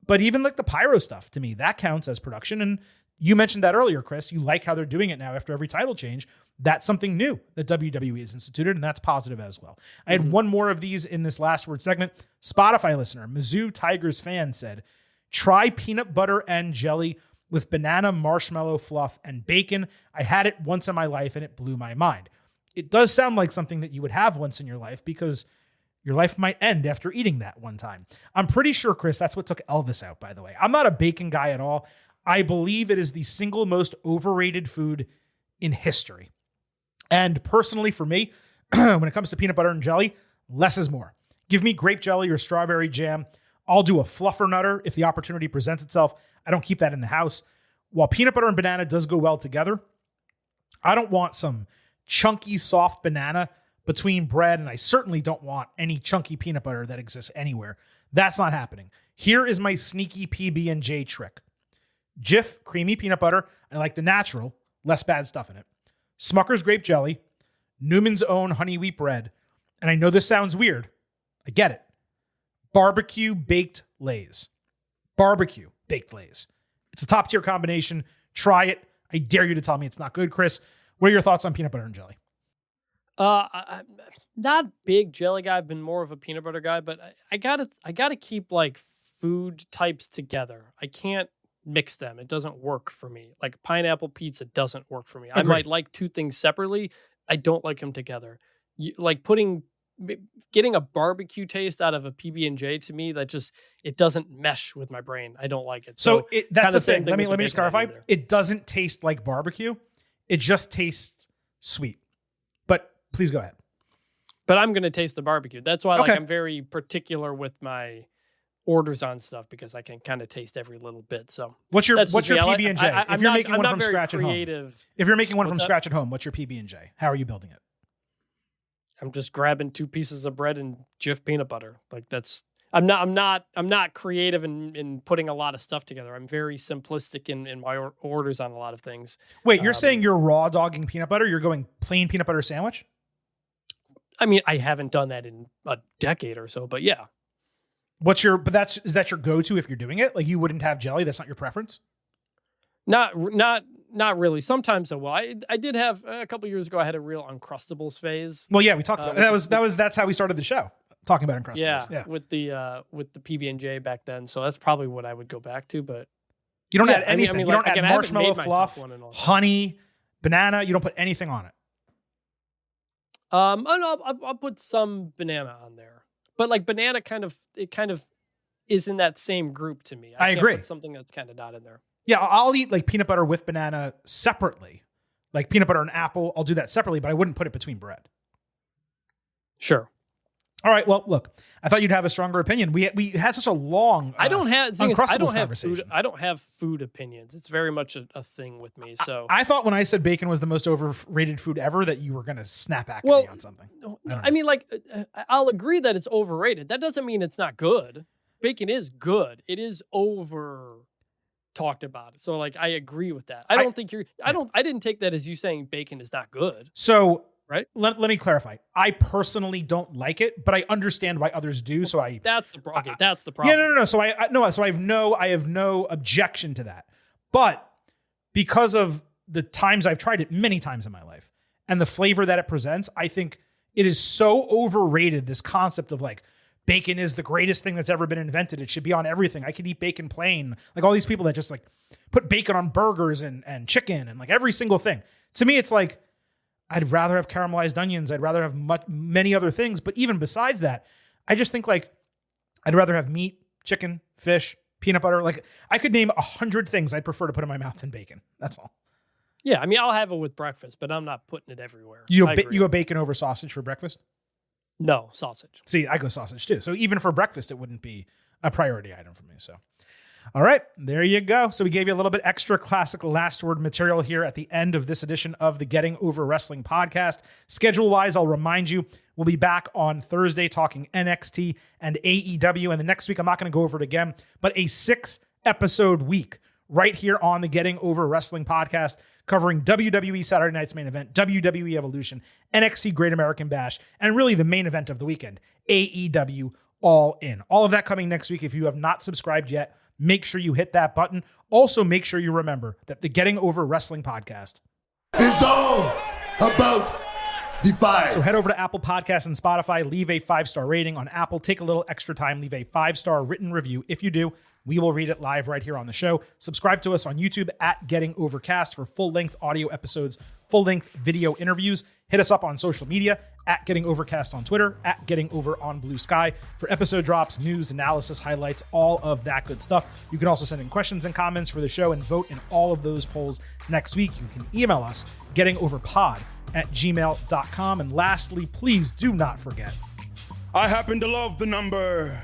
But even like the pyro stuff, to me, that counts as production. And you mentioned that earlier, Chris. You like how they're doing it now after every title change. That's something new that WWE has instituted, and that's positive as well. I had one more of these in this last word segment. Spotify listener, Mizzou Tigers fan, said, try peanut butter and jelly with banana, marshmallow fluff, and bacon. I had it once in my life, and it blew my mind. It does sound like something that you would have once in your life because your life might end after eating that one time. I'm pretty sure, Chris, that's what took Elvis out, by the way. I'm not a bacon guy at all. I believe it is the single most overrated food in history. And personally, for me, when it comes to peanut butter and jelly, less is more. Give me grape jelly or strawberry jam. I'll do a fluffer nutter if the opportunity presents itself. I don't keep that in the house. While peanut butter and banana does go well together, I don't want some chunky, soft banana between bread, and I certainly don't want any chunky peanut butter that exists anywhere. That's not happening. Here is my sneaky PB&J trick. Jif creamy peanut butter. I like the natural, less bad stuff in it. Smucker's grape jelly, Newman's Own honey wheat bread, and I know this sounds weird. I get it. Barbecue baked Lay's. Barbecue baked Lay's. It's a top tier combination. Try it. I dare you to tell me it's not good, Chris. What are your thoughts on peanut butter and jelly? I'm not a big jelly guy. I've been more of a peanut butter guy, but I gotta keep like food types together. I can't mix them. It doesn't work for me. Like pineapple pizza doesn't work for me. Agreed. I might like two things separately. I don't like them together. Like getting a barbecue taste out of a PB&J, to me, that just, it doesn't mesh with my brain. I don't like it. So that's the thing. Let me just clarify. It doesn't taste like barbecue. It just tastes sweet. But please go ahead. But I'm going to taste the barbecue. That's why I'm very particular with my orders on stuff, because I can kind of taste every little bit. So what's your PB&J? If you're making one from scratch at home, if you're making one from scratch at home, what's your PB&J? How are you building it? I'm just grabbing 2 pieces of bread and Jif peanut butter. Like that's, I'm not creative in putting a lot of stuff together. I'm very simplistic in my orders on a lot of things. Wait, you're saying you're raw dogging peanut butter? You're going plain peanut butter sandwich? I mean, I haven't done that in a decade or so, but yeah. Is that your go-to if you're doing it? Like you wouldn't have jelly? That's not your preference? Not really. Sometimes I will. I did have a couple years ago. I had a real Uncrustables phase. Well, yeah, we talked about that's how we started the show, talking about Uncrustables. Yeah, with the PB&J back then. So that's probably what I would go back to. But you don't add anything. You don't add marshmallow fluff, honey, banana. You don't put anything on it. I'll put some banana on there, but like banana kind of is in that same group to me. I agree. Put something that's kind of not in there. Yeah, I'll eat like peanut butter with banana separately. Like peanut butter and apple, I'll do that separately, but I wouldn't put it between bread. Sure. All right. Well, look, I thought you'd have a stronger opinion. We had such a long Uncrustables conversation. I don't have food opinions. It's very much a thing with me. So I thought when I said bacon was the most overrated food ever that you were going to snap back at me on something. I mean, like, I'll agree that it's overrated. That doesn't mean it's not good. Bacon is good. It is overrated. talked about it. So like, I agree with that. I didn't take that as you saying bacon is not good. So right. Let me clarify. I personally don't like it, but I understand why others do. So that's the problem. That's the problem. Yeah, no. So I have no objection to that. But because of the times I've tried it many times in my life and the flavor that it presents, I think it is so overrated. This concept of like, bacon is the greatest thing that's ever been invented. It should be on everything. I could eat bacon plain. Like all these people that just like put bacon on burgers and chicken and like every single thing. To me, it's like, I'd rather have caramelized onions. I'd rather have many other things. But even besides that, I just think like, I'd rather have meat, chicken, fish, peanut butter. Like I could name 100 things I'd prefer to put in my mouth than bacon. That's all. Yeah. I mean, I'll have it with breakfast, but I'm not putting it everywhere. You go bacon over sausage for breakfast? No, sausage. See, I go sausage too. So even for breakfast, it wouldn't be a priority item for me. So, all right, there you go. So we gave you a little bit extra classic last word material here at the end of this edition of the Getting Over Wrestling podcast. Schedule-wise, I'll remind you, we'll be back on Thursday talking NXT and AEW. And the next week, I'm not going to go over it again, but a 6-episode week right here on the Getting Over Wrestling podcast, covering WWE Saturday Night's main event, WWE Evolution, NXT Great American Bash, and really the main event of the weekend, AEW All In. All of that coming next week. If you have not subscribed yet, make sure you hit that button. Also, make sure you remember that the Getting Over Wrestling podcast is all about Defy. So head over to Apple Podcasts and Spotify, leave a 5-star rating on Apple. Take a little extra time, leave a 5-star written review. If you do, we will read it live right here on the show. Subscribe to us on YouTube at Getting Overcast for full-length audio episodes, full-length video interviews. Hit us up on social media at Getting Overcast on Twitter, at Getting Over on Blue Sky for episode drops, news, analysis, highlights, all of that good stuff. You can also send in questions and comments for the show and vote in all of those polls next week. You can email us, gettingoverpod@gmail.com. And lastly, please do not forget, I happen to love the number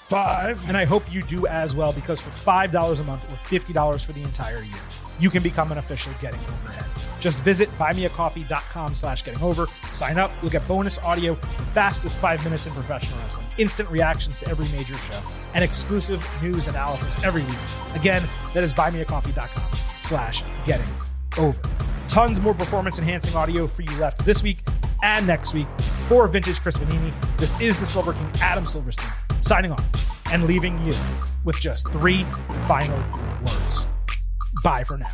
5. And I hope you do as well, because for $5 a month or $50 for the entire year, you can become an official Getting Overhead. Just visit buymeacoffee.com/gettingover. Sign up. You'll get bonus audio, the fastest 5 minutes in professional wrestling, instant reactions to every major show, and exclusive news analysis every week. Again, that is buymeacoffee.com/gettingover. Tons more performance-enhancing audio for you left this week and next week. For Vintage Chris Vanini, this is the Silver King, Adam Silverstein, signing off and leaving you with just 3 final words. Bye for now.